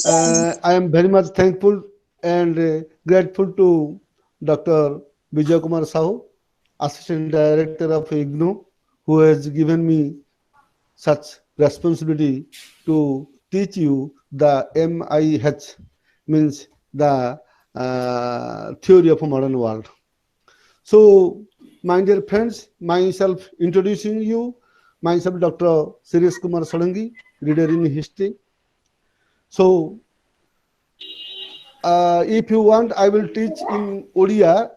I am very much thankful and grateful to Dr. Kumar Sahu, Assistant Director of IGNOU, who has given me such responsibility to teach you the MIH, means the theory of a modern world. So, my dear friends, myself introducing you, myself Dr. Kumar Sarangi, reader in history. So, if you want, I will teach in Odia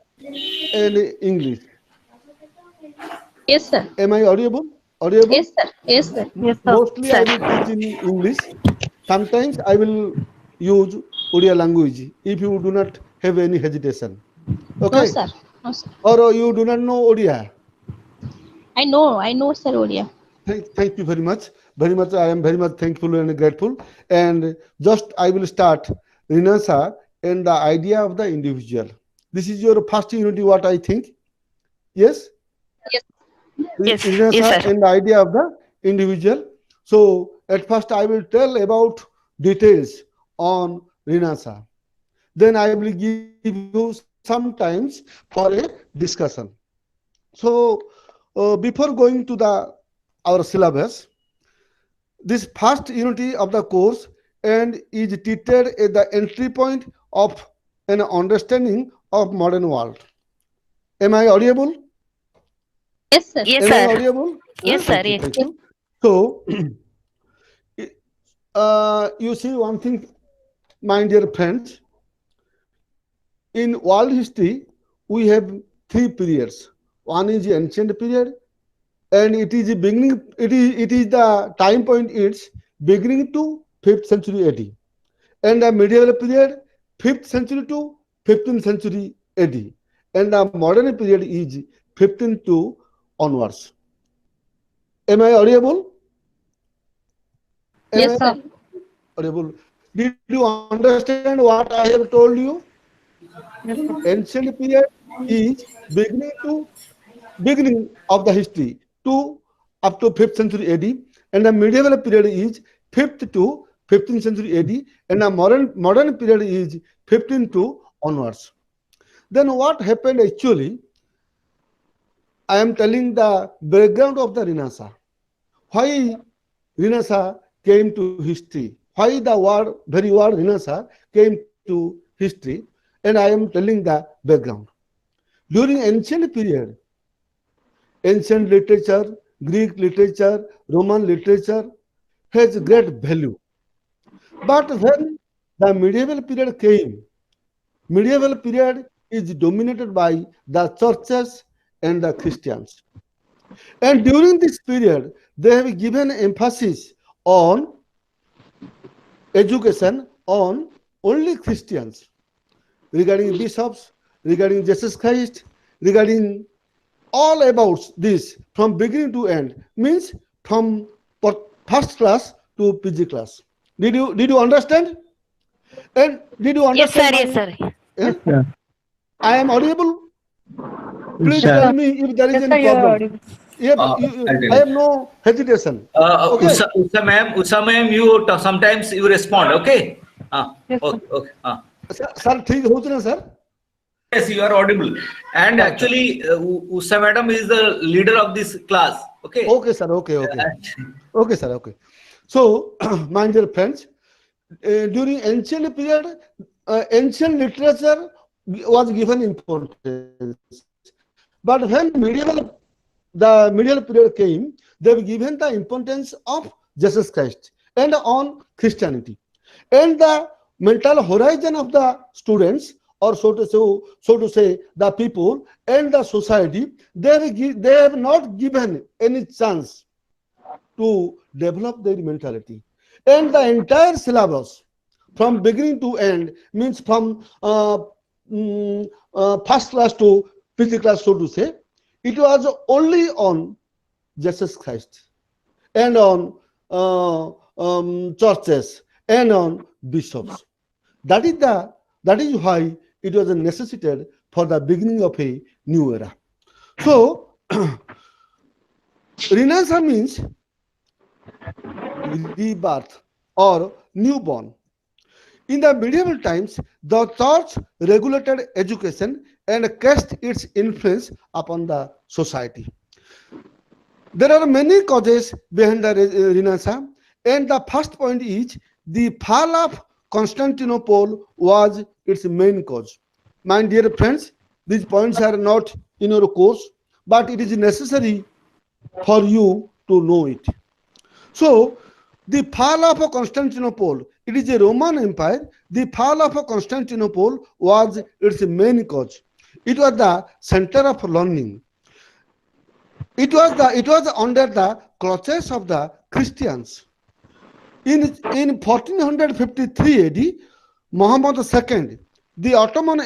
and English. Yes, sir. Am I audible? Audible? Yes, sir. Yes, sir. Yes, sir. Mostly I will teach in English. Sometimes I will use Odia language if you do not have any hesitation. No, Okay? sir. No, sir. Or you do not know Odia. I know, sir, Odia. Thank you very much. Very much. I am very much thankful and grateful. And just I will start Renaissance and the idea of the individual. This is your first unity, what I think. Yes? Yes. Yes, yes, Renaissance sir. and the idea of the individual. So at first I will tell about details on Renaissance. Then I will give you sometimes for a discussion. So before going to the our syllabus, this first unity of the course and is treated at the entry point of an understanding of modern world. Am I audible? Yes, sir. Yes, Am I sir. audible? Yes, sir. Thank you, Yes. thank you. So, you see one thing, my dear friends, in world history, we have three periods. One is the ancient period, and it is the beginning. It is the time point. It's beginning to 5th century AD, and the medieval period 5th century to 15th century AD, and the modern period is 15th to onwards. Am I audible? Am Yes, I Yes, sir. sir. audible? Did you understand what I have told you? Yes, sir. Ancient period is beginning of the history to up to 5th century AD, and the medieval period is 5th to 15th century AD, and the modern period is 15th to onwards. Then what happened actually? I am telling the background of the Renaissance. Why Renaissance came to history? Why the word, very word Renaissance came to history? And I am telling the background. During ancient period, ancient literature, Greek literature, Roman literature has great value. But when the medieval period came, medieval period is dominated by the churches and the Christians. And during this period, they have given emphasis on education on only Christians, regarding bishops, regarding Jesus Christ, regarding all about this from beginning to end, means from first class to PG class. Did you understand? And did you Yes, sir. understand Yes, my? sir. Yeah? Yeah. I am audible. Please Yes, Yeah. tell sir. me if there is Yes, any sir. You are problem. audible. I I'll tell have you. no hesitation. Okay. Usa ma'am, sometimes you respond. Okay. Yes, sir. Okay. Okay. Sir, ठीक हो ना sir? Yes, you are audible. And Sir, sir. actually, Usa madam is the leader of this class. Okay. Okay, sir. Okay, okay. Okay, sir. Okay. So, my dear friends, during ancient period, ancient literature was given importance. But when the medieval period came, they were given the importance of Jesus Christ and on Christianity. And the mental horizon of the students, or so to say, the people and the society, they have not given any chance to develop their mentality. And the entire syllabus from beginning to end, means from first class to fifth class, so to say, it was only on Jesus Christ and on churches and on bishops. That is why it was necessitated for the beginning of a new era. So Renaissance means rebirth or newborn. In the medieval times, the church regulated education and cast its influence upon the society. There are many causes behind the Renaissance, and the first point is the fall of Constantinople was its main cause. My dear friends, these points are not in your course, but it is necessary for you to know it. So, the fall of Constantinople, it is a Roman Empire. The fall of Constantinople was its main cause. It was the center of learning. It was under the clutches of the Christians. In 1453 AD, Muhammad II, the Ottoman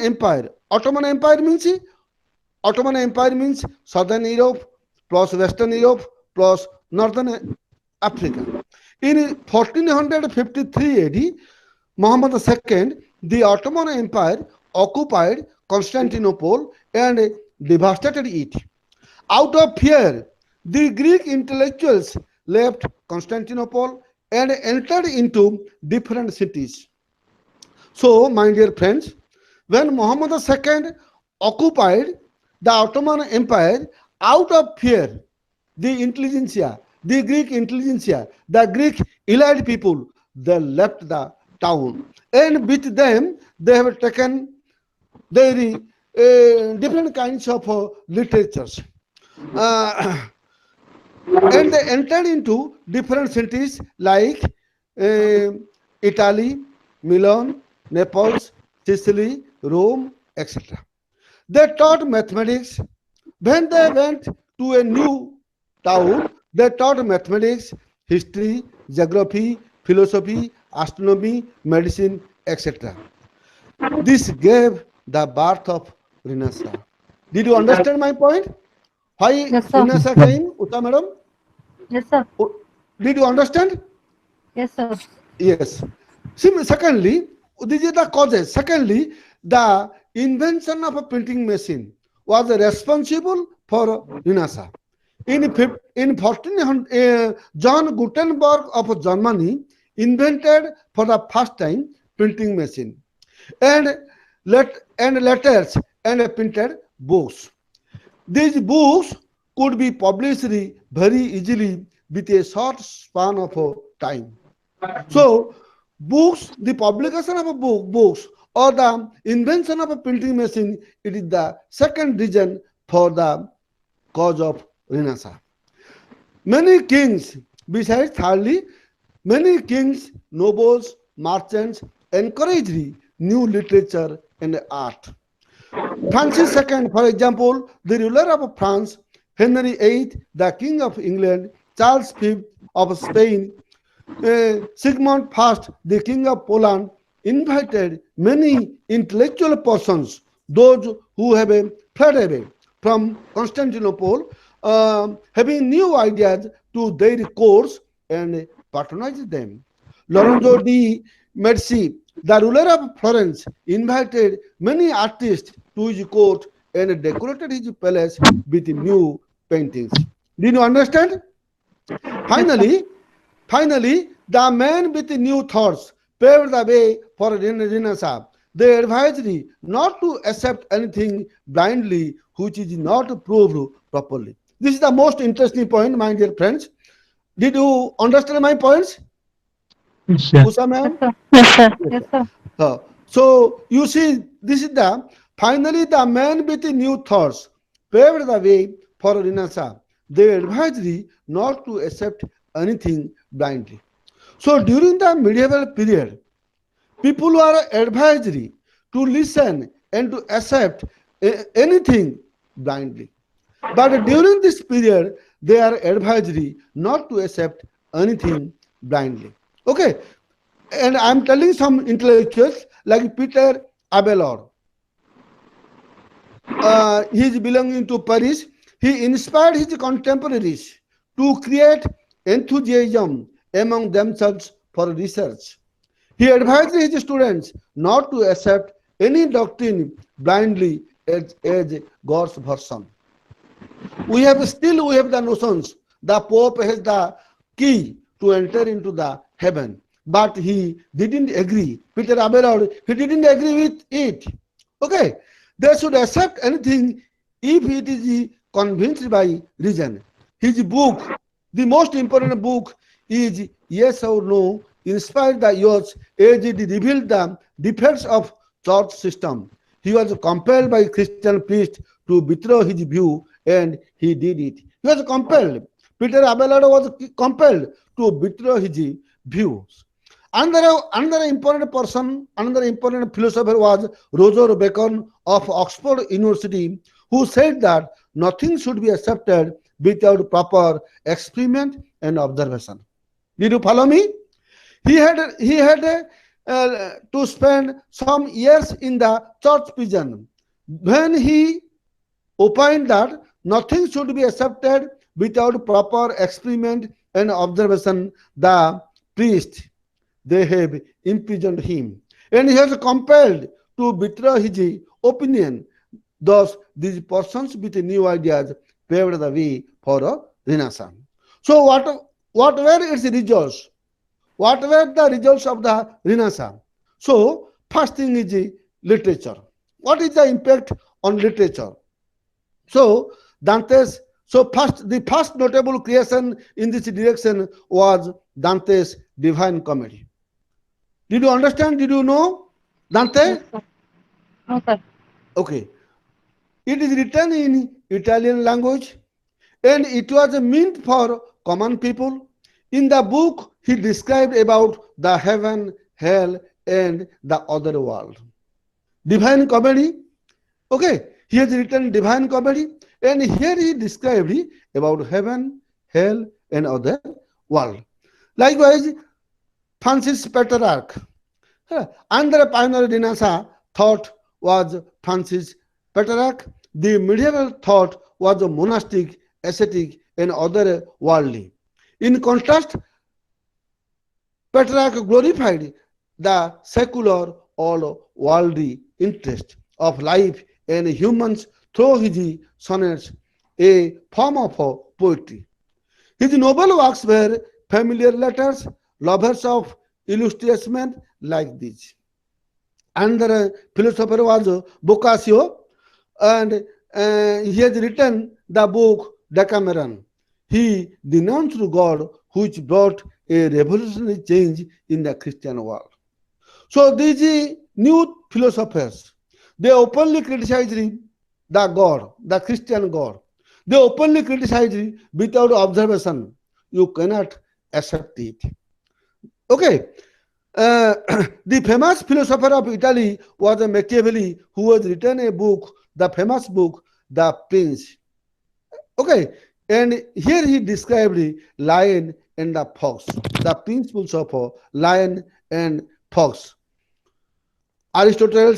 Empire means Southern Europe plus Western Europe plus Northern Africa. In 1453 AD, Muhammad II, the Ottoman Empire occupied Constantinople and devastated it. Out of fear, the Greek intellectuals left Constantinople and entered into different cities. So, my dear friends, when Muhammad II occupied the Ottoman Empire, out of fear, the intelligentsia, the Greek intelligentsia, the Greek elite people, they left the town. And with them, they have taken very different kinds of literatures. And they entered into different cities like Italy, Milan, Naples, Sicily, Rome, etc. They taught mathematics. When they went to a new town, they taught mathematics, history, geography, philosophy, astronomy, medicine, etc. This gave the birth of Renaissance. Did you understand my point? Why Yes, sir. Renaissance came, Uta madam? Yes, sir. Did you understand? Yes, sir. Yes. Secondly, these are the causes. Secondly, the invention of a printing machine was responsible for Renaissance. In 1400, John Gutenberg of Germany invented for the first time printing machine and letters and printed books. These books could be published very easily with a short span of time. So, books, the publication of a books, or the invention of a printing machine, it is the second reason for the cause of Renaissance. Many kings, besides thirdly, many kings, nobles, merchants encouraged new literature and art. Francis II, for example, the ruler of France, Henry VIII, the King of England, Charles V of Spain, Sigmund I, the King of Poland, invited many intellectual persons, those who have fled away from Constantinople, having new ideas to their courts and patronize them. Lorenzo di Medici, the ruler of Florence, invited many artists to his court and decorated his palace with new paintings. Did you understand? Finally, the man with new thoughts paved the way for Renaissance. They advised not to accept anything blindly which is not proved properly. This is the most interesting point, my dear friends. Did you understand my points? Usha ma'am? Yes, sir. Yes, sir. So you see, this is finally the man with the new thoughts paved the way for Renaissance. They advised not to accept anything blindly. So during the medieval period, people were advised to listen and to accept anything blindly. But during this period, they are advised not to accept anything blindly. Okay, and I'm telling some intellectuals like Peter Abelard. He is belonging to Paris. He inspired his contemporaries to create enthusiasm among themselves for research. He advised his students not to accept any doctrine blindly as God's version. We have the notions. The Pope has the key to enter into the heaven. but he didn't agree. Peter Abelard, he didn't agree with it. Okay, they should accept anything if it is convinced by reason. His book, the most important book, is Yes or No, inspired the youth as it revealed the defects of church system. He was compelled by Christian priest to withdraw his view, and he did it. He was compelled. Peter Abelard was compelled to withdraw his views. Another important person, another important philosopher was Roger Bacon of Oxford University, who said that nothing should be accepted without proper experiment and observation. Did you follow me? He had to spend some years in the church prison. When he opined that nothing should be accepted without proper experiment and observation, the priest, they have imprisoned him, and he was compelled to withdraw his opinion. Thus, these persons with new ideas paved the way for a renaissance. So, what were its results? What were the results of the Renaissance? So, first thing is literature. What is the impact on literature? So, the first notable creation in this direction was Dante's Divine Comedy. Did you understand? Did you know Dante? Yes, sir. No, sir. Okay. It is written in Italian language and it was meant for common people. In the book, he described about the heaven, hell, and the other world. Divine Comedy. Okay, he has written Divine Comedy, and here he described about heaven, hell, and other world. Likewise, Francis Petrarch. Another pioneer Renaissance thought was Francis Petrarch. The medieval thought was monastic, ascetic, and other worldly. In contrast, Petrarch glorified the secular or worldly interest of life and humans through his sonnets, a form of poetry. His noble works were familiar letters, lovers of illustration like this. Another philosopher was Boccaccio, and he has written the book Decameron. He denounced God, which brought a revolutionary change in the Christian world. So these new philosophers, they openly criticized the God, the Christian God. They openly criticized without observation. You cannot accept it. Okay. The famous philosopher of Italy was Machiavelli, who has written a book, the famous book, The Prince. Okay, and here he described the lion and the fox, the principles of lion and fox. Aristotle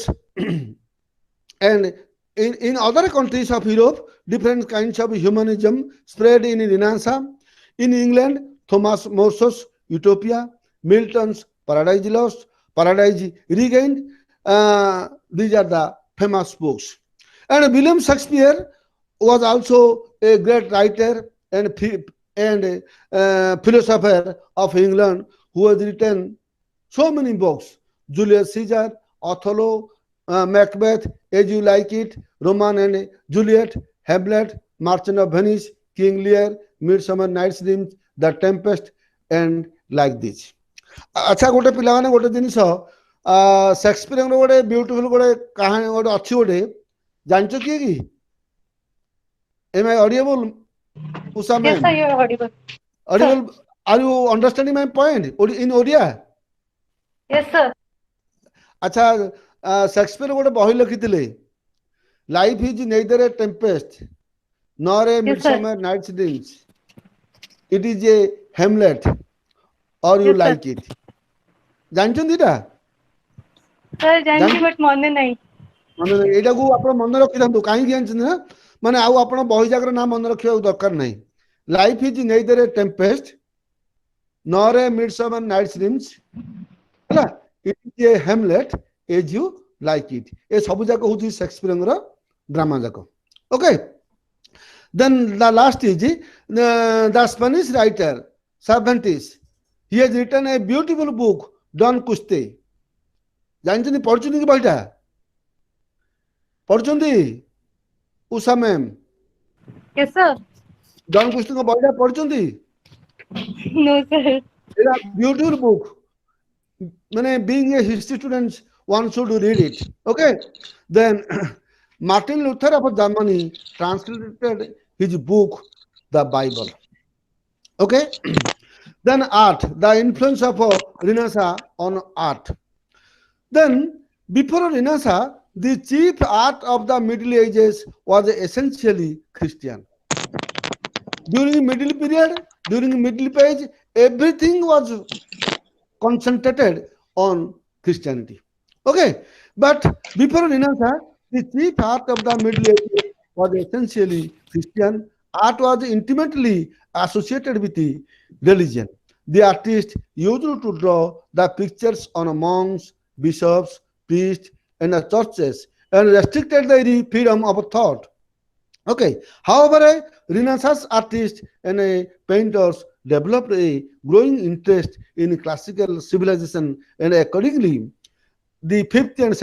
and in other countries of Europe, different kinds of humanism spread in Renaissance. In England, Thomas More's Utopia, Milton's Paradise Lost, Paradise Regained. These are the famous books. And William Shakespeare was also a great writer and philosopher of England who has written so many books: Julius Caesar, Othello, Macbeth, As You Like It, Romeo and Juliet, Hamlet, Merchant of Venice, King Lear, Midsummer Night's Dream, The Tempest, and like this. अच्छा गोटे पिला माने गोटे जिनिस Shakespeare गोटे beautiful गोटे कहानी गोटे अच्छी गोटे जानचो किए कि am I audible Usha Yes, sir, ma'am you are audible. audible are you understanding my point in Odia Yes, sir. अच्छा शेक्सपियर गोटे बही लिखिथिले life is neither a tempest nor a Yes, sir. Midsummer night's dreams it is a Hamlet or you Yes, sir. Like it जानछन दिटा Sir, जानची but मने नहीं. ମାନେ ଏଇଟାକୁ ଆପଣ ମନେ ରଖିଥାନ୍ତୁ କାହିଁକି ଜାଣିଛନ୍ତି ନା ମାନେ ଆଉ ଆପଣ ବହି ଜାଗାର ନା ମନେ ରଖିବାକୁ ଦରକାର ନାହିଁ ଲାଇଫ ଇଜ ନେଇଦର ଏ ଟେମ୍ପେଷ୍ଟ ନର ଏ ମିଡସମର ନାଇଟ୍ସ ଡ୍ରିମ୍ସ ହେଲା it is a Hamlet as you like it ଏ ସବୁ ଯାକ ହଉଛି ସେକ୍ସପିୟରଙ୍କର ଡ୍ରାମା ଯାକ okay then the last is the Spanish writer Cervantes He has written a beautiful book, Don Quixote. ଜାଣିଛନ୍ତି ପଢୁଛନ୍ତି କି ବହିଟା? ପଢୁଛନ୍ତି Usha ma'am? Yes, sir. Don କୁସ୍ତିଙ୍କ ବହିଟା ପଢୁଛନ୍ତି? No, sir. It's a beautiful book. ମାନେ being a history student, one should read it. Okay. Then Martin Luther of Germany translated his book, the Bible. Okay. Then art, the influence of Renaissance on art. Then before Renaissance, the chief art of the Middle Ages was essentially Christian. During middle period, during middle page, everything was concentrated on Christianity. Okay, but before Renaissance, the chief art of the Middle Ages was essentially Christian. Art was intimately associated with the religion. The artist used to draw the pictures on monks, bishops, priests, and the churches, and restricted the freedom of thought. Okay. However, Renaissance artists and painters developed a growing interest in classical civilization, and accordingly, the 5th and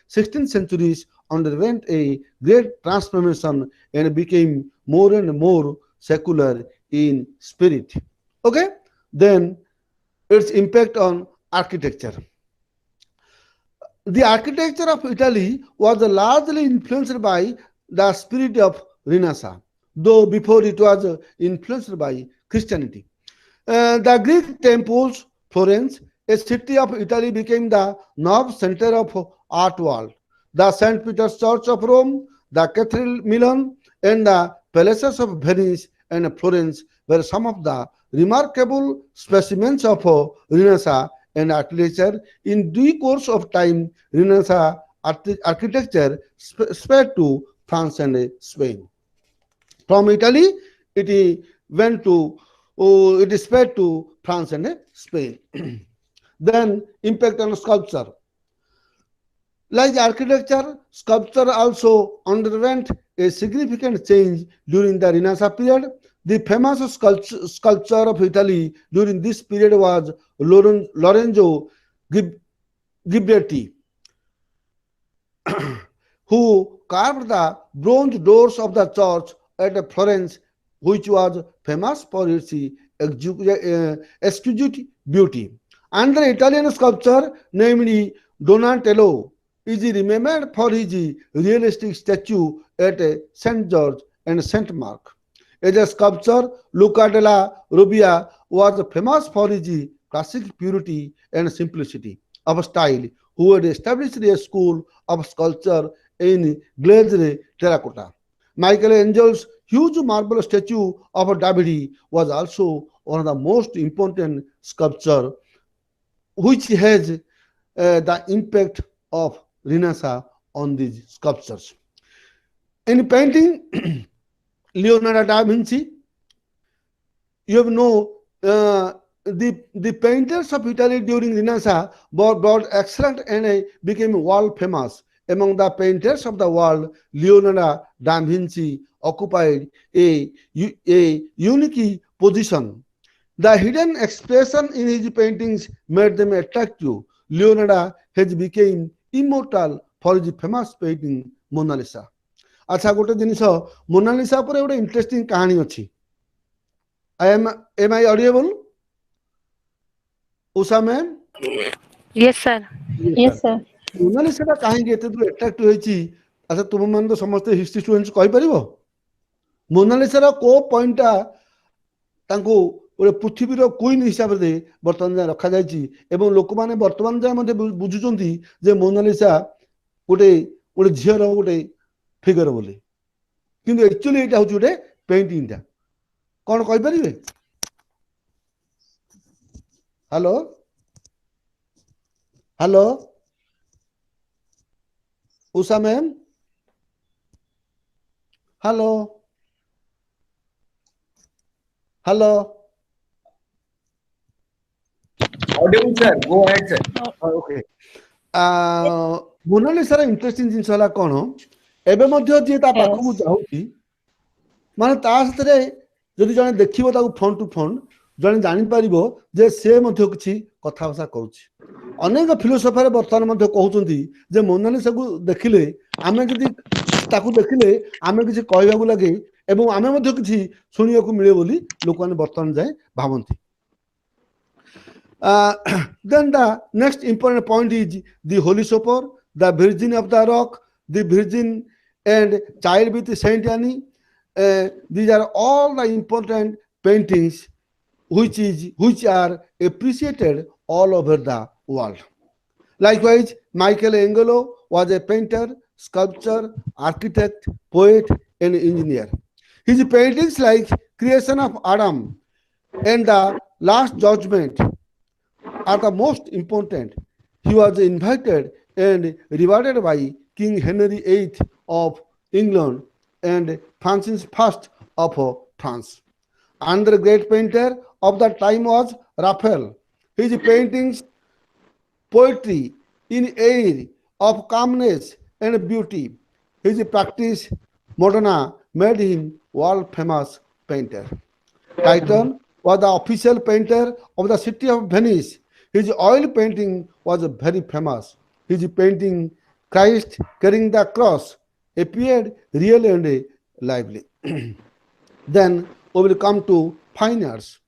16th centuries underwent a great transformation and became more and more secular in spirit. Okay. Then its impact on architecture. The architecture of Italy was largely influenced by the spirit of Renaissance, though before it was influenced by Christianity. The Greek temples, Florence, a city of Italy, became the nerve center of art world. The St. Peter's Church of Rome, the Cathedral Milan, and the palaces of Venice and Florence were some of the remarkable specimens of Renaissance and architecture. In due course of time, Renaissance architecture spread to France and Spain. From Italy, it went to it spread to France and Spain. Then impact on sculpture. Like architecture, sculpture also underwent a significant change during the Renaissance period. The famous sculpture of Italy during this period was Lorenzo Ghiberti, who carved the bronze doors of the church at Florence, which was famous for its exquisite beauty. Another Italian sculptor, namely Donatello, is remembered for his realistic statue at St. George and St. Mark. As a sculptor, Luca della Robbia was famous for his classic purity and simplicity of style, who had established a school of sculpture in glazed terracotta. Michelangelo's huge marble statue of David was also one of the most important sculpture, which has the impact of Renaissance on these sculptures. In painting, Leonardo da Vinci, you know, the painters of Italy during Renaissance brought excellent and became world famous. Among the painters of the world, Leonardo da Vinci occupied a unique position. The hidden expression in his paintings made them attractive. Leonardo has become immortal for his famous painting Mona Lisa. अच्छा गोटे जिनिस Mona Lisa पर गोटे interesting कहानी अच्छी. Am I audible? Usha ma'am? Yes, sir. Yes, sir. Monalisa टा काहे एते तो अट्रैक्ट होईची? अच्छा तुम मन तो समस्त हिस्ट्री स्टूडेंट्स कहि परिबो? मोनालिसा रा को पॉइंटटा तांको गोटे पृथ्वी रो क्वीन हिसाब रे वर्तमान रखा जायची एवं लोक माने वर्तमान जाय मध्ये बुझुचंती जे मोनालिसा गोटे झियर गोटे फिगर बोली किंतु एक्चुअली एटा होची गोटे पेंटिंग टा कोन कहि परिबे? Hello hello Usha ma'am, hello hello. Audible, sir. Go ahead, sir. Okay. Mona Lisa रा इंटरेस्टिंग जिंस हला कोन एबे मध्ये जे ता पाखु जाउची माने ता सतरे जदि जने देखिबो ताकू फ्रंट टू फ्रंट ଜଣେ ଜାଣିପାରିବ ଯେ ସେ ମଧ୍ୟ କିଛି କଥାଭାଷା କରୁଛି। ଅନେକ ଫିଲୋସଫର ବର୍ତ୍ତମାନ ମଧ୍ୟ କହୁଛନ୍ତି ଯେ ମୋନାଲିସାକୁ ଦେଖିଲେ ଆମେ ଯଦି ତାକୁ ଦେଖିଲେ ଆମେ କିଛି କହିବାକୁ ଲାଗେ ଏବଂ ଆମେ ମଧ୍ୟ କିଛି ଶୁଣିବାକୁ ମିଳେ ବୋଲି ଲୋକମାନେ ବର୍ତ୍ତମାନ ଯାଏ ଭାବନ୍ତି। Then the next important point is the Holy Supper, the Virgin of the Rock, the Virgin and Child with Saint Anne. These are all the important paintings which are appreciated all over the world. Likewise, Michelangelo was a painter, sculptor, architect, poet, and engineer. His paintings like Creation of Adam and the Last Judgment are the most important. He was invited and rewarded by King Henry VIII of England and Francis I of France. Another great painter of that time was Raphael. His paintings, poetry in air of calmness and beauty. His practice, Modena, made him world famous painter. Titan was the official painter of the city of Venice. His oil painting was very famous. His painting, Christ carrying the cross, appeared real and lively. Then we will come to fine arts.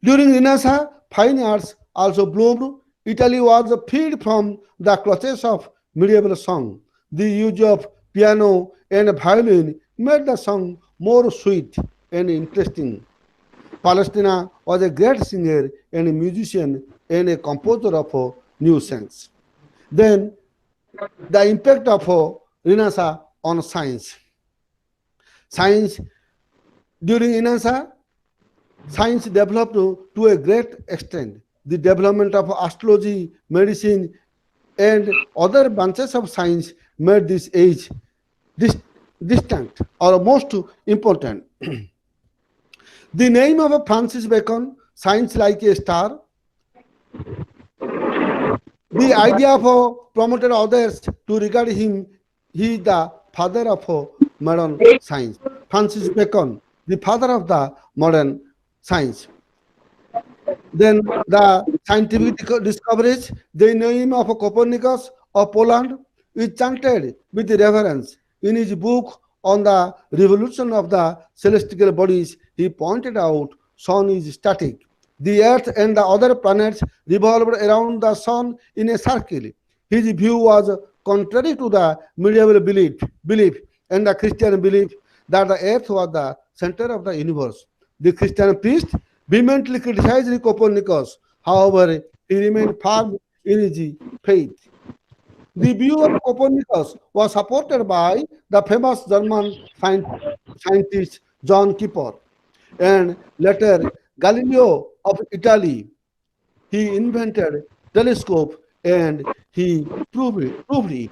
During Renaissance, fine arts also bloomed. Italy was freed from the clutches of medieval song. The use of piano and violin made the song more sweet and interesting. Palestina was a great singer and a musician and a composer of new songs. Then the impact of Renaissance on science. Science during Renaissance, science developed to a great extent. The development of astrology, medicine, and other branches of science made this age distinct or most important. The name of Francis Bacon, science like a star. The idea of promoted others to regard him, he is the father of modern science. Francis Bacon, the father of the modern science. Then the scientific discoveries, the name of Copernicus of Poland is chanted with reverence. In his book on the revolution of the celestial bodies, he pointed out sun is static. The earth and the other planets revolved around the sun in a circle. His view was contrary to the medieval belief and the Christian belief that the earth was the center of the universe. The Christian priest vehemently criticized Copernicus. However, he remained firm in his faith. The view of Copernicus was supported by the famous German scientist John Kepler and later Galileo of Italy. He invented telescope and he proved it.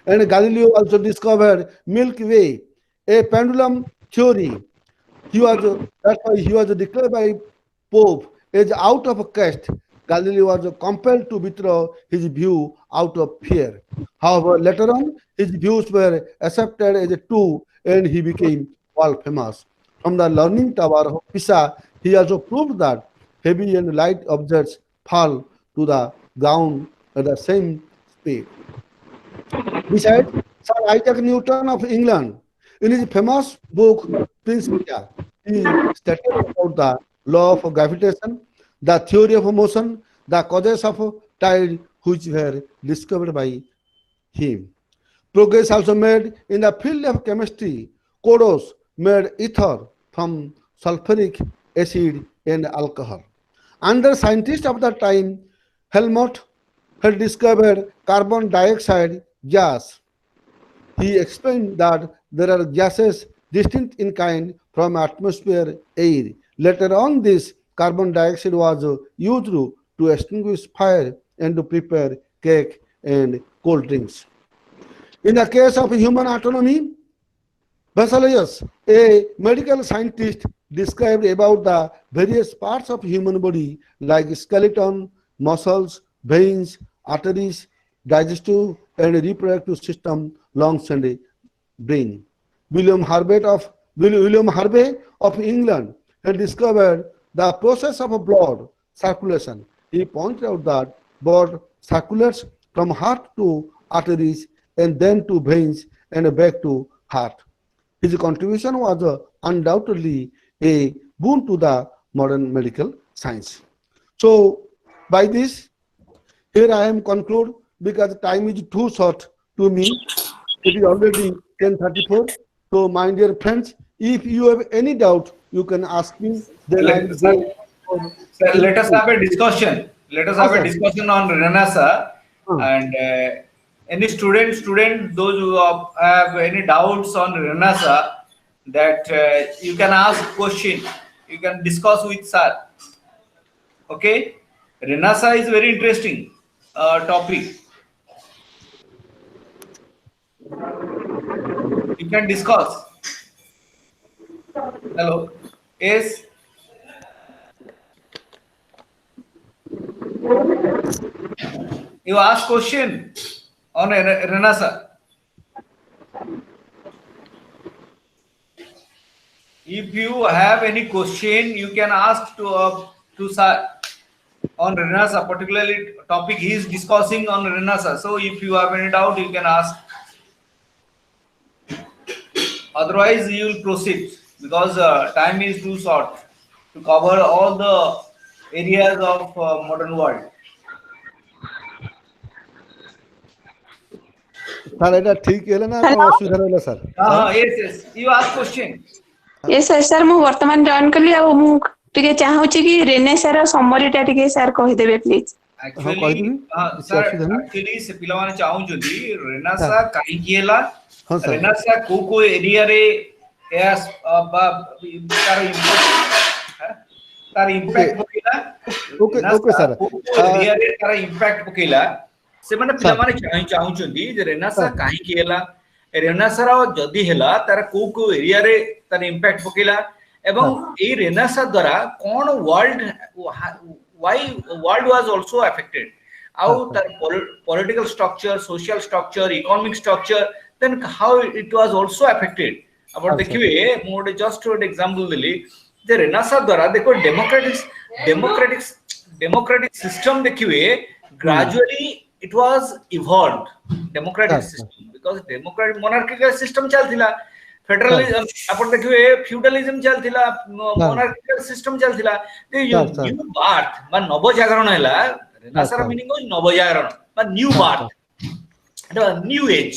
And Galileo also discovered Milky Way, a pendulum theory. That's why he was declared by Pope as out of caste. Galileo was compelled to withdraw his view out of fear. However, later on, his views were accepted as true and he became world famous. From the learning tower of Pisa, he also proved that heavy and light objects fall to the ground at the same speed. Besides, Sir Isaac Newton of England, in his famous book Principia, he stated about the law of gravitation, the theory of motion, the causes of tide, which were discovered by him. Progress also made in the field of chemistry. Kodos made ether from sulfuric acid and alcohol. Another scientist of that time, Helmut, had discovered carbon dioxide gas. He explained that there are gases distinct in kind from atmosphere air. Later on, this carbon dioxide was used to extinguish fire and to prepare cake and cold drinks. In the case of human anatomy, Vesalius, a medical scientist, described about the various parts of human body like skeleton, muscles, veins, arteries, digestive and reproductive system, lungs and brain. William Harvey of England had discovered the process of blood circulation. He pointed out that blood circulates from heart to arteries and then to veins and back to heart. His contribution was undoubtedly a boon to the modern medical science. So, by this, here I am conclude because time is too short to me. It is already 10:34. So, my dear friends, if you have any doubt, you can ask me. Then I will Sir, go for sir, let us have a discussion. Let us have a sir. discussion on Renaissance and any student, those who have any doubts on Renaissance, that you can ask question. You can discuss with sir. Okay, Renaissance is very interesting topic. You can discuss. Hello. Yes. You ask question on Renaissance. If you have any question, you can ask to sir on Renaissance. Particularly topic he is discussing on Renaissance. So if you have any doubt, you can ask. Otherwise, you will proceed because time is too short to cover all the areas of modern world. Sir, এটা ঠিক ହେଲା ନା କଣ ଅସୁବିଧା ରହିଲା sir? Yes. You ask question. Yes sir, sir ମୁଁ ବର୍ତ୍ତମାନ join କଲି ଆଉ ମୁଁ ଟିକେ ଚାହୁଁଛି କି ରେନେସାର ସମରିଟା ଟିକେ ସାର୍ କହିଦେବେ please. Actually, sir, actually se ପିଲାମାନେ ଚାହୁଁଛନ୍ତି ରେନାସା କାହିଁକି ହେଲା, ରେନାସା କୋଉ ଏରିଆ ରେ ତାର ଇମ୍ପାକ୍ଟ ପକେଇଲା, ଓକେ sir, ଏରିଆ ରେ ତାର ଇମ୍ପାକ୍ଟ ପକେଇଲା, ସେମାନେ ପିଲାମାନେ ଚାହୁଁଛନ୍ତି ଯେ ରେନାସା କାହିଁକି ହେଲା, ରେନାସାର ଯଦି ହେଲା ତାର କୋଉ ଏରିଆ ରେ ତାର ଇମ୍ପାକ୍ଟ ପକେଇଲା ଏବଂ ଏଇ ରେନାସା ଦ୍ୱାରା କଣ why world was also affected, how the political structure, social structure, economic structure, then how it was also affected. About देखिए मैं just one example देली, जे रेनेसां द्वारा देखो democratic system देखिए gradually it was evolved, democratic system, because democratic monarchical system चलतिला, federalism अपन देखिए feudalism चलतिला, monarchical system चलतिला, न्यू बार्थ बा नव जागरण हैला, रेनेसां मीनिंग इज नव जागरण बा न्यू बार्थ, न्यू एज,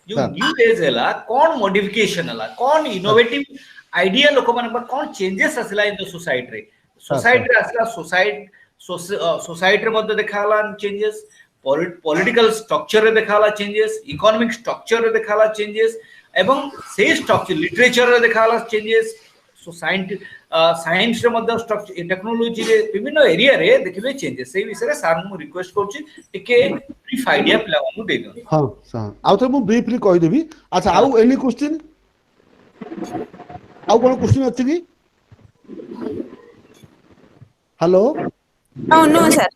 जो न्यू एज हैला कोन मॉडिफिकेशन हैला, कोन इनोवेटिव आइडिया लोक मन पर कोन चेंजेस आसला इन द सोसाइटी रे, सोसाइटी रे आसला, सोसाइटी रे मध्ये देखाला चेंजेस, पॉलिटिकल स्ट्रक्चर रे देखाला चेंजेस, इकोनॉमिक स्ट्रक्चर रे देखाला चेंजेस एवं से स्ट्रक्चर लिटरेचर रे देखाला चेंजेस, सो साइंस रे मध्ये स्ट्रक्चर टेक्नोलॉजी रे विभिन्न एरिया रे देखिबे चेंजेस, से विषय रे सर मु रिक्वेस्ट करछि टिके ब्रीफ आइडिया प्ला मु दे दो। हां सर, आउ तो मु ब्रीफली कहि देबी। अच्छा, आउ एनी क्वेश्चन, आउ कोन क्वेश्चन अछि कि? Hello, Oh no sir.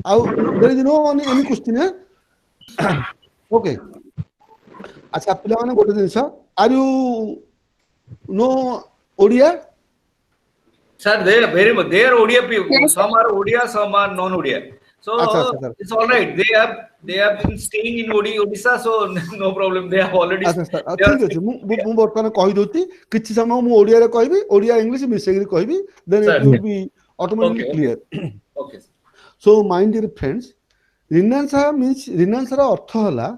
आउ there is no any question है? ओके। अच्छा, पिला माने गोटे things, are you know Odia? Sir, they are Odia people. Some are Odia, some are non-Odia. So it's all right. They have been staying in Odisha, so no problem. They have already. ठीक अछि, मु बर्तमान कहि दोती, किछि समय मु ओडिया रे कहबी, ओडिया इंग्लिश मिसेगरी कहबी, then it will be automatically clear. Okay. So my dear friends, Renaissance means Renaissance रा अर्थ होला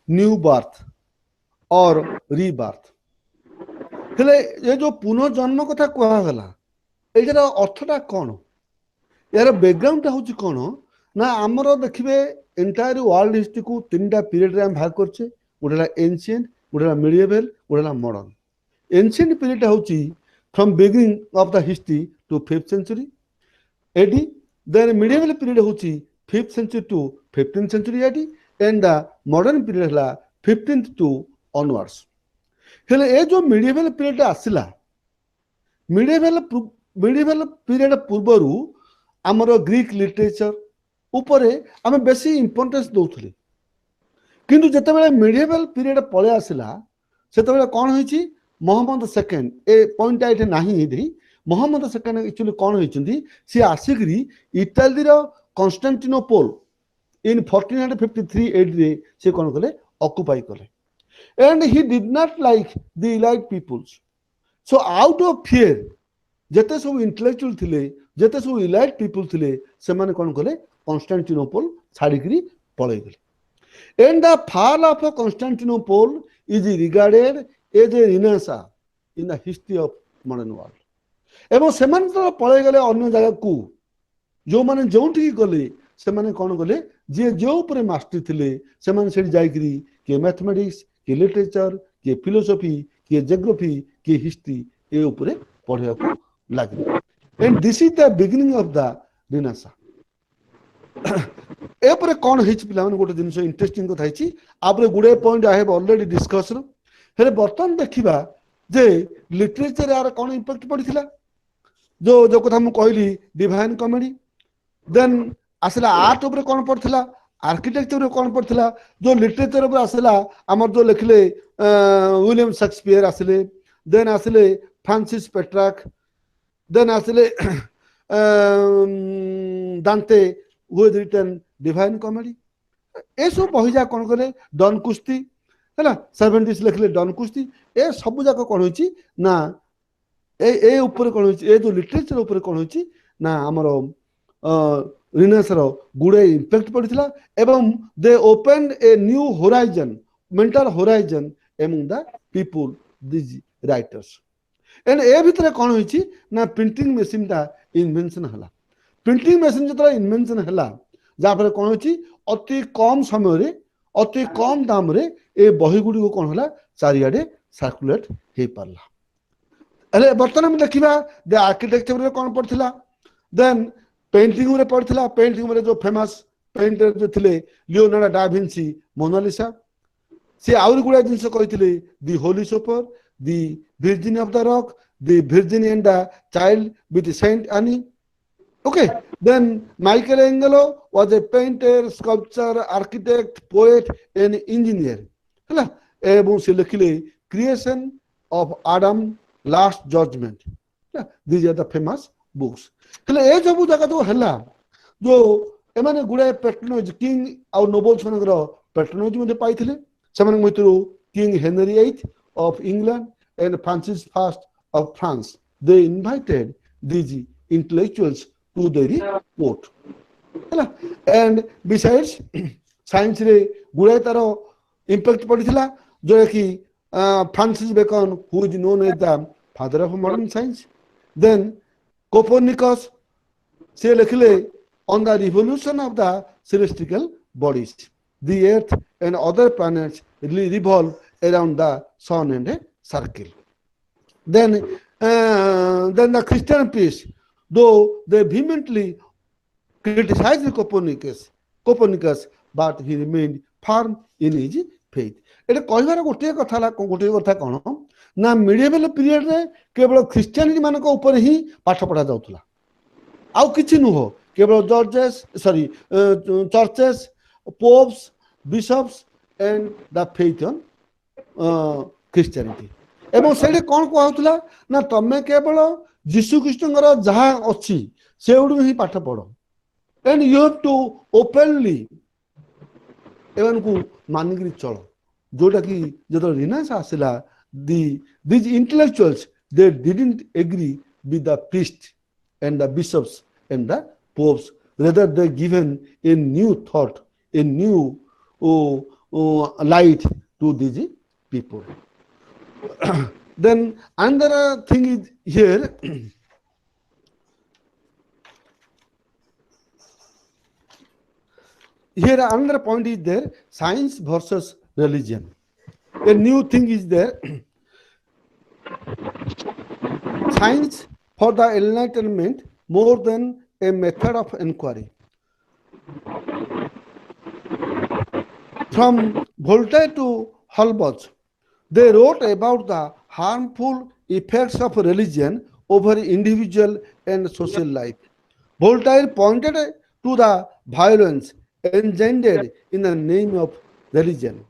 न्यू बर्थ और रीबर्थ। हेले ये जो पुनर्जन्म कथा कहा गला, एटार अर्थटा कौन, यार बैकग्राउंड हूँ कौन ना, आमर देखिए एंटायर वर्ल्ड हिस्ट्री को तीनटा पीरियड रे हम भाग करछे, गोटेला एंशिएंट, गोटेला मिडिएवल, गोटेला मॉडर्न। एंशिएंट पीरियड हूँ from beginning of the history to 5th century AD, then medieval period हूँ 5th century to 15th century AD, and the modern period है 15th टू ऑनवर्ड्स। हेले ए जो मिडिएवल पीरियड आसिला, medieval period पूर्वरु आमर Greek literature उपरे आमे बेसी इंपोर्टेंस दउथले, किंतु जते बेले मिडिएवल पीरियड पळे आसिला सेते बेले कोन होईची, मोहम्मद सेकंड ए पॉइंट आइटे नाही हिदी, ମହମ୍ମଦ ସେକେଣ୍ଡ ଆକ୍ଚୁଆଲି କ'ଣ ହେଇଛନ୍ତି, ସେ ଆସିକିରି ଇଟାଲୀର କନଷ୍ଟାଣ୍ଟିନୋପୋଲ in 1453 AD ରେ ସେ କ'ଣ କଲେ, ଅକୁପାଇ କଲେ। and he did not like the elite peoples, so out of fear ଯେତେ ସବୁ ଇଣ୍ଟେଲେକ୍ଚୁଆଲ ଥିଲେ, ଯେତେ ସବୁ ଇଲାଇଟ୍ ପିପୁଲ ଥିଲେ, ସେମାନେ କ'ଣ କଲେ, କନଷ୍ଟାଣ୍ଟିନୋପୋଲ ଛାଡ଼ିକିରି ପଳେଇଗଲେ। and the fall of Constantinople is regarded as a renaissance in the history of modern world। ଏବଂ ସେମାନେ ଯେତେବେଳେ ପଳେଇଗଲେ ଅନ୍ୟ ଜାଗାକୁ, ଯେଉଁମାନେ ଯେଉଁଠିକି ଗଲେ ସେମାନେ କ'ଣ କଲେ, ଯିଏ ଯେଉଁ ଉପରେ ମାଷ୍ଟର ଥିଲେ ସେମାନେ ସେଠି ଯାଇକିରି କିଏ ମ୍ୟାଥମେଟିକ୍ସ, କିଏ ଲିଟରେଚର, କିଏ ଫିଲୋସଫି, କିଏ ଜିଓଗ୍ରାଫି, କିଏ ହିଷ୍ଟ୍ରି ଏ ଉପରେ ପଢ଼ିବାକୁ ଲାଗିଲେ। and this is the beginning of the renaissance। ଏପରେ କ'ଣ ହେଇଛି ପିଲାମାନେ, ଗୋଟେ ଜିନିଷ ଇଣ୍ଟରେଷ୍ଟିଂ କଥା ହେଇଛି, ଆପରେ ଗୁଡ଼ାଏ point I have already discussion. ହେଲେ ବର୍ତ୍ତମାନ ଦେଖିବା ଯେ ଲିଟରେଚର ଏହାର କ'ଣ ଇମ୍ପାକ୍ଟ ପଡ଼ିଥିଲା। ଯୋଉ କଥା ମୁଁ କହିଲି ଡିଭାଇନ୍ କମେଡି, ଦେନ୍ ଆସିଲା ଆର୍ଟ ଉପରେ କ'ଣ ପଡ଼ିଥିଲା, ଆର୍କିଟେକ୍ଚର ଉପରେ କ'ଣ ପଡ଼ିଥିଲା, ଯୋଉ ଲିଟରେଚର ଉପରେ ଆସିଲା ଆମର ଯୋଉ ଲେଖିଲେ ୱିଲିୟମ ସେକ୍ସପିୟର ଆସିଲେ, ଦେନ୍ ଆସିଲେ ଫ୍ରାନ୍ସିସ୍ ପେଟ୍ରାକ୍, ଦେନ୍ ଆସିଲେ ଦାନ୍ତେ who has written divine comedy। ଏସବୁ ବହି ଯାକ କ'ଣ କଲେ, ଡନ୍ କୁସ୍ତି ହେଲା, 70s ଲେଖିଲେ ଡନ୍ କୁସ୍ତି। ଏ ସବୁ ଯାକ କ'ଣ ହେଇଛି ନା ଏ ଉପରେ କ'ଣ ହେଇଛି, ଏ ଯୋଉ ଲିଟରେଚର ଉପରେ କ'ଣ ହେଇଛି ନା ଆମର ରିନେସାଁସର ଗୁଡ଼ାଏ ଇମ୍ପାକ୍ଟ ପଡ଼ିଥିଲା। ଏବଂ they opened a new horizon, mental horizon among the people, these writers. And ଏ ଭିତରେ କ'ଣ ହେଇଛି ନା ପ୍ରିଣ୍ଟିଂ ମେସିନ୍ଟା ଇନଭେନ୍ସନ୍ ହେଲା। ପ୍ରିଣ୍ଟିଂ ମେସିନ୍ ଯେତେବେଳେ ଇନଭେନ୍ସନ୍ ହେଲା, ଯାହାଫଳରେ କ'ଣ ହେଇଛି, ଅତି କମ୍ ସମୟରେ, ଅତି କମ୍ ଦାମରେ ଏ ବହି ଗୁଡ଼ିକୁ କ'ଣ ହେଲା, ଚାରିଆଡ଼େ ସାର୍କୁଲେଟ୍ ହେଇପାରିଲା। ହେଲେ ବର୍ତ୍ତମାନ ଆମେ ଦେଖିବା ଯେ ଆର୍କିଟେକ୍ଚରରେ କ'ଣ ପଡ଼ିଥିଲା, ଦେନ୍ ପେଣ୍ଟିଂରେ ପଡ଼ିଥିଲା। ପେଣ୍ଟିଂରେ ଯୋଉ ଫେମସ୍ ପେଣ୍ଟର ଯୋଉ ଥିଲେ ଲିଓନାର୍ଡୋ ଡା ଭିଞ୍ଚି, ମୋନାଲିସା, ସେ ଆହୁରି ଗୁଡ଼ାଏ ଜିନିଷ କହିଥିଲେ, the holy supper, the virgin of the rock, the virgin and the child with Saint Anne। Okay, then Michelangelo was a painter, sculptor, architect, poet and engineer ହେଲା। ଏବଂ ସେ ଲେଖିଲେ creation of Adom, last judgement. These are the famous books. ହେଲେ ଏ ସବୁ ଜାଗା ଯୋଉ ହେଲା, ଯୋଉ ଏମାନେ ଗୁଡ଼ାଏ ପେଟ୍ରୋନୋଜ, କିଙ୍ଗ ଆଉ ନୋବେଲ୍ସ ମାନଙ୍କର ପେଟ୍ରୋନୋଜ ମଧ୍ୟ ପାଇଥିଲେ। ସେମାନଙ୍କ ଭିତରୁ king Henry VIII of England and Francis I of France, they invited these intellectuals to their court ହେଲା। and besides ସାଇନ୍ସ ରେ ଗୁଡ଼ାଏ ତାର ଇମ୍ପାକ୍ଟ ପଡ଼ିଥିଲା, ଯୋଉଟାକି Francis bacon, who is known as the father of modern science। then Copernicus, ସେ ଲେଖିଲେ on the revolution of the celestial bodies, the earth and other planets revolve around the sun and a circle। then the Christian priest, though they vehemently criticized Copernicus, but he remained firm in his faith। ଏଟା କହିବାର ଗୋଟିଏ କଥା ହେଲା, ଗୋଟିଏ କଥା କ'ଣ ନା ମିଡିଏଭାଲ ପିରିୟଡରେ କେବଳ ଖ୍ରୀଷ୍ଟିଆନିଟି ମାନଙ୍କ ଉପରେ ହିଁ ପାଠ ପଢ଼ା ଯାଉଥିଲା, ଆଉ କିଛି ନୁହଁ। କେବଳ churches, popes, bishops and the faith on Christianity. ଏବଂ ସେଇଠି କ'ଣ କୁହାଯାଉଥିଲା ନା ତମେ କେବଳ ଯୀଶୁ ଖ୍ରୀଷ୍ଟଙ୍କର ଯାହା ଅଛି ସେଗୁଡିକୁ ହିଁ ପାଠ ପଢ଼, and you have to openly ଏମାନଙ୍କୁ ମାନିକିରି ଚଳ। ଯୋଉଟା କି ଯେତେବେଳେ ରିନାସାନ୍ସ ଆସିଲା, these intellectuals, they didn't agree with the priests and the bishops and the popes, rather they given a new thought, a new light to these people। then another thing is here, here another point is there, science versus religion। a new thing is there, science for the enlightenment more than a method of inquiry। from Voltaire to Holbach, they wrote about the harmful effects of religion over individual and social life। Voltaire pointed to the violence engendered in the name of religion।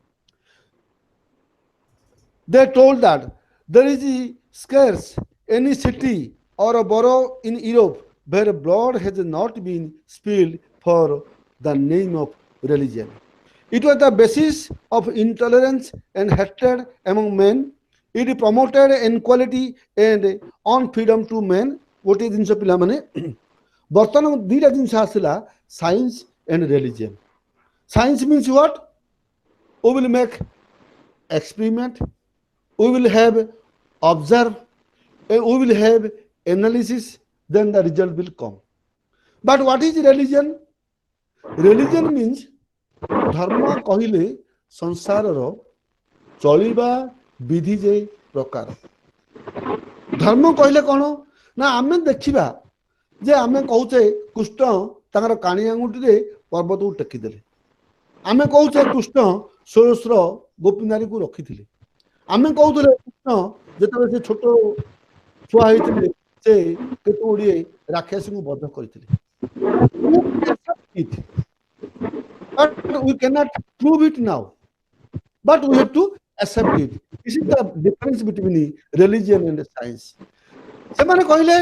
They told that there is scarce any city or a borough in Europe where blood has not been spilled for the name of religion. It was the basis of intolerance and hatred among men. It promoted inequality and unfreedom to men. गोटे जिनस पिला माने बर्तमान दुईटा जिनस आसला science and religion. Science means what? We will make experiment, we will have observe, and we will have analysis, then the result will come. But what is religion? Religion means धर्म कहले संसार चलिबा विधि जे प्रकार. धर्म कहले कौन ना आमे देखिबा जे आमे कहूचे कृष्ण ताकर काणी आंगुठी रे पर्वत को टेकी देले. आमे कहूचे कृष्ण 1600 गोपीनारी को रखिथिले. आमे कहूतले कृष्ण जेतबे से छोट छुआ होइथिले से केते ओडिए राक्षसी को बध करथिले. But we cannot prove it now. But we have to accept it. This is the difference between religion and science. ସେମାନେ କହିଲେ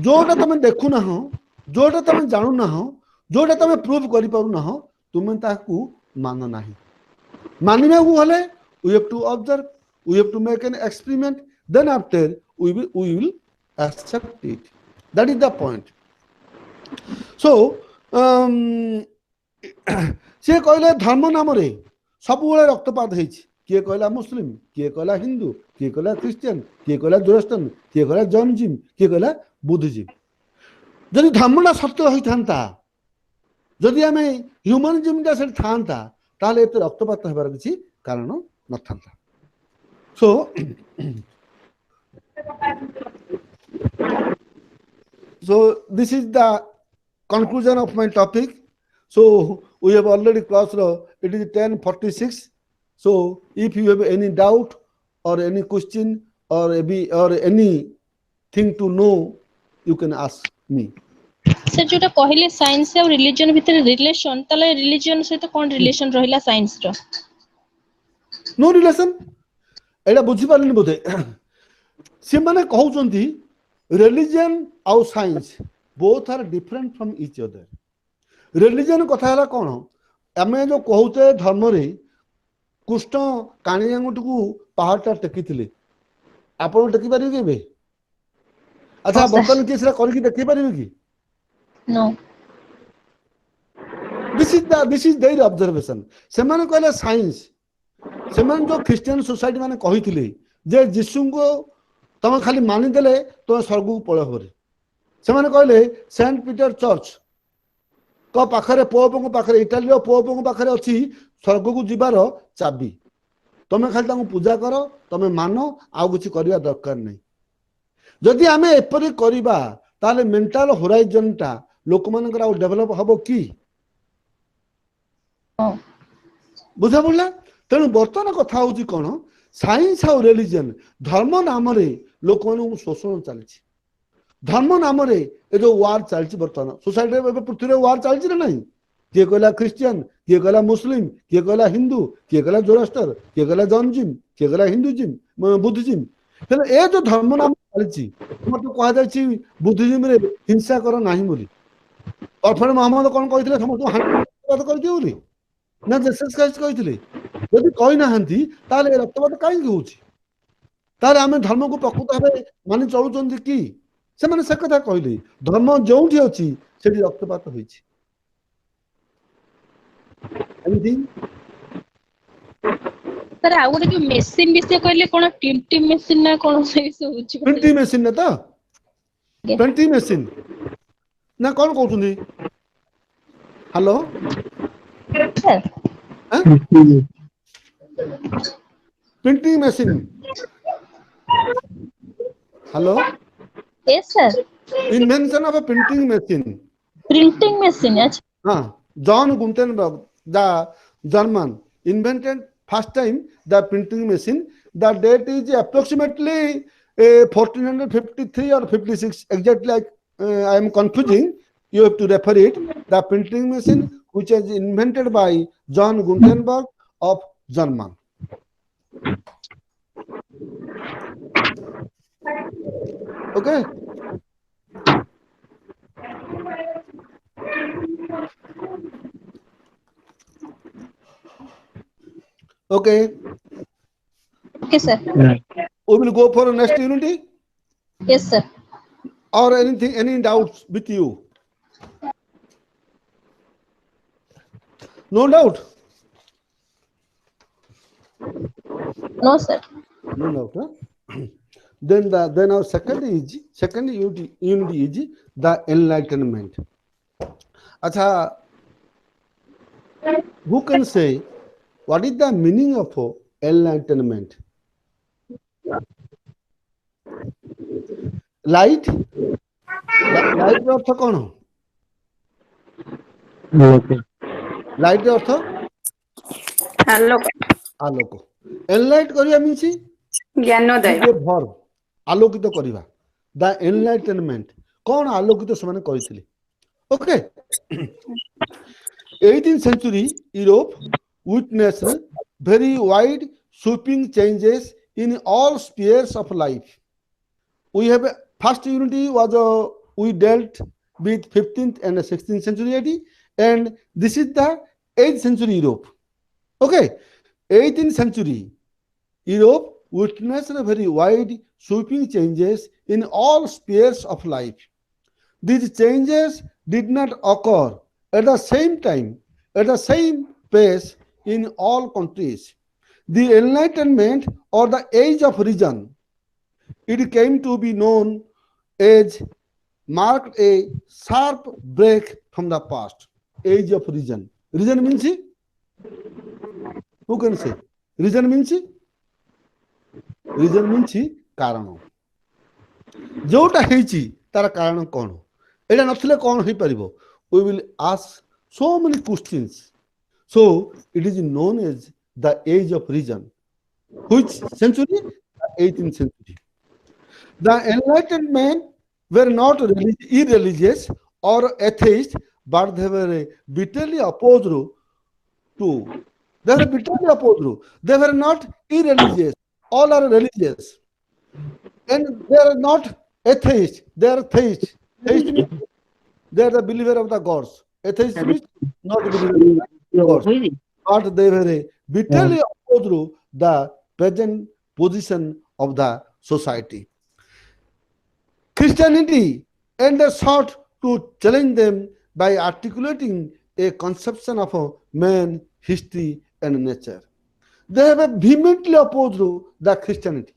जोटा तुम देखु ना हो, जोटा तुम जानू ना हो, जोटा तुम प्रूव करि पारु ना हो, तुम ताकू मान नाही. मानिबा को हले we have to observe, we have to make an experiment, then after we will accept it. That is the point. So से कहले धर्म नाम रे सब बेले रक्तपात होइछि. किए कहला मुस्लिम, किए कहला हिंदू, किए कहला क्रिश्चियन, किए कहला जोरस्टन, किए कहला जैनिज्म, किए कहला बुद्धिज्म. जदि धर्मटा सत्य होइथांता, जदि आमे ह्यूमनिज्मटा से थांता, ताले एते रक्तपात हेबार किछि कारण नथांता. So this is the conclusion of my topic. So we have already crossed, it is 10:46. So if you have any doubt or any question or anything to know, you can ask me. Sir जोटा कहले science और religion भितर relation तले religion सहित कोन relation रहिला science रो? No relation. एटा बुझी पारलिन बोधे. से माने कहउचंती religion और science both are different from each other. Religion कथा हला कोन? आमे जो कहउचे धर्म रे कृष्ण काणी आंगुठी को पहाड़टा टेकिथिले. आपण टेकी पारिबे केबे? अच्छा बर्तन केसरा करके देखि पारिबे कि? No. This is their observation. सेमाने कहले साइंस. सेमान जो क्रिश्चियन सोसाइटी माने कहिथिले जे यीशु को तमे खाली मानि देले तो स्वर्ग को पळ होरे. सेमाने कहले सेंट पीटर चर्च को पाखरे पोप को पाखरे इटाली रो पोप को पाखरे अछि स्वर्ग को जिबार चाबी. तमे खाली ताको पूजा करो, तमे मानो, आ किछि करिया दरकार नै. जदि आमे एपरि करिबा ताले मेंटल होराइजनटा लोकमानकर आउ डेभलप हबो कि? बुझा पड़ला. तेणु बर्तमान कथा हूँ कौन साइंस और रिलीजन धर्म नाम लोक मान शोषण चलती. धर्म नाम ये जो वार चलती बर्तमान सोसाइटी पृथ्वी वार चलती ना नहीं. किए कहला क्रिश्चियन, किए कहला मुस्लिम, किए कहला हिंदू, किए कहला जोरास्टर, किए कहला जैनिज्म, किए कहला हिंदुइज्म बुद्धिज्म. ए जो धर्म नाम चलती मत कह बुद्धिज्म रे हिंसा कर ना बोली. प्रफेट मोहम्मद कौन कहते समस्त कर ना जेसस क्राइस्ट कहते. जदि कही ना ताले रक्तपात कहीं होउछि ताले आमे धर्म को प्रकृत भावे मानि चलुचंदी कि से माने से कथा कहले धर्म जोउठी अछि सेठी रक्तपात होइछि. एनीथिंग सर आ गोटे जो मेसिन विषय कहले कोन प्रिंटिंग मेसिन ना कोन से होउछि? प्रिंटिंग मेसिन ना त प्रिंटिंग मेसिन ना कोन कहउछुंदी? Hello sir printing machine. Hello yes sir. Invention of a printing machine. Printing machine. अच्छा हाँ, John Gutenberg the German invented first time the printing machine. The date is approximately 1453 or 56 exactly. I am confusing, you have to refer it. The printing machine which is invented by John Gutenberg of German. Okay. Okay. Okay, sir. We will go for next unity. Yes, sir. Or anything, any doubts with you? No doubt. No, sir. No doubt. Huh? Then our second unity is the enlightenment. Acha, who can say what is the meaning of enlightenment? Light. Light ର ଅର୍ଥ କଣ? Light ର ଅର୍ଥ ଆଲୋକ ଆଲୋକ। ଏନଲାଇଟ୍ କରିବା means ଜ୍ଞାନଦାୟ verb, ଆଲୋକିତ କରିବା। ଦ enlightenment, କଣ ଆଲୋକିତ ସେମାନେ କରିଥିଲେ? Okay. 18th century Europe witnessed very wide sweeping changes in all spheres of life. We have first unity was we dealt with 15th and 16th century AD, and this is the 8th century Europe. Okay, 18th century Europe witnessed very wide sweeping changes in all spheres of life. These changes did not occur at the same time, at the same pace in all countries. The Enlightenment, or the Age of Reason, it came to be known as, marked a sharp break from the past. Age of Reason. Reason means, who can say? Reason means କାରଣ। ଯୋଉଟା ହେଇଛି ତାର କାରଣ କଣ? ଏଇଟା ନଥିଲେ କଣ ହେଇପାରିବ? We will ask so many questions. So it is known as the age of reason. Which century? The 18th century. The enlightened men were not irreligious or atheist, but they were bitterly opposed to. They were bitterly opposed. They were not irreligious. All are religious. And they are not atheists. They are theists. Theist means they are the believer of the gods. Atheist means not the believer of the gods. But they were bitterly opposed to the present position of the society. Christianity and they sought to challenge them by articulating a conception of man, history, and nature. They have vehemently opposed the Christianity.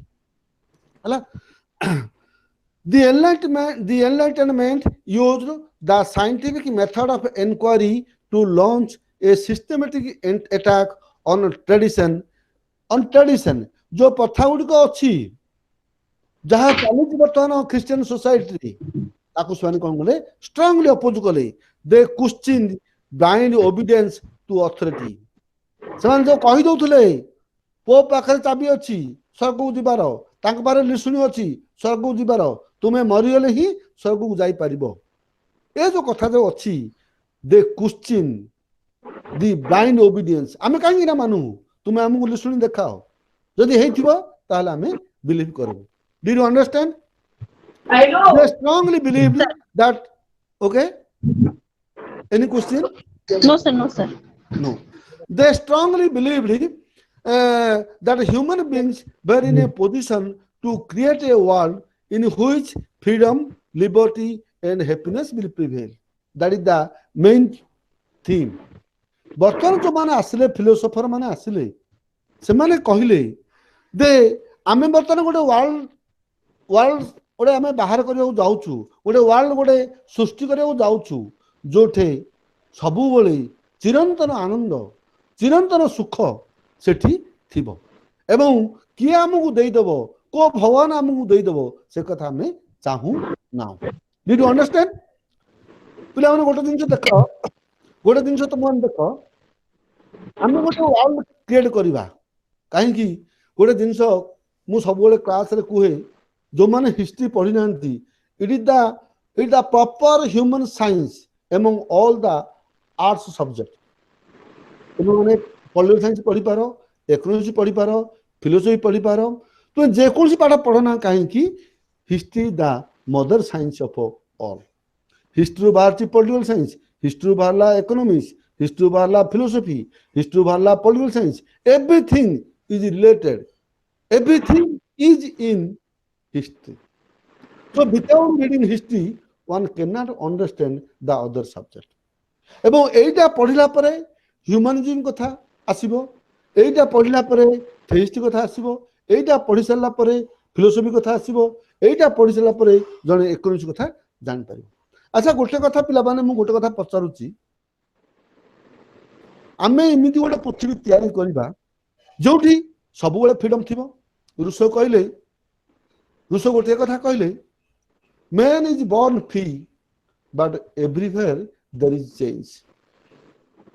The Enlightenment used the scientific method of inquiry to launch a systematic attack on tradition. जो प्रथा गुड़िक अच्छी जहाँ चलती बर्तमान Christian society ताकू से कौन कले स्ट्रांगली अपोज कले। They question blind obedience to authority. ସେମାନେ जो कही दउथले पोप पाखरे चाबी अछि स्वर्ग को जिबार, तांक पारे लिसुनी अछि स्वर्ग को जिबार, तुमे मरिगले ही स्वर्ग को जाई परिबो। ए जो कथा जो अछि दे क्वेश्चन दी ब्लाइंड ओबीडियंस। आमे काहे ना मानु? तुमे हमकु लिसुनी देखाओ, जदि हेइथिबो ताहले आमे बिलीव करबो। Did you understand? I know. They strongly believed that. Okay. Any question? No, sir. No, sir. No. They strongly believed that human beings were in a position to create a world in which freedom, liberty, and happiness will prevail. That is the main theme. बर्तमान जो माने आसिले philosopher माने आसिले से माने कहिले दे आमे बर्तमान गोटे वर्ल्ड गोटे आमे बाहर करिया जाउछु, गोटे वर्ल्ड गोटे सृष्टि करिया जाउछु जोठे सबु बेले चिरंतन आनंद, चिरंतन सुख सेठी थिबो। एवं किए आमको देइदबो, को भगवान आमको देइदबो से कथा हमें चाहू ना। Did you understand? पिला माने गोटे दिन देख, गोटे दिन तुम देख, आम गोटे वर्ल्ड क्रिएट करवा कहीं गोटे जिन मु सब क्लास रे कहे जो मैंने हिस्ट्री पढ़ी ना, it is the proper human science among all the arts subject. मैंने पॉलिटिकल साइंस पढ़ी पार, इकोनॉमिक्स पढ़ी पार, फिलोसफी पढ़ी पार, तुम जेकोसी पाठ पढ़ना कहीं history the mother science of all. History बाहर political science, history बाहर economics, history बाहर philosophy, history बाहर political science. Everything is related. Everything is in history. So without reading history, one cannot understand the other subject. ଏବଂ ଏଇଟା ପଢିଲା ପରେ ହ୍ୟୁମାନିଜିମ୍ କଥା ଆସିବ, ଏଇଟା ପଢିଲା ପରେ ଥେଇଷ୍ଟ କଥା ଆସିବ, ଏଇଟା ପଢି ସାରିଲା ପରେ ଫିଲୋସଫି କଥା ଆସିବ, ଏଇଟା ପଢି ସାରିଲା ପରେ ଜଣେ ଇକୋନୋମିକ୍ସ କଥା ଜାଣିପାରିବ। ଆଚ୍ଛା ଗୋଟେ କଥା ପିଲାମାନେ ମୁଁ ଗୋଟେ କଥା ପଚାରୁଛି, ଆମେ ଏମିତି ଗୋଟେ ପୃଥିବୀ ତିଆରି କରିବା ଯୋଉଠି ସବୁବେଳେ ଫ୍ରିଡମ୍ ଥିବ। ରୁଷୋ ଗୋଟିଏ କଥା କହିଲେ, man is born free but everywhere there is change.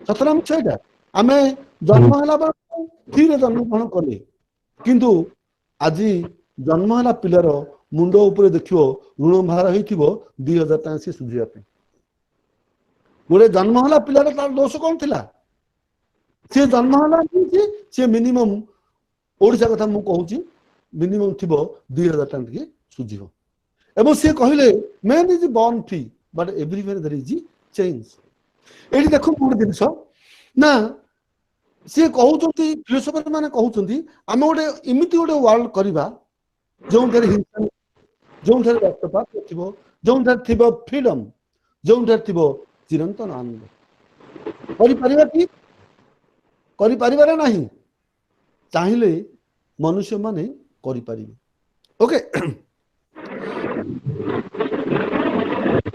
Satna ମିଛ ଏଇଟା? ଆମେ ଜନ୍ମ ହେଲା ବେଳେ ଫ୍ରିରେ ଜନ୍ମଗ୍ରହଣ କଲେ, କିନ୍ତୁ ଆଜି ଜନ୍ମ ହେଲା ପିଲାର ମୁଣ୍ଡ ଉପରେ ଦେଖିବ ଋଣ ଭାର ହେଇଥିବ 2000 ଟଙ୍କା ସିଏ ସୁଝିବା ପାଇଁ। ଗୋଟେ ଜନ୍ମ ହେଲା ପିଲାର ତାର ଦୋଷ କଣ ଥିଲା? ସିଏ ଜନ୍ମ ହେଲା ସିଏ ମିନିମମ୍ ଓଡ଼ିଶା କଥା ମୁଁ କହୁଛି ମିନିମମ୍ ଥିବ 2000 ଟଙ୍କା ଟିକେ ସୁଝିବ। ଏବଂ ସିଏ କହିଲେ man is born free but everywhere there is change. ଏଠି ଦେଖନ୍ତୁ ଗୋଟେ ଜିନିଷ ନା, ସିଏ କହୁଛନ୍ତି ଫିଲୋସୋଫର ମାନେ କହୁଛନ୍ତି ଆମେ ଗୋଟେ ଏମିତି ଗୋଟେ ୱାର୍ଲଡ କରିବା ଯେଉଁଠାରେ ହିଂସା, ଯେଉଁଠାରେ ରକ୍ତପାତ ଥିବ, ଯେଉଁଠାରେ ଥିବ ଫ୍ରିଡମ୍, ଯେଉଁଠାରେ ଥିବ ଚିରନ୍ତନ ଆନନ୍ଦ। କରିପାରିବା କି? କରିପାରିବାରେ ନାହିଁ, ଚାହିଁଲେ ମନୁଷ୍ୟମାନେ କରିପାରିବେ। Okay,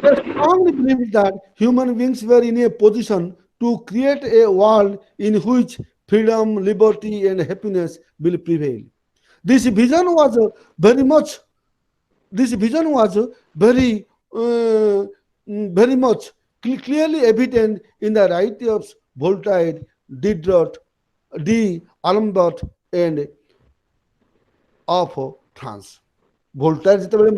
they strongly believe that human beings were in a position to create a world in which freedom, liberty and happiness will prevail. This vision was very much clearly evident in the writings of Voltaire, Diderot, D'Alembert and of France. ଭୋଲ୍ଟାयर ଯେତେବେଳେ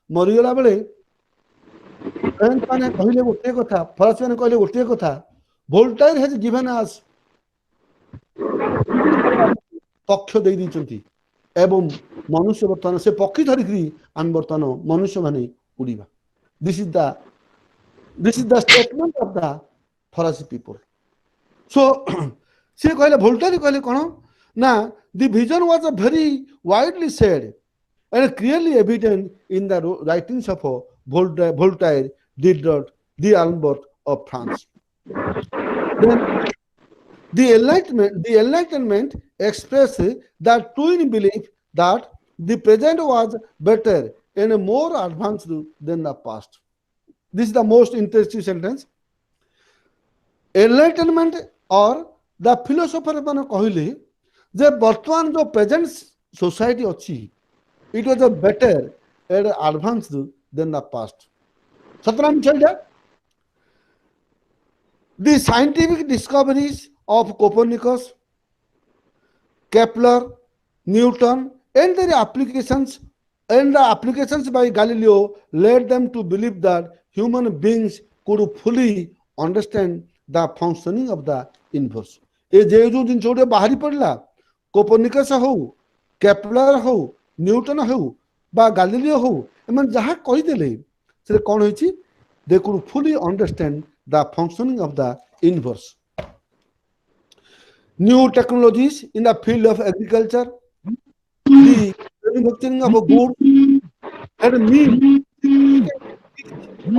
ମରିଗଲା ବେଳେ French ମାନେ କହିଲେ ଗୋଟିଏ କଥା, ଫରାସୀ ମାନେ କହିଲେ ଗୋଟିଏ କଥା, ଭୋଲ୍ଟାयर has given us ପକ୍ଷ ଦେଇ ଦେଇଛନ୍ତି ଏବଂ ମନୁଷ୍ୟ ବର୍ତ୍ତମାନ ସେ ପକ୍ଷୀ ଧରିକିରି ଆମେ ବର୍ତ୍ତମାନ ମନୁଷ୍ୟମାନେ ଉଡ଼ିବା। This is the statement of the ଫରାସୀ people. So ସେ କହିଲେ, ଭୋଲ୍ଟାयर କହିଲେ କଣ ନା, the vision was very widely said and clearly evident in the writings of Voltaire, Diderot, D'Alembert of France. Then the Enlightenment expressed the twin belief that the present was better and more advanced than the past. This is the most interesting sentence. Enlightenment or the philosopher ମାନେ କହିଲେ ଯେ ବର୍ତ୍ତମାନ ଯୋଉ present society ଅଛି, it was a better and advanced than the past. Satna ମିଛ ଏଇଟା? The scientific discoveries of Copernicus, Kepler, Newton and their applications by Galileo led them to believe that human beings could fully understand the functioning of the universe. ଏ ଯୋଉ ଜିନିଷ ଗୋଟେ ବାହାରି ପଡ଼ିଲା, Copernicus ହଉ, Kepler ହଉ, Newton ହଉ ବା ଗାଲିଲିଓ ହଉ, ଏମାନେ ଯାହା କହିଦେଲେ ସେଟା କଣ ହେଇଛି? they could fully understand the functioning of the universe. New technologies in the field of agriculture, the manufacturing of goods and meat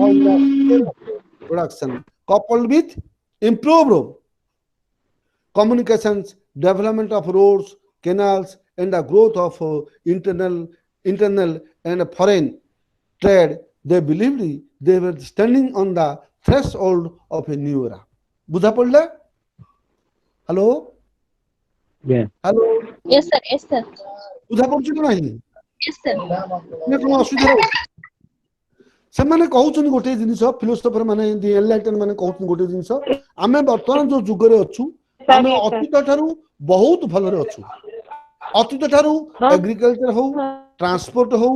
on the scale of production, coupled with improved communications, development of roads, canals and the growth of internal and foreign trade, they believed they were standing on the threshold of a new era. ବୁଝା ପଡିଲା? Hello hello, Yes sir, yes sir, ବୁଝା ପଡୁଛି କି ନାହିଁ? yes sir. ନା କଣ ଅସୁବିଧା ରହୁଛି? ସେମାନେ କହୁଛନ୍ତି ଗୋଟେ ଜିନିଷ, ଫିଲୋସୋଫର ମାନେ, ଏନଲାଇଟନ ମାନେ କହୁଛନ୍ତି ଗୋଟେ ଜିନିଷ, ଆମେ ବର୍ତ୍ତମାନ ଯୋଉ ଯୁଗରେ ଅଛୁ, ଆମେ ଅତୀତ ଠାରୁ ବହୁତ ଭଲରେ ଅଛୁ। ଅତୀତ ଠାରୁ ଏଗ୍ରିକଲଚର ହଉ, ଟ୍ରାନ୍ସପୋର୍ଟ ହଉ,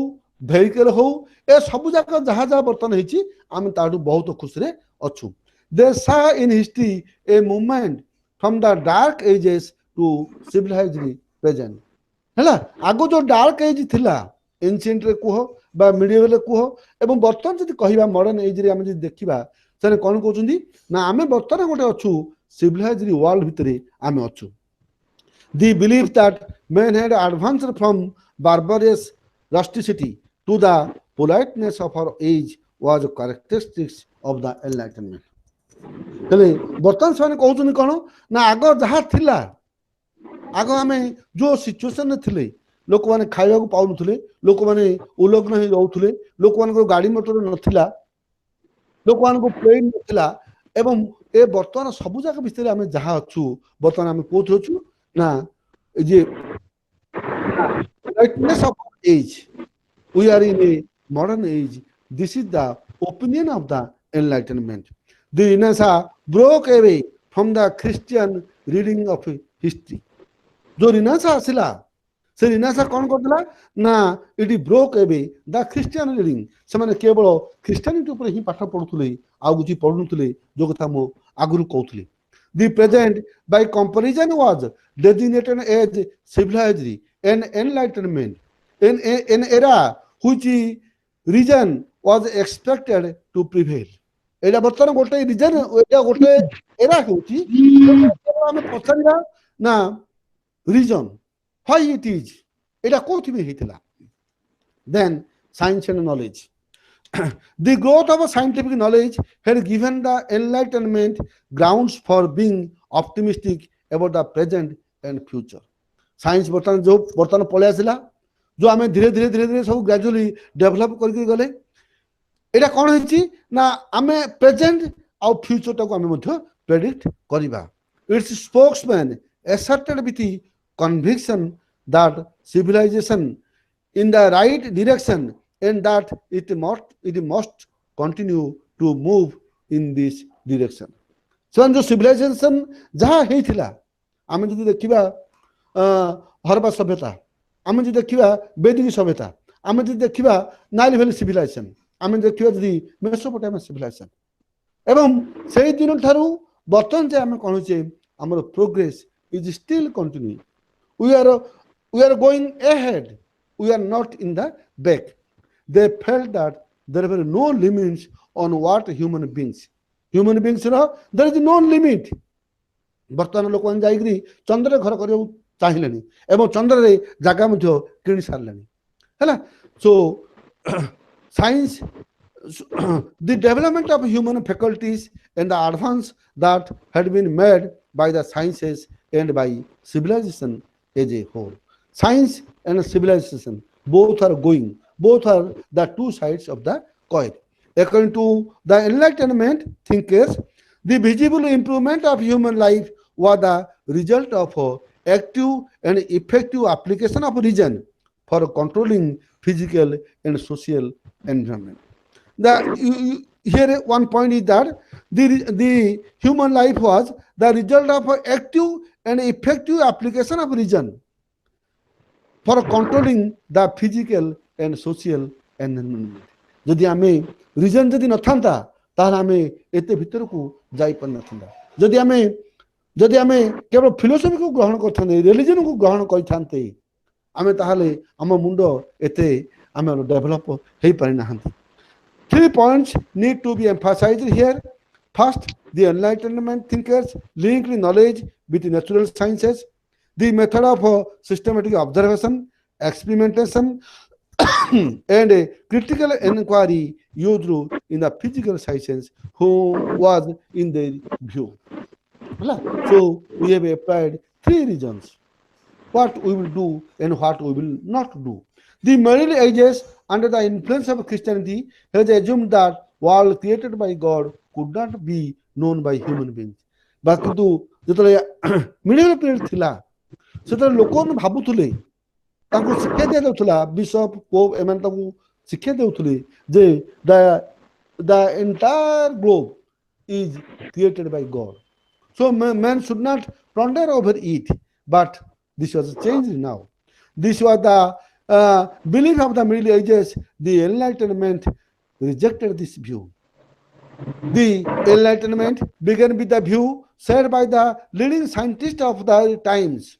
ଭେହିକଲ ହଉ, ଏ ସବୁ ଯାକ ଯାହା ଯାହା ବର୍ତ୍ତମାନ ହେଇଛି, ଆମେ ତାଠୁ ବହୁତ ଖୁସିରେ ଅଛୁ। They saw in history a movement from the dark ages to civilized present. ହେଲା ଆଗ ଯୋଉ ଡାର୍କ ଏଜ୍ ଥିଲା ଏନସିଏଣ୍ଟରେ କୁହ ବା ମିଡିଏଭଲରେ କୁହ ଏବଂ ବର୍ତ୍ତମାନ ଯଦି କହିବା ମଡର୍ନ ଏଜରେ ଆମେ ଯଦି ଦେଖିବା ସେମାନେ କଣ କହୁଛନ୍ତି ନା ଆମେ ବର୍ତ୍ତମାନ ଗୋଟେ ଅଛୁ ସିଭିଲାଇଜ୍ଡ ୱାର୍ଲଡ ଭିତରେ ଆମେ ଅଛୁ they believe that men had advanced from barbarous rusticity to the politeness of our age was characteristics of the enlightenment ହେଲେ ବର୍ତ୍ତମାନ ସେମାନେ କହୁଛନ୍ତି କଣ ନା ଆଗ ଯାହା ଥିଲା ଆଗ ଆମେ ଯୋଉ ସିଚୁଏସନରେ ଥିଲେ ଲୋକମାନେ ଖାଇବାକୁ ପାଉନଥିଲେ ଲୋକମାନେ ଉଲଗ୍ନ ହେଇ ରହୁଥିଲେ ଲୋକମାନଙ୍କର ଗାଡି ମଟର ନଥିଲା ଲୋକମାନଙ୍କୁ ପ୍ଲେନ୍ ନଥିଲା ଏବଂ ଏ ବର୍ତ୍ତମାନ ସବୁ ଯାକ ଭିତରେ ଆମେ ଯାହା ଅଛୁ ବର୍ତ୍ତମାନ ଆମେ କୋଉଠି ଅଛୁ ନା ଏ ଯେ brightness of our age we are in a modern age this is the opinion of the enlightenment the Renaissance broke away from the Christian reading of history जो रिनासा आसिला से रिनासा कौन करथिला ना it broke away the Christian reading से माने केवल Christianity ऊपर ही पाठ पढुथले आ गुची पढुथले जो कथा मो आगुरु कहउथले the present by comparison was designated as civilised and enlightenment in era which reason was expected to prevail एटा बर्तन गोटे रीजन एटा गोटे एरा होची हम पछरिया ना reason why it is এটা কোথিবে হইতলা then science and knowledge the growth of a scientific knowledge had given the enlightenment grounds for being optimistic about the present and future science बर्तन पळे आसिला जो आमे धीरे धीरे धीरे धीरे सब ग्रेजुअली डेवलप करके गले एटा कोन होची ना आमे प्रेजेंट और फ्यूचर टाको आमे मध्ये प्रेडिक्ट करिबा it's spokesman asserted with the conviction that civilization in the right direction and that it must continue to move in this direction so जो civilization जहाँ हेइथिला आमे जदि देखिबा हरप्पा सभ्यता आमे जदि देखिबा वैदिक सभ्यता आमे जदि देखिबा नाइल वैली सिविलाइजेशन आमे देखिबा जदि मेसोपोटामिया सिविलाइजेशन एवं सेही दिन ठारू बर्तन जे आमे कहूचे हमर progress is still continuing we are going ahead we are not in the back they felt that there were no limits on what human beings there is no limit बर्तमान लोक जाइकरी चंद्र घर करियो चाहिलेनी एवं चंद्र रे जागा मध्ये किनि सारलेनी हैला so science the development of human faculties and the advance that had been made by the sciences and by civilization as a whole science and civilization both are the two sides of the coin according to the enlightenment thinkers the visible improvement of human life was the result of active and effective application of reason for controlling physical and social environment here one point is that the human life was the result of active and effective application of reason for controlling the physical and social environment जदि आमे reason जदि न थांता ताहाले आमे एते भितर को जाई पर न थांता जदि आमे केवल फिलोसफी को ग्रहण करथांते रिलीजन को ग्रहण करथांते आमे ताहाले हम मुंडो एते आमे डेवलप हेई पारि नाहंती 3 points need to be emphasized here first the enlightenment thinkers linked knowledge with natural sciences the method of systematic observation experimentation and a critical inquiry used in the physical sciences who was in their view so we have applied 3 reasons what we will do and what we will not do the Middle Ages under the influence of Christianity has assumed that world created by God could not be known by human beings but किंतु जेतले medial period थिला सेतले लोकन भाबुथले तांको शिक्षा दिया जाउथला bishop pope एमन तांको शिक्षा देउथले जे the entire globe is created by God so man should not ponder over it but this was changed now this was the belief of the Middle Ages the Enlightenment rejected this view the Enlightenment began with the view shared by the leading scientists of the times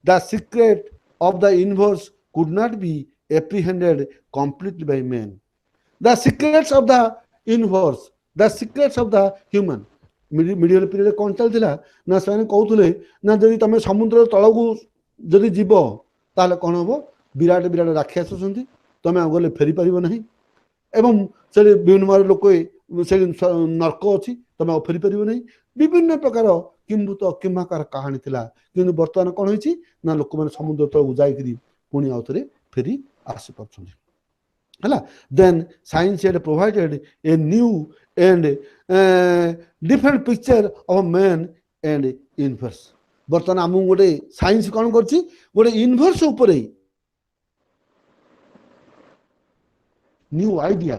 the secret of the universe could not be apprehended completely by men. The secrets of the universe, the secrets of the human. Medieval period କ'ଣ ଚାଲିଥିଲା ନା ସେମାନେ କହୁଥିଲେ ନା ଯଦି ତମେ ସମୁଦ୍ର ତଳକୁ ଯଦି ଯିବ ତାହେଲେ କ'ଣ ହବ, ବିରାଟ ବିରାଟ ରାକ୍ଷସ ଅଛନ୍ତି, ତମେ ଆଉ ଗଲେ ଫେରି ପାରିବ ନାହିଁ, ଏବଂ ସେଠି ବିଭିନ୍ନ ପ୍ରକାର ଲୋକ ସେଠି ନର୍କ ଅଛି, ତମେ ଆଉ ଫେରି ପାରିବ ନାହିଁ। ବିଭିନ୍ନ ପ୍ରକାର କିମ୍ଭୂତ କିମ୍ଭାକାର କାହାଣୀ ଥିଲା, କିନ୍ତୁ ବର୍ତ୍ତମାନ କ'ଣ ହେଇଛି ନା ଲୋକମାନେ ସମୁଦ୍ର ତଳକୁ ଯାଇକିରି ପୁଣି ଆଉ ଥରେ ଫେରି ଆସିପାରୁଛନ୍ତି ହେଲା। Then science had provided a new and different picture of man and universe. ବର୍ତ୍ତମାନ ଆମକୁ ଗୋଟେ ସାଇନ୍ସ କ'ଣ କରୁଛି, ଗୋଟେ ୟୁନିଭର୍ସ ଉପରେ ନ୍ୟୁ ଆଇଡିଆ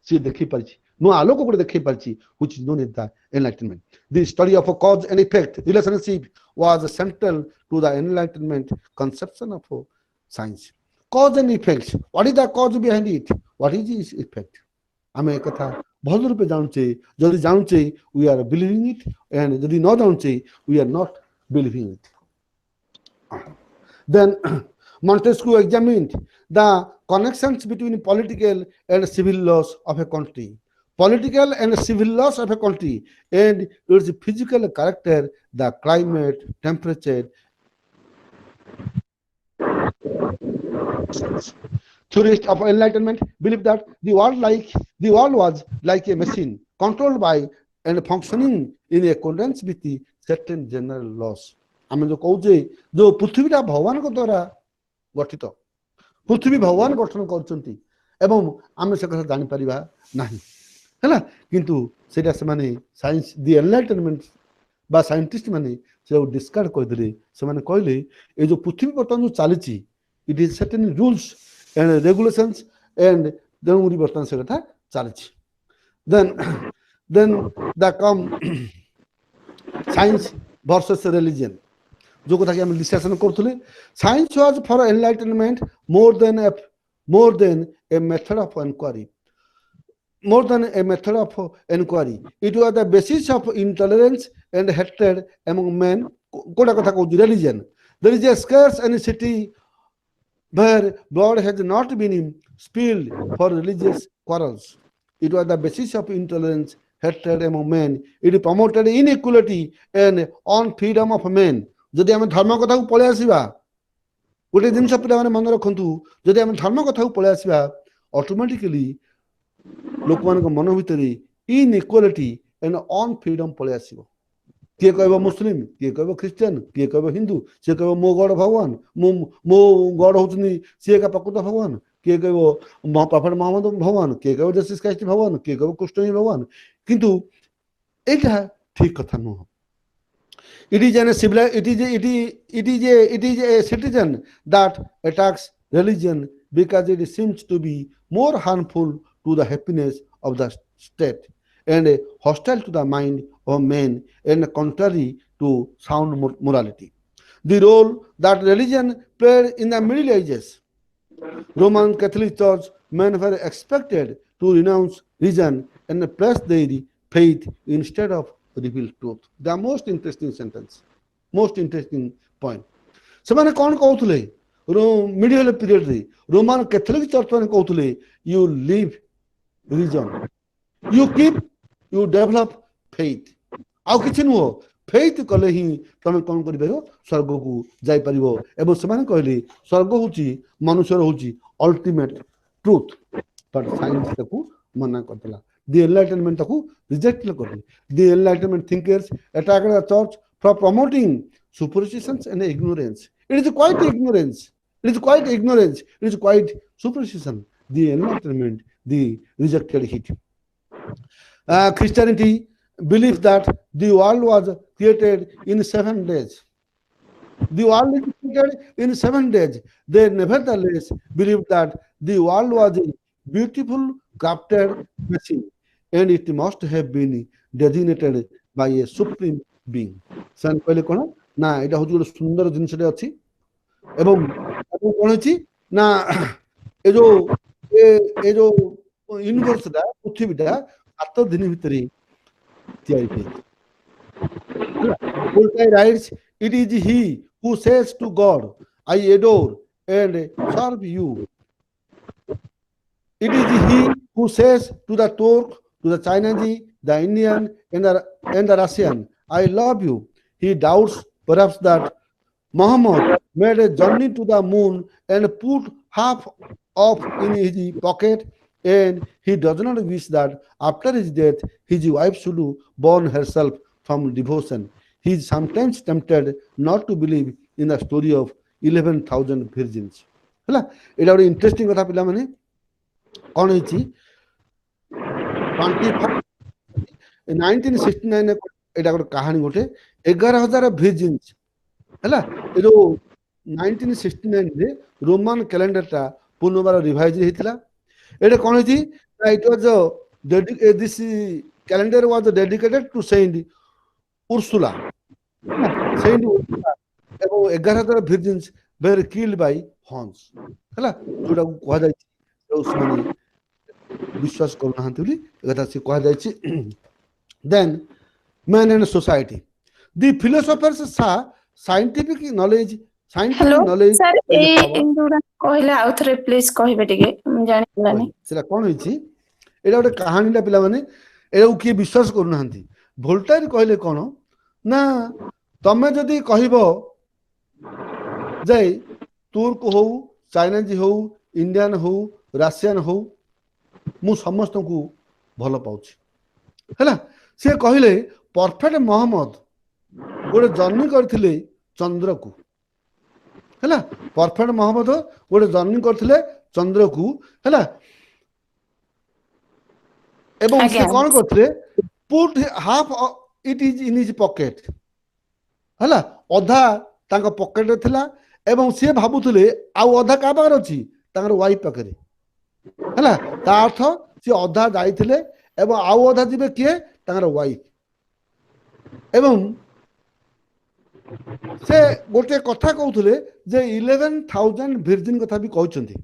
ସିଏ ଦେଖେଇ ପାରିଛି, ନୂଆ ଆଲୋକ ଗୋଟେ ଦେଖେଇ ପାରିଛି, which is known as the enlightenment. The study of a cause and effect relationship was central to the enlightenment conception of science. Cause and effect, what is the cause behind it, what is its effect? ଆମେ କଥା ଭଲ ରୂପେ ଜାଣୁଛେ, ଯଦି ଜାଣୁଛେ we are believing it, and ଯଦି ନ ଜାଣୁଛେ we are not believing it. Then Montesquieu examined the connections between political and civil laws of a country, political and civil laws of a country, and its physical character, the climate, temperature. Theorists of enlightenment believe that the world was like a machine controlled by and functioning in accordance with the certain general laws. ଆମେ ଯୋଉ କହୁଛେ ଯୋଉ ପୃଥିବୀଟା ଭଗବାନଙ୍କ ଦ୍ୱାରା ଗଠିତ, ପୃଥିବୀ ଭଗବାନ ଗଠନ କରୁଛନ୍ତି ଏବଂ ଆମେ ସେ କଥା ଜାଣିପାରିବା ନାହିଁ ହେଲା। କିନ୍ତୁ ସେଇଟା ସେମାନେ ସାଇନ୍ସ ଦି ଏନଲାଇଟନମେଣ୍ଟ ବା ସାଇଣ୍ଟିଷ୍ଟ ମାନେ ସେଟାକୁ ଡିସକାର୍ଡ କରିଦେଲେ। ସେମାନେ କହିଲେ ଏ ଯୋଉ ପୃଥିବୀ ବର୍ତ୍ତମାନ ଯୋଉ ଚାଲିଛି, ଇଟ୍ is certain rules and regulations, and ତେଣୁକରି ବର୍ତ୍ତମାନ ସେ କଥା ଚାଲିଛି। then the come science versus religion, ଯୋଉ କଥା କି ଆମେ ଡିସ୍କସନ କରୁଥିଲେ। Science was for enlightenment more than a method of inquiry, more than a method of inquiry. It was the basis of intolerance and hatred among men. କୋଉଟା କଥା କହୁଛି, religion. There is a scarce and city where blood has not been spilled for religious quarrels. It was the basis of intolerance, hatred among men. It promoted inequality and unfreedom of men. ଯଦି ଆମେ ଧର୍ମ କଥାକୁ ପଳେଇ ଆସିବା, ଗୋଟେ ଜିନିଷ ପିଲାମାନେ ମନେ ରଖନ୍ତୁ, ଯଦି ଆମେ ଧର୍ମ କଥାକୁ ପଳେଇ ଆସିବା, ଅଟୋମେଟିକାଲି ଲୋକମାନଙ୍କ ମନ ଭିତରେ ଇନଇକ୍ୱାଲିଟି ଆଣ୍ଡ ଅନଫ୍ରିଡମ୍ ପଳେଇ ଆସିବ। କିଏ କହିବ ମୁସଲିମ, କିଏ କହିବ ଖ୍ରୀଷ୍ଟିଆନ, କିଏ କହିବ ହିନ୍ଦୁ, ସିଏ କହିବ ମୋ ଗଡ ଭଗବାନ, ମୋ ଗଡ ହଉଛନ୍ତି ସିଏ ଏକା ପ୍ରକୃତ ଭଗବାନ, କିଏ କହିବ ପ୍ରଫେଟ ମହମ୍ମଦ ଭଗବାନ, କିଏ କହିବ ଜେସସ୍ ଖ୍ରାଇଷ୍ଟ ଭଗବାନ, କିଏ କହିବ କୃଷ୍ଣ ହିଁ ଭଗବାନ। କିନ୍ତୁ ଏଇଟା ଠିକ କଥା ନୁହଁ। It is a citizen that attacks religion because it seems to be more harmful to the happiness of the state and hostile to the mind of men and contrary to sound morality. The role that religion played in the Middle Ages, Roman Catholic Church men were expected to renounce reason and place their faith instead of revealed truth. The most interesting sentence, most interesting point. ସେମାନେ କ'ଣ କହୁଥିଲେ ମିଡିଆଲ ପିରିୟଡରେ, Roman Catholic church ମାନେ କହୁଥିଲେ you live reason, you keep, you develop faith. ଆଉ କିଛି ନୁହଁ, faith କଲେ ହିଁ ତମେ କ'ଣ କରିପାରିବ, ସ୍ୱର୍ଗକୁ ଯାଇପାରିବ। ଏବଂ ସେମାନେ କହିଲେ ସ୍ୱର୍ଗ ହଉଛି ମନୁଷ୍ୟର ହଉଛି ଅଲ୍ଟିମେଟ ଟ୍ରୁଥ। ବଟ୍ ସାଇନ୍ସ ତାକୁ ମନା କରିଦେଲା। ଦି ଏନଲାଇଟନମେଣ୍ଟ ତାକୁ ରିଜେକ୍ଟ କରିଦେଲେ। ଦି ଏନଲାଇଟନମେଣ୍ଟ thinkers attacked the church for promoting superstitions and ignorance. It is quite ignorance. It is quite ignorance. It is quite superstition. The enlightenment, the rejected it. Christianity believes that the world was created in 7 days. The world is created in 7 days. They nevertheless believe that the world was a beautiful crafted machine and it must have been designated by a supreme being. ସେମାନେ କହିଲେ କ'ଣ ନା ଏଇଟା ହଉଛି ଗୋଟେ ସୁନ୍ଦର ଜିନିଷଟେ ଅଛି ଏବଂ କ'ଣ ହେଇଛି ନା ଏ ଯୋଉ ୟୁନିଭର୍ସଟା ପୃଥିବୀଟା 7 ଦିନ ଭିତରେ ତିଆରି ହେଇଛି। Writes, it is he who says to God, I adore and serve you. It is he who says to the Turk, to the Chinese, the Indian, and the Russian, I love you. He doubts perhaps that Muhammad made a journey to the moon and put half of in his pocket, and he does not wish that after his death his wife should burn herself from devotion. He is sometimes tempted not to believe in the story of 11,000 virgins. ହେଲା ଏଇଟା ଗୋଟେ interesting କଥା ପିଲାମାନେ କ'ଣ ହେଇଛି 1969 ଏଇଟା ଗୋଟେ କାହାଣୀ ଗୋଟେ 11,000 virgins ହେଲା ଏ ଯୋଉ 1969 ରେ ରୋମାନ କ୍ୟାଲେଣ୍ଡରଟା ପୁନର୍ବାର ରିଭାଇଜ ହେଇଥିଲା ଏଇଟା କ'ଣ ହେଇଛି it was this calendar was dedicated to Saint Ursula Saint Ursula ଏବଂ 11,000 virgins were killed by horns ହେଲା ଯୋଉଟାକୁ କୁହାଯାଇଛି ସେମାନେ ବିଶ୍ୱାସ କରୁନାହାନ୍ତି ବୋଲି ଏକଥା ସେ କୁହାଯାଇଛି then man and society the philosophers saw scientific knowledge hello sir ए जोड़ा कहले आउथरे प्लीज कहबे टिके जानि लानी सेला कोन होइछि एटा ଗୋଟେ କାହାଣୀଟା ପିଲାମାନେ ଏଟାକୁ କିଏ ବିଶ୍ୱାସ କରୁନାହାନ୍ତି ଭୋଲ୍ଟାयर କହିଲେ କ'ଣ ନା ତମେ ଯଦି କହିବ ଯେ ତୁର୍କ ହଉ ଚାଇନାଜୀ ହଉ ଇଣ୍ଡିଆନ ହଉ ରାସିଆନ ହଉ ମୁଁ ସମସ୍ତଙ୍କୁ ଭଲ ପାଉଛି ହେଲା ସେ କହିଲେ ପରଫେକ୍ଟ ମହମ୍ମଦ ଗୋଟେ ଜର୍ଣ୍ଣି କରିଥିଲେ ଚନ୍ଦ୍ରକୁ ହେଲା ପରଫେକ୍ଟ ମହମ୍ମଦ ଗୋଟେ ଜର୍ଣ୍ଣି କରିଥିଲେ ଚନ୍ଦ୍ରକୁ ହେଲା ଏବଂ ସେ କ'ଣ କରିଥିଲେ put half it is in his pocket ହେଲା ଅଧା ତାଙ୍କ ପକେଟରେ ଥିଲା ଏବଂ ସିଏ ଭାବୁଥିଲେ ଆଉ ଅଧା କାହା ପାଖରେ ଅଛି ତାଙ୍କର ୱାଇଫ ପାଖରେ ହେଲା ତା ଅର୍ଥ ସିଏ ଅଧା ଯାଇଥିଲେ ଏବଂ ଆଉ ଅଧା ଯିବେ କିଏ ତାଙ୍କର ୱାଇଫ ଏବଂ ସେ ଗୋଟେ କଥା କହୁଥିଲେ ଯେ 11,000 virgin କଥା ବି କହିଛନ୍ତି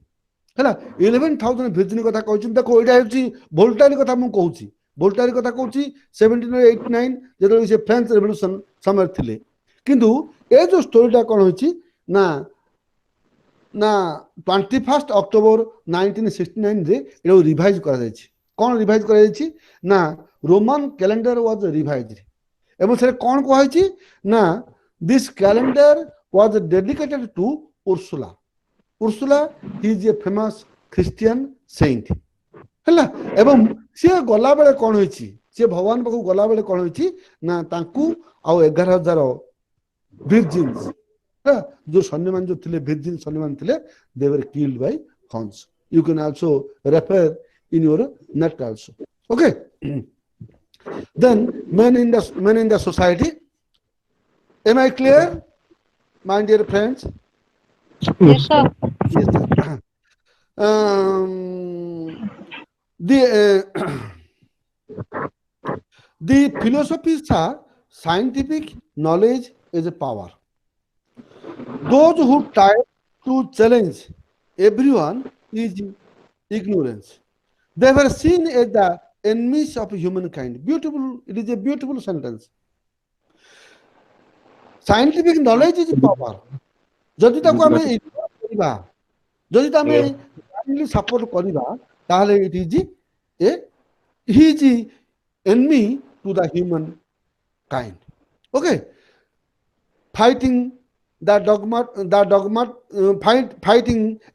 ହେଲା 11,000 virgin କଥା କହିଛନ୍ତି ଦେଖ ଏଇଟା ହେଉଛି ଭୋଲ୍ଟାयर କଥା ମୁଁ କହୁଛି ଭୋଲ୍ଟାयर କଥା କହୁଛି 1789 ଯେତେବେଳେ ସେ ଫ୍ରେଞ୍ଚ ରେଭଲ୍ୟୁସନ ସମୟରେ ଥିଲେ କିନ୍ତୁ ଏ ଯୋଉ ଷ୍ଟୋରିଟା କ'ଣ ହୋଇଛି ନା ନା 21 ଅକ୍ଟୋବର 1969 ରେ ଏଟାକୁ ରିଭାଇଜ କରାଯାଇଛି କ'ଣ ରିଭାଇଜ କରାଯାଇଛି ନା ରୋମାନ କ୍ୟାଲେଣ୍ଡର ୱାଜ ରିଭାଇଜ ଏବଂ ସେଟା କ'ଣ କୁହାଯାଇଛି ନା this calendar was dedicated to Ursula. Ursula is a famous Christian saint. ହେଲା ଏବଂ ସିଏ ଗଲାବେଳେ କ'ଣ ହେଇଛି ସିଏ ଭଗବାନ ପାଖକୁ ଗଲାବେଳେ କ'ଣ ହେଇଛି ନା ତାଙ୍କୁ ଆଉ 11,000 virgins ଯୋଉ ସୈନ୍ୟମାନେ ଯୋଉ ଥିଲେ virgin ସୈନ୍ୟମାନେ ଥିଲେ they were killed by horns. You can also refer in your net also. Okay. Then men in the society. Am I clear, my dear friends? Yes, sir. Yes, sir. The philosophies are scientific knowledge is a power. Those who try to challenge everyone is ignorance. They were seen as the enemies of humankind. Beautiful. It is a beautiful sentence. Scientific knowledge is power. ଯଦି ତାକୁ ଆମେ ignore କରିବା ଯଦି ଆମେ blindly support କରିବା ତାହେଲେ it is he is enemy to the humankind okay fighting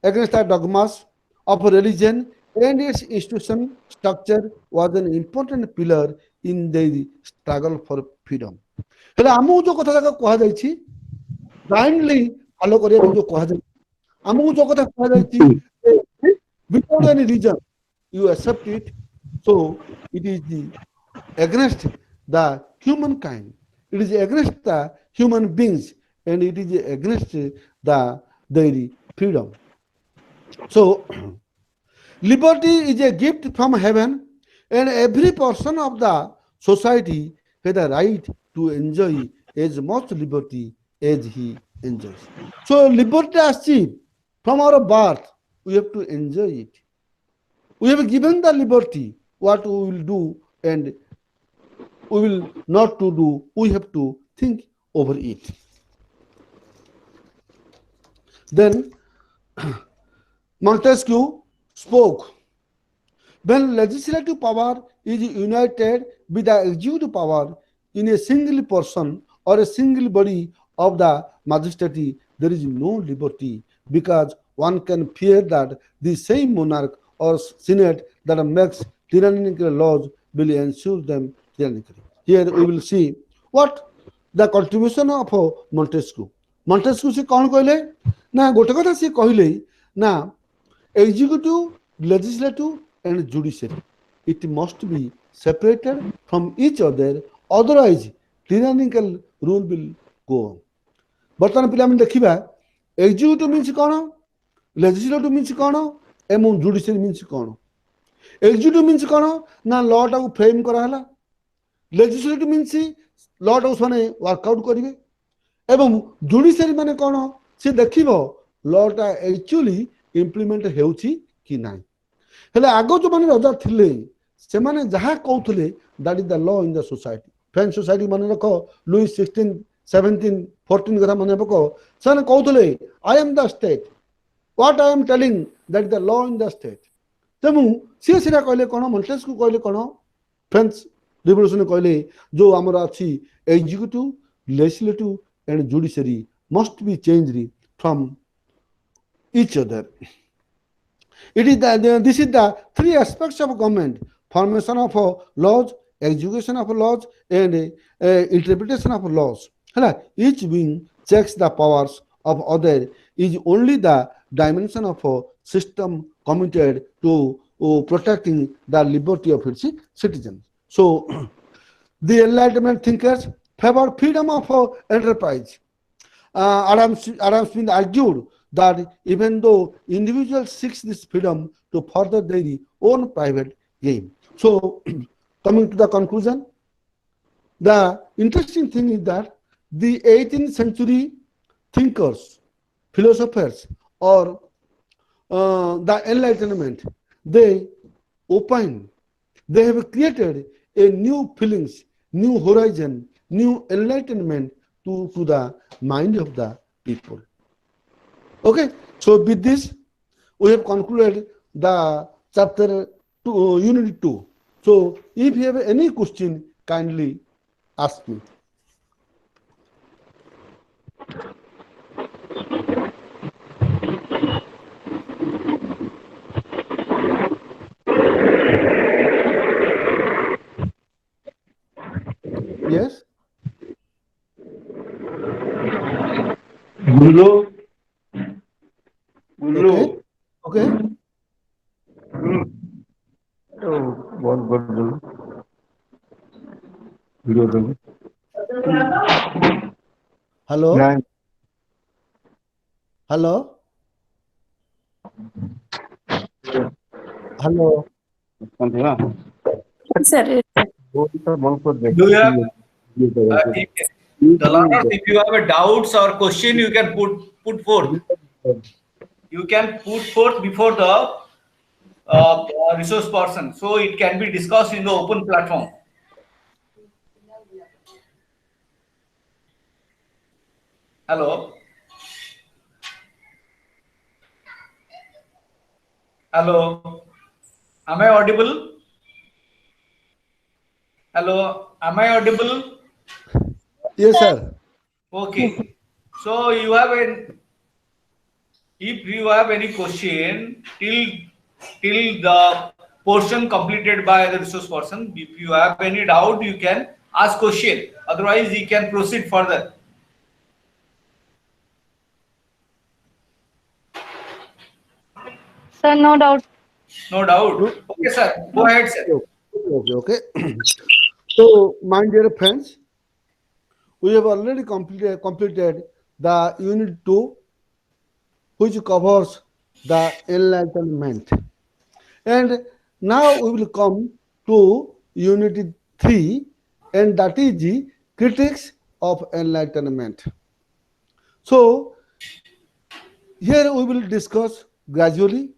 against the dogmas of religion and its institution structure was an important pillar in the struggle for freedom. ହେଲେ ଆମକୁ ଯୋଉ କଥା ଯାକ କୁହାଯାଇଛି blindly follow କରିବା ପାଇଁ ଯୋଉ କୁହାଯାଇଛି ଆମକୁ ଯୋଉ କଥା କୁହାଯାଇଛି without any reason you accept it so it is against the humankind, it is against the human beings and it is against their freedom. So liberty is a gift from heaven and every person of the society has the right to enjoy as much liberty as he enjoys. So liberty achieved from our birth, we have to enjoy it. We have given the liberty what we will do and we will not to do. We have to think over it. Then Montesquieu spoke, when legislative power is united with the executive power in a single person or a single body of the magistrate, there is no liberty, because one can fear that the same monarch or senate that makes tyrannical laws will ensure them tyrannically. Here we will see what the contribution of Montesquieu. Montesquieu से कौन कहले ना गोटे कथा से कहले ना executive, legislative and judiciary, it must be separated from each other, otherwise tyrannical rule will go on. ବର୍ତ୍ତମାନ ପିଲାମାନେ ଦେଖିବା executive means କ'ଣ, legislative means କ'ଣ ଏବଂ judiciary means କ'ଣ. executive means କ'ଣ ନା law ଟାକୁ frame କରାହେଲା, legislative means law ଟାକୁ ସେମାନେ work out କରିବେ ଏବଂ judiciary ମାନେ କ'ଣ ସେ ଦେଖିବ law ଟା actually implement ହେଉଛି କି ନାହିଁ. ହେଲେ ଆଗ ଯୋଉମାନେ ରଜା ଥିଲେ ସେମାନେ ଯାହା କହୁଥିଲେ that is the law in the society. French society ମନେ ରଖ, Louis 16, 17, 14 କଥା ମନେ ପକ, ସେମାନେ କହୁଥିଲେ I am the state, what I am telling that is the law in the state. ତେଣୁ ସିଏ ସେଟା କହିଲେ କ'ଣ, ମଣ୍ଟେସ୍କ୍ୟୁ କହିଲେ କ'ଣ, ଫ୍ରେଞ୍ଚ ରିଭଲ୍ୟୁସନ କହିଲେ ଯୋଉ ଆମର ଅଛି executive, legislative and judiciary must be changed from each other. It is this is the three aspects of government: formation of laws, execution of laws, and interpretation of laws. Each being checks the powers of other is only the dimension of a system committed to protecting the liberty of its citizens. So, the Enlightenment thinkers favored freedom of enterprise. Adam Smith argued that even though individuals seek this freedom to further their own private gain. So, coming to the conclusion, the interesting thing is that the 18th century thinkers, philosophers, or the Enlightenment, they opened, they have created a new feelings, new horizon, new enlightenment to the mind of the people. Okay, so with this, we have concluded the chapter 2, unit 2. So, if you have any question, kindly ask me. Yes? Guru. Okay. Okay. बहुत बहुत video Hello? नहीं Hello? Hello? समझे ना sir. वो तो बहुत को Do you have, the learners, if you have a doubts or question, you can put forth. You can put forth before the resource person, so it can be discussed in the open platform. Hello. Hello. Am I audible? Hello. Am I audible? Yes, sir. Okay. So you have if you have any question till the portion completed by the resource person, if you have any doubt, you can ask question. Otherwise, you can proceed further. Sir, no doubt. No doubt. Okay, sir. Go ahead, sir. Okay. So, my dear friends, we have already completed the unit 2, which covers the Enlightenment. And now we will come to unit 3, and that is the critics of Enlightenment. So, here we will discuss gradually.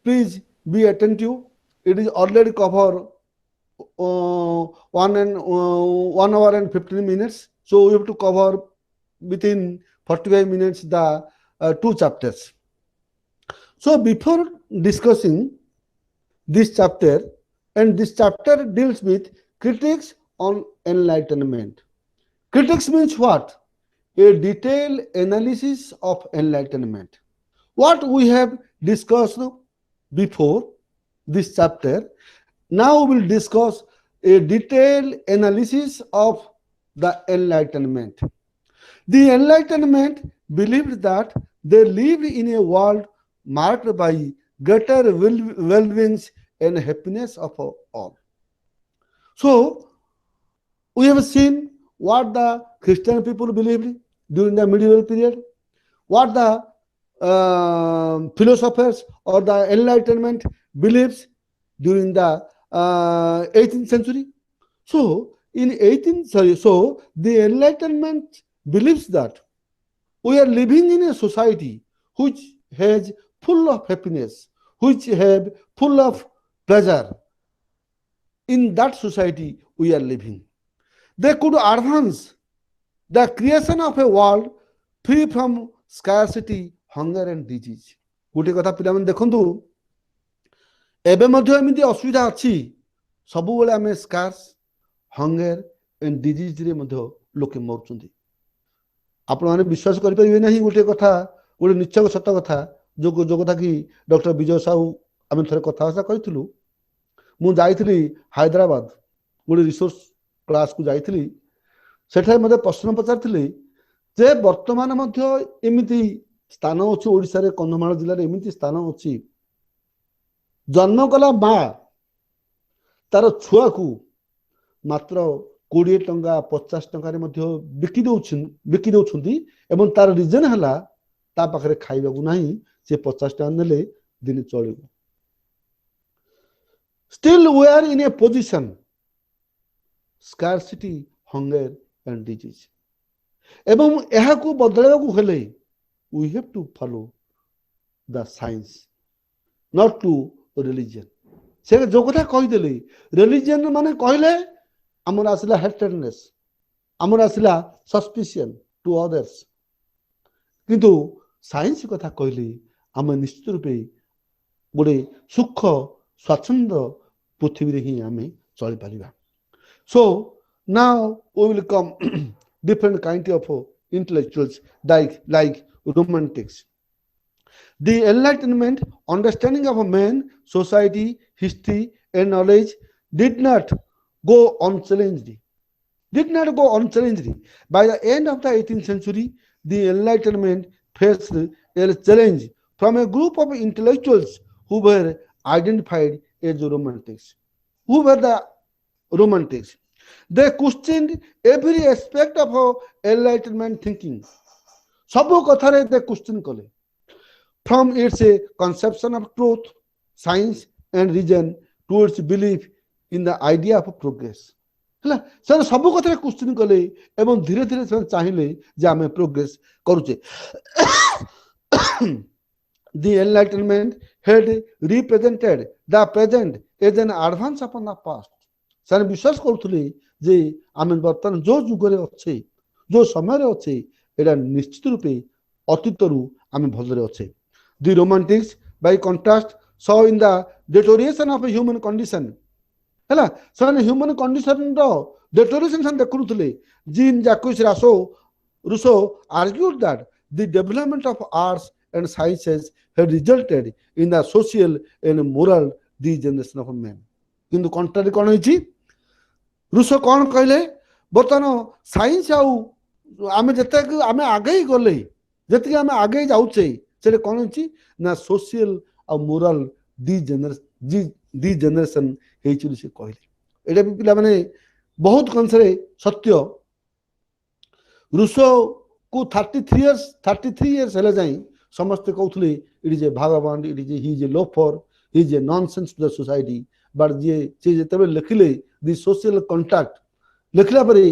Please be attentive. It is already covered 1 hour and 15 minutes. So we have to cover within 45 minutes the 2 chapters. So before discussing this chapter, and this chapter deals with critics on enlightenment. Critics means what? A detailed analysis of enlightenment. What we have discussed before this chapter, now we will discuss a detailed analysis of the enlightenment. The enlightenment believed that they lived in a world marked by greater well-beings and happiness of all. So we have seen what the Christian people believed during the medieval period, what the philosophers or the Enlightenment believes during the 18th century. So so the Enlightenment believes that we are living in a society which has full of happiness, which have full of pleasure. In that society we are living. They could advance the creation of a world free from scarcity, hunger and disease. गोटे कथा पिलाମାନେ देखंतु एबे मध्ये एमिति असुविधा अछि सबुबेले आमे scars hunger and disease रे मध्ये लोके मरचुंदी आपण माने विश्वास करि परिबे नाही गोटे कथा गोटे निश्चय सत्य कथा जो कथा कि डॉक्टर विजय साहू आमे थरे कथा कहितलु मु जाइथिली हैदराबाद गोटे रिसोर्स क्लास को जाइथिली सेठा मते प्रश्न पचारथिली जे वर्तमान मध्ये एमिति स्थान अछि ओडिसा रे कंधमाल जिल्ला रे एमिति स्थान अछि जन्म कला मा तार छुआ को मात्र 20 टंका 50 टंका रे मध्ये बिकी दउछंती एवं तार रीजन हला ता पाखरे खाइबा को नाही से 50 टका नेले दिन चलिबो still we are in a position scarcity hunger and disease एवं एहा को बदलवा को हेले we have to follow the science not to religion से जो कथा कहि देले रिलीजन माने कहले हमर आसला हेटनेस हमर आसला सस्पिशन टू अदर्स किंतु साइंस कथा कहले हम निश्चित रूपे गोटे सुख स्वाच्छंद पृथ्वी रे ही आमे चली परिबा so now we will come different kind of intellectuals like romantics. The Enlightenment understanding of a man, society, history and knowledge did not go unchallenged. By the end of the 18th century, the Enlightenment faced a challenge from a group of intellectuals who were identified as romantics. Who were the romantics? They questioned every aspect of Enlightenment thinking. सब कथारे they question कले. From its conception of truth, science and reason to its belief in the idea of progress. हला sir सब कथारे question कले एवं धीरे धीरे से चाहिए जे आमे प्रोग्रेस करूचे. The Enlightenment had represented the present as an advance upon the past. Sir विश्वास करूथले जे आमे वर्तमान जो जुगरे अछि जो समय रे अछि एटा निश्चित रूपे अतीत रु आमे भलरे अछि. The romantics by contrast saw in the deterioration of a human condition. हला sir human condition row deterioration sun देखुथले. Jean Jacques Rousseau argued that the development of arts and sciences had resulted in the social and moral degeneration of man. किंतु contrary कोन होइछि Rousseau कोन कहले बर्तन science आउ आमे जते आमे आगे गले जति आमे आगे जाउछे से कोन होइछि ना सोशल आ मोरल डिजेनरेशन हेछि से कहले. एटा भी पिला माने बहुत कंसरे सत्य. रूसो को 33 years हेले जाई समस्त कहउथले इट इज ए bhagwan it is he is a loafer he is a nonsense to the society. But जे जेते लिखले द सोशल कॉन्ट्रैक्ट लिखला परे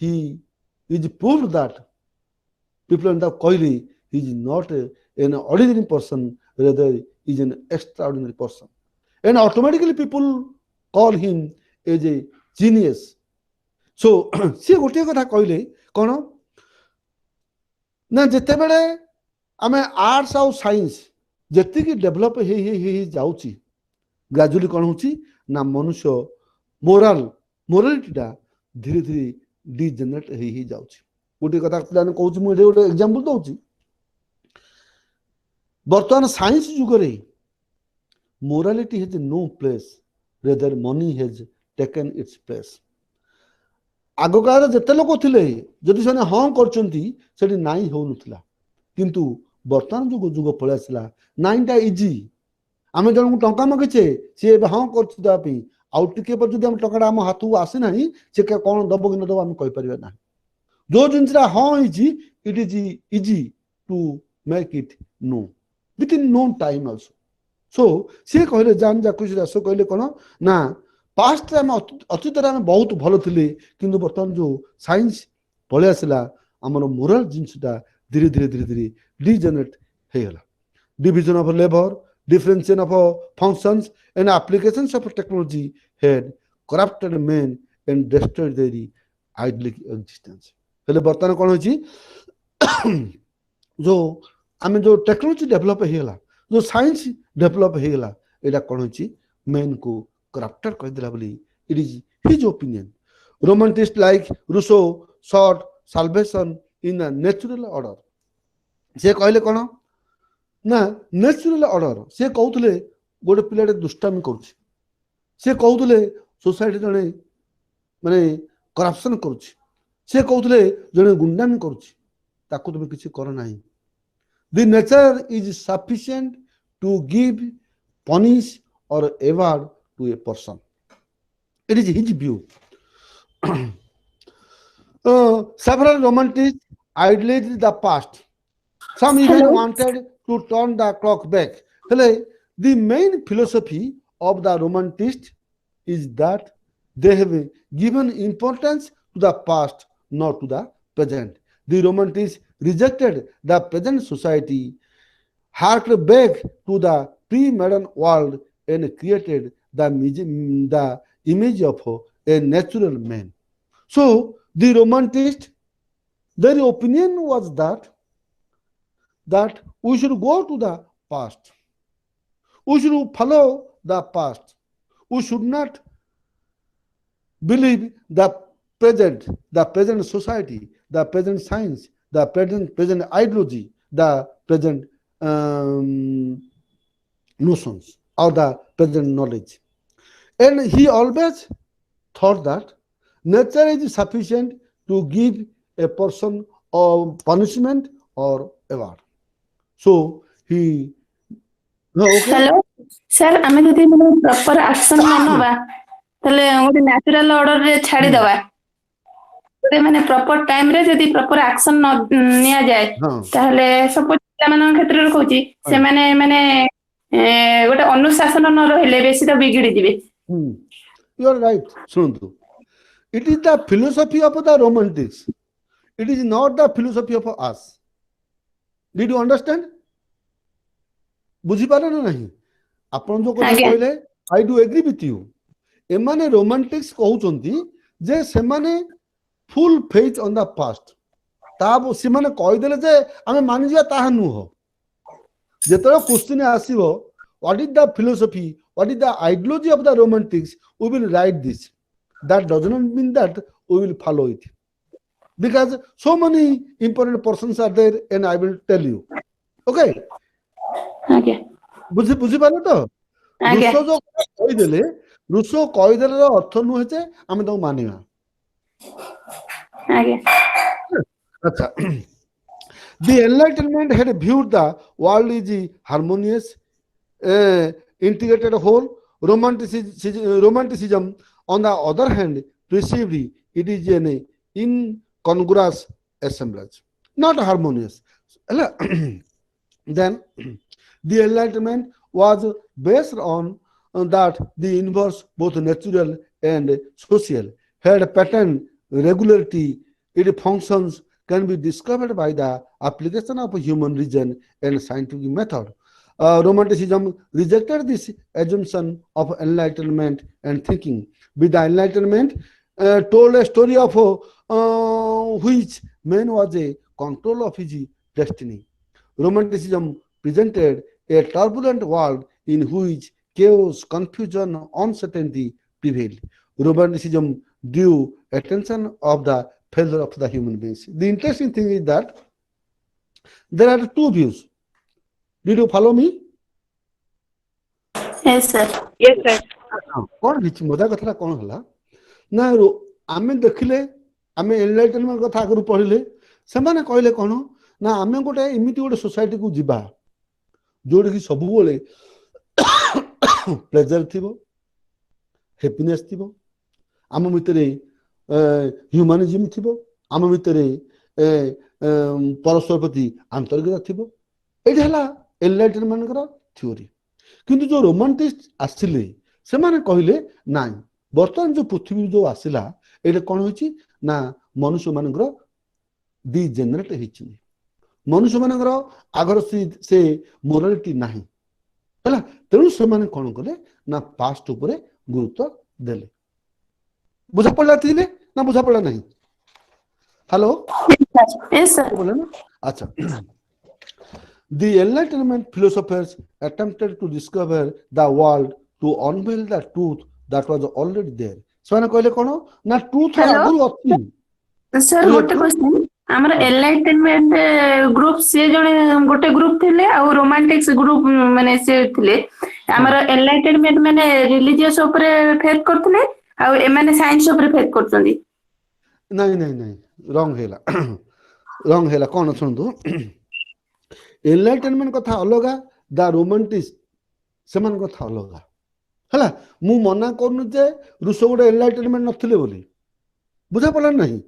ही is proved that people end up कहले he is not an ordinary person, rather he is an extraordinary person, and automatically people call him as a genius. So से गोटे कथा कहले कोन ना जते बेले आमे आर्ट्स और साइंस ଯେତିକି ଡେଭଲପ ହେଇ ହେଇ ହେଇ ଯାଉଛି ଗ୍ରାଜୁଆଲି କ'ଣ ହଉଛି ନା ମନୁଷ୍ୟ ମୋରାଲିଟିଟା ଧୀରେ ଧୀରେ ଡିଜେନେରେଟ ହେଇ ହେଇ ଯାଉଛି। ଗୋଟେ କଥା ପିଲାମାନେ କହୁଛି, ମୁଁ ଏଠି ଗୋଟେ ଏକ୍ସାମ୍ପଲ ଦଉଛି। ବର୍ତ୍ତମାନ ସାଇନ୍ସ ଯୁଗରେ morality has no place, rather money has taken its place. ଆଗ କାଳରେ ଯେତେ ଲୋକ ଥିଲେ ଯଦି ସେମାନେ ହଁ କରୁଛନ୍ତି ସେଠି ନାଇଁ ହଉନଥିଲା, କିନ୍ତୁ ବର୍ତ୍ତମାନ ଯୁଗ ପଳେଇ ଆସିଲା, ନାଇଁଟା ଇଜି। ଆମେ ଜଣଙ୍କୁ ଟଙ୍କା ମାଗିଛେ, ସିଏ ଏବେ ହଁ କରୁଛି ଦେବା ପାଇଁ, ଆଉ ଟିକେ ପରେ ଯଦି ଆମ ଟଙ୍କାଟା ଆମ ହାତକୁ ଆସିନାହିଁ ସେ କ'ଣ ଦବ କି ନ ଦବ ଆମେ କହିପାରିବା ନାହିଁ। ଯୋଉ ଜିନିଷଟା ହଁ ହେଇଛି, it is easy to make it no within no time also. So ସିଏ କହିଲେ ଜାନ୍ ଜାକୁସି ଦାସ କହିଲେ କ'ଣ ନା ପାଷ୍ଟରେ ଆମେ ଅତୀତରେ ଆମେ ବହୁତ ଭଲ ଥିଲେ, କିନ୍ତୁ ବର୍ତ୍ତମାନ ଯୋଉ ସାଇନ୍ସ ପଳେଇ ଆସିଲା ଆମର ମୋରାଲ ଜିନିଷଟା ଧୀରେ ଧୀରେ ଧୀରେ ଧୀରେ ଡିଜେନେରେଟ ହେଇଗଲା। Division of labor, differentiation of functions and applications of technology had corrupted men and destroyed their idyllic existence. ହେଲେ ବର୍ତ୍ତମାନ କ'ଣ ହେଇଛି, ଯୋଉ ଆମେ ଯୋଉ ଟେକ୍ନୋଲୋଜି ଡେଭଲପ ହେଇଗଲା, ଯୋଉ ସାଇନ୍ସ ଡେଭଲପ ହେଇଗଲା, ଏଇଟା କ'ଣ ହେଇଛି ମେନ୍କୁ କରପ୍ଟେଡ କରିଦେଲା ବୋଲି it is his opinion. Romanticist like Rousseau sought salvation in the natural order. ସେ କହିଲେ କ'ଣ ନା ନ୍ୟାଚୁରାଲ ଅର୍ଡର, ସେ କହୁଥିଲେ ଗୋଟେ ପିଲାଟେ ଦୁଷ୍ଟାମି କରୁଛି, ସେ କହୁଥିଲେ ସୋସାଇଟି ଜଣେ ମାନେ କରପ୍ସନ କରୁଛି, ସେ କହୁଥିଲେ ଜଣେ ଗୁଣ୍ଡାମି କରୁଛି, ତାକୁ ତମେ କିଛି କର ନାହିଁ। The nature is sufficient to give, punish or award to a person. It is his view. Several romantics idealized the past. Some even wanted to turn the clock back. The main philosophy of the romanticists is that they have given importance to the past, not to the present. The romantics rejected the present society, harked back to the pre-modern world and created the image of a natural man. So the romanticists, their opinion was that we should go to the past, we should follow the past, we should not believe the present society, the present science, the present ideology, the present notions or the present knowledge. And he always thought that nature is sufficient to give a person a punishment or award. So he hello sir, आमे जदि मतलब proper action न नबा तले गोटे natural order रे छाडी दबा, गोटे माने प्रॉपर टाइम रे जदि प्रॉपर एक्शन न निया जाय ताहले सपोज पिला मान क्षेत्र रे कहूची से माने गोटे अनुशासन न रहिले बेसी तो बिगड़ी दिबे। You are right. Sundu. It is the philosophy of the romantics. It is not the philosophy of us. Did you understand? बुझीपारे ना नहीं आपण जो कथा कहले, I do agree with you. एमाने रोमांटिक्स कहउचंती जे सेमाने full faith on the past, ता सेमाने कहि देले जे आमे मानि जिया ताहा नु हो। जेतरो क्वेश्चन आसीबो what is the philosophy, what is the ideology of the romantics, we will write this. That does not mean that we will follow it, because so many important persons are there and I will tell you. Okay? बुझी पारे तो रुसो जो कहि देले अर्थ नु हेचे आमे तो मानिबा। अच्छा, the Enlightenment had viewed the world is harmonious, integrated whole. Romanticism on the other hand perceived it is an incongruous assemblage, not harmonious. Then the Enlightenment was based on that the universe, both natural and social, had a pattern, regularity, its functions can be discovered by the application of human reason and scientific method. Romanticism rejected this assumption of enlightenment and thinking. With the Enlightenment, told a story of which man was a control of his destiny. Romanticism presented a turbulent world in which chaos, confusion, uncertainty prevailed. Romanticism drew attention of the failure of the human beings. The interesting thing is that there are two views. Did you follow me? Yes, sir. Yes, sir. କଣ ହେଇଛି ମଜା କଥାଟା କଣ ହେଲା ନା ଆମେ ଦେଖିଲେ ଆମେ ଏନଲାଇଟେନମେଣ୍ଟ କଥା ଆଗରୁ ପଢିଲେ ସେମାନେ କହିଲେ କଣ ନା ଆମେ ଗୋଟେ ଏମିତି ଗୋଟେ ସୋସାଇଟିକୁ ଯିବା ଯୋଉଠିକି ସବୁବେଳେ ପ୍ଲେଜର ଥିବ ହ୍ୟାପିନେସ୍ ଥିବ ଆମ ଭିତରେ ହ୍ୟୁମାନିଜିମ୍ ଥିବ ଆମ ଭିତରେ ପରସ୍ପର ପ୍ରତି ଆନ୍ତରିକତା ଥିବ ଏଇଟା ହେଲା ଏନଲାଇଟେନମେଣ୍ଟଙ୍କର ଥିଓରି କିନ୍ତୁ ଯୋଉ ରୋମାଣ୍ଟିଷ୍ଟ ଆସିଲେ ସେମାନେ କହିଲେ ନାଇଁ ବର୍ତ୍ତମାନ ଯୋଉ ପୃଥିବୀ ଯୋଉ ଆସିଲା ଏଇଟା କଣ ହେଇଛି ନା ମନୁଷ୍ୟ ମାନଙ୍କର ଡିଜେନେରେଟ ହେଇଛି ମନୁଷ୍ୟ ମାନଙ୍କର ଆଗର ସେ ମୋରାଲିଟି ନାହିଁ ହେଲା ତେଣୁ ସେମାନେ କଣ କଲେ ନା ପାଷ୍ଟ ଉପରେ ଗୁରୁତ୍ୱ ଦେଲେ ବୁଝା ପଡିଲା ଥିଲେ ନା ବୁଝା ପଡିଲା ନାହିଁ ହ୍ୟାଲୋ Yes, sir. ଆଚ୍ଛା The Enlightenment philosophers attempted to discover the world to unveil the truth that was already there. ସେମାନେ କହିଲେ କଣ ନା ଟ୍ରୁଥ Hello? ଆଗରୁ ଅଛି ସାର୍ ଗୋଟେ କ୍ୱେଶ୍ଚନ ଆମର ଏନଲାଇଟେନମେଣ୍ଟ ଗ୍ରୁପ ସିଏ ଜଣେ ଗୋଟେ ଗ୍ରୁପ ଥିଲେ ଆଉ ରୋମାଣ୍ଟିକ୍ସ ଗ୍ରୁପ ମାନେ ସିଏ ଥିଲେ ଆମର ଏନଲାଇଟେନମେଣ୍ଟ ମାନେ ରିଲିଜିୟସ ଉପରେ ଫେଥ କରୁଥିଲେ ଆଉ ଏମାନେ ସାଇନ୍ସ ଉପରେ ଫେଥ କରୁଛନ୍ତି ନାଇଁ ନାଇଁ ନାଇଁ ରଙ୍ଗ ହେଲା ରଙ୍ଗ ହେଲା କଣ ଶୁଣନ୍ତୁ ଏନଲାଇଟେନମେଣ୍ଟ କଥା ଅଲଗା ଦ ରୋମାଣ୍ଟିକ୍ସ ସେମାନଙ୍କ କଥା ଅଲଗା ହେଲା ମୁଁ ମନା କରୁନି ଯେ ରୁଷ ଗୋଟେ ଏନଲାଇଟେନମେଣ୍ଟ ନଥିଲେ ବୋଲି ବୁଝା ପଡିଲା ନାହିଁ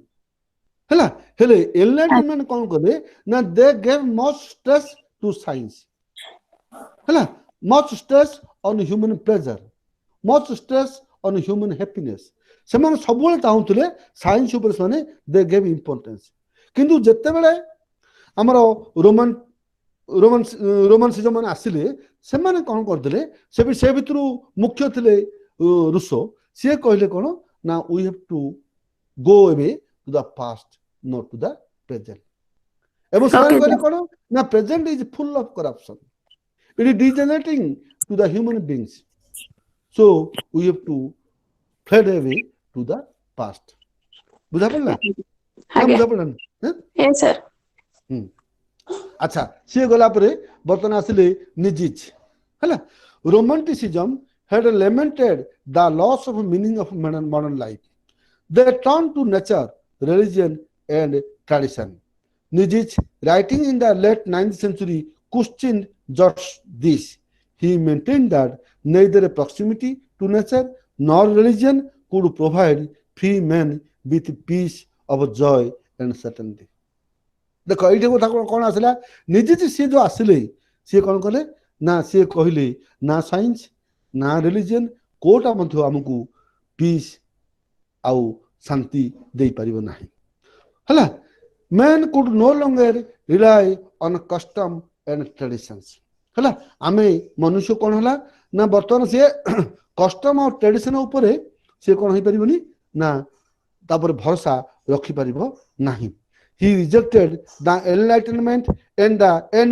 ହେଲା ହେଲେ ଏନଲାଇଟେନମେଣ୍ଟ କଣ କଲେ ନା they gave much stress to science ହେଲା much stress on human pleasure much stress on human happiness ସେମାନେ ସବୁବେଳେ ଚାହୁଁଥିଲେ ସାଇନ୍ସ ଉପରେ ସେମାନେ ଦେ ଗେଭ୍ ଇମ୍ପୋର୍ଟାନ୍ସ କିନ୍ତୁ ଯେତେବେଳେ ଆମର ରୋମାନ୍ସିଜମ ମାନେ ଆସିଲେ ସେମାନେ କଣ କରିଦେଲେ ସେ ଭିତରୁ ମୁଖ୍ୟ ଥିଲେ ରୁଷ ସିଏ କହିଲେ କଣ ନା we have to go away to the past not to the present ଏବଂ ସେମାନେ କହିଲେ କଣ ନା present is full of corruption it is degenerating to the human beings so we have to fade away to the past ବୁଝା ପଡିଲା ନା ବୁଝା ପଡିଲା yes sir ଆଚ୍ଛା ସିଏ ଗଲା ପରେ ବର୍ତ୍ତମାନ ଆସିଲେ ନିଜିଚ୍ ହେଲା ରୋମାଣ୍ଟିସିଜମ had lamented the loss of meaning of modern life. They turned to nature, religion, and tradition. Nietzsche, writing in the late 9th century, questioned just this. He maintained that neither proximity to nature nor religion could provide free men with peace of joy and certainty. ଦେଖ ଏଇଠି କଥା କଣ ଆସିଲା ନିଜେ ସିଏ ଯୋଉ ଆସିଲେ ସିଏ କଣ କଲେ ନା ସିଏ କହିଲେ ନା ସାଇନ୍ସ ନା ରିଲିଜିଅନ କୋଉଟା ମଧ୍ୟ ଆମକୁ ପିସ୍ ଆଉ ଶାନ୍ତି ଦେଇପାରିବ ନାହିଁ ହେଲା man could no longer rely on custom and traditions ହେଲା ଆମେ ମନୁଷ୍ୟ କଣ ହେଲା ନା ବର୍ତ୍ତମାନ ସିଏ କଷ୍ଟମ ଆଉ ଟ୍ରାଡିସନ ଉପରେ ସିଏ କଣ ହେଇପାରିବନି ନା ତାପରେ ଭରସା ରଖିପାରିବ ନାହିଁ He rejected the Enlightenment and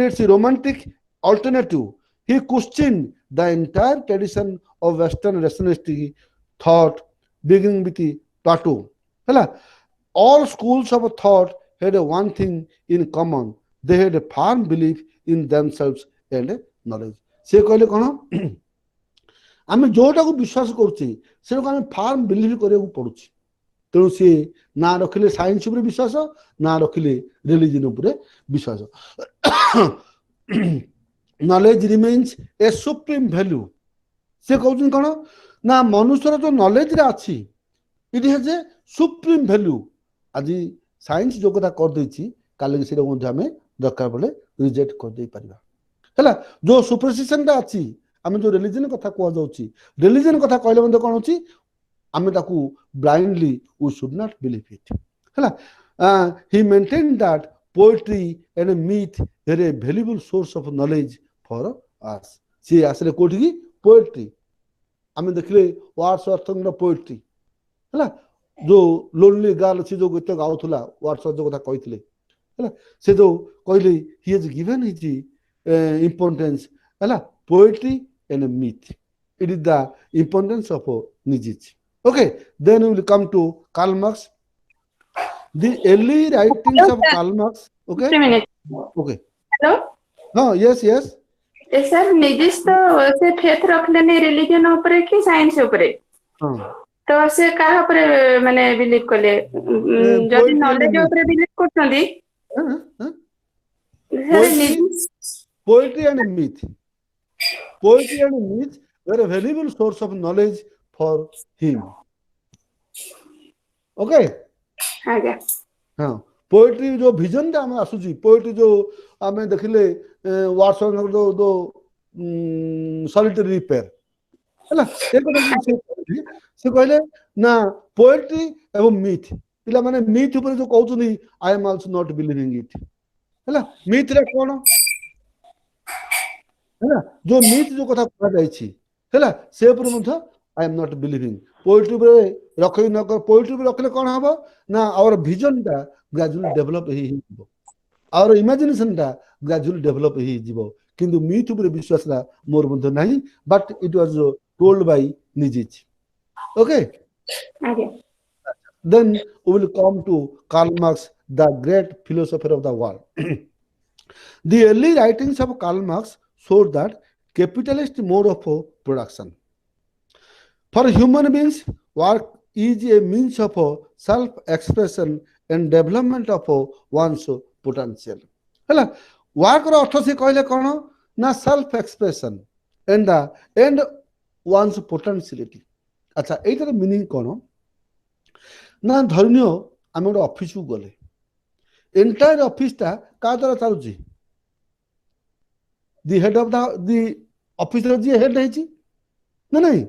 its romantic alternative. He questioned the entire tradition of Western rationalistic thought, beginning with Plato. All schools of thought had one thing in common. They had a firm belief in themselves and knowledge. ସେ କହିଲେ କଣ ଆମେ ଯୋଉଟାକୁ ବିଶ୍ୱାସ କରୁଛେ ସେଟାକୁ ଆମେ farm believe କରିବାକୁ ପଡୁଛି ତେଣୁ ସିଏ ନା ରଖିଲେ ସାଇନ୍ସ ଉପରେ ବିଶ୍ୱାସ ନା ରଖିଲେ ରିଲିଜିନ ଉପରେ ବିଶ୍ୱାସ ନଲେଜ ରିମେନ୍ସ ଏ ସୁପ୍ରିମ ଭ୍ୟାଲ୍ୟୁ ସେ କହୁଛନ୍ତି କଣ ନା ମନୁଷ୍ୟର ଯୋଉ ନଲେଜରେ ଅଛି ଇଟ୍ ହାଜ ଏ ସୁପ୍ରିମ ଭ୍ୟାଲ୍ୟୁ ଆଜି ସାଇନ୍ସ ଯୋଉ କଥା କରିଦେଇଛି କାଲି ସେଇଟା ମଧ୍ୟ ଆମେ ଦରକାର ପଡିଲେ ରିଜେକ୍ଟ କରିଦେଇ ପାରିବା ହେଲା ଯୋଉ ସୁପରସିସନଟା ଅଛି ଆମେ ଯୋଉ ରିଲିଜିନ କଥା କୁହାଯାଉଛି ରିଲିଜିନ କଥା କହିଲେ ମଧ୍ୟ କଣ ହଉଛି ଆମେ ତାକୁ blindly we should not believe it ହେଲା he maintained that poetry and myth are a valuable source of knowledge for us ସିଏ ଆସିଲେ କୋଉଠିକି poetry ଆମେ ଦେଖିଲେ ୱାର୍ଡସ ଅର୍ଥଙ୍କର poetry ହେଲା ଯୋଉ ଲୋନଲି ଗାର୍ଲ ଅଛି ଯୋଉ ଗୀତ ଗାଉଥିଲା ୱାର୍ଡସ ଯୋଉ କଥା କହିଥିଲେ ହେଲା ସେ ଯୋଉ କହିଲେ he has given his importance Hela, poetry and a myth. It is the importance of Nietzsche. Okay, then we will come to Karl Marx. The early writings of Karl Marx. Okay, 3 minutes. okay. Hello? No, yes, yes. Sir निजिस तो से faith रखलेनी religion ऊपर कि science ऊपर तो से काहा ऊपर माने बिलीव करले जदि नॉलेज ऊपर believe करछंदी Poetry and myth. Poetry and myth were a valuable source of knowledge for him. Okay? आगे हाँ, पोएट्री जो विजन टा हमें आसुची, पोएट्री जो हमें देखिले वाटसन दो दो सॉलिटरी रिपेयर हैला से कहले ना पोएट्री एवं मिथ पिला माने मिथ ऊपर जो कहउछनी I am also not believing it हैला मिथ रे कोन हैला जो मिथ जो कथा कहा जाई छी हैला से ऊपर मथ आई एम नॉट बिलीविंग पोएट्री पे रखै न कर पोएट्री पे रखले कोन हबो ना आवर विजन टा ग्रेजुअली डेवलप ही हिबो आवर इमेजिनेशन टा ग्रेजुअली डेवलप ही जिवो किंतु मिथ ऊपर विश्वास ला मोर मथ नाही but it was told by निजिच okay आगे then we will come to Karl Marx, the great philosopher of the world. The early writings of Karl Marx showed that capitalist mode of production for human beings work is a means of self-expression and development of one's potential. Hela work ro arth se कहले कोन ना self expression and the and one's potentiality. अच्छा एटार meaning कोन ना धरनियो आमे गोटे office को गले एंटायर ऑफिस ता का द्वारा चलुची the head of the office रो जी हेड हैची ना नहीं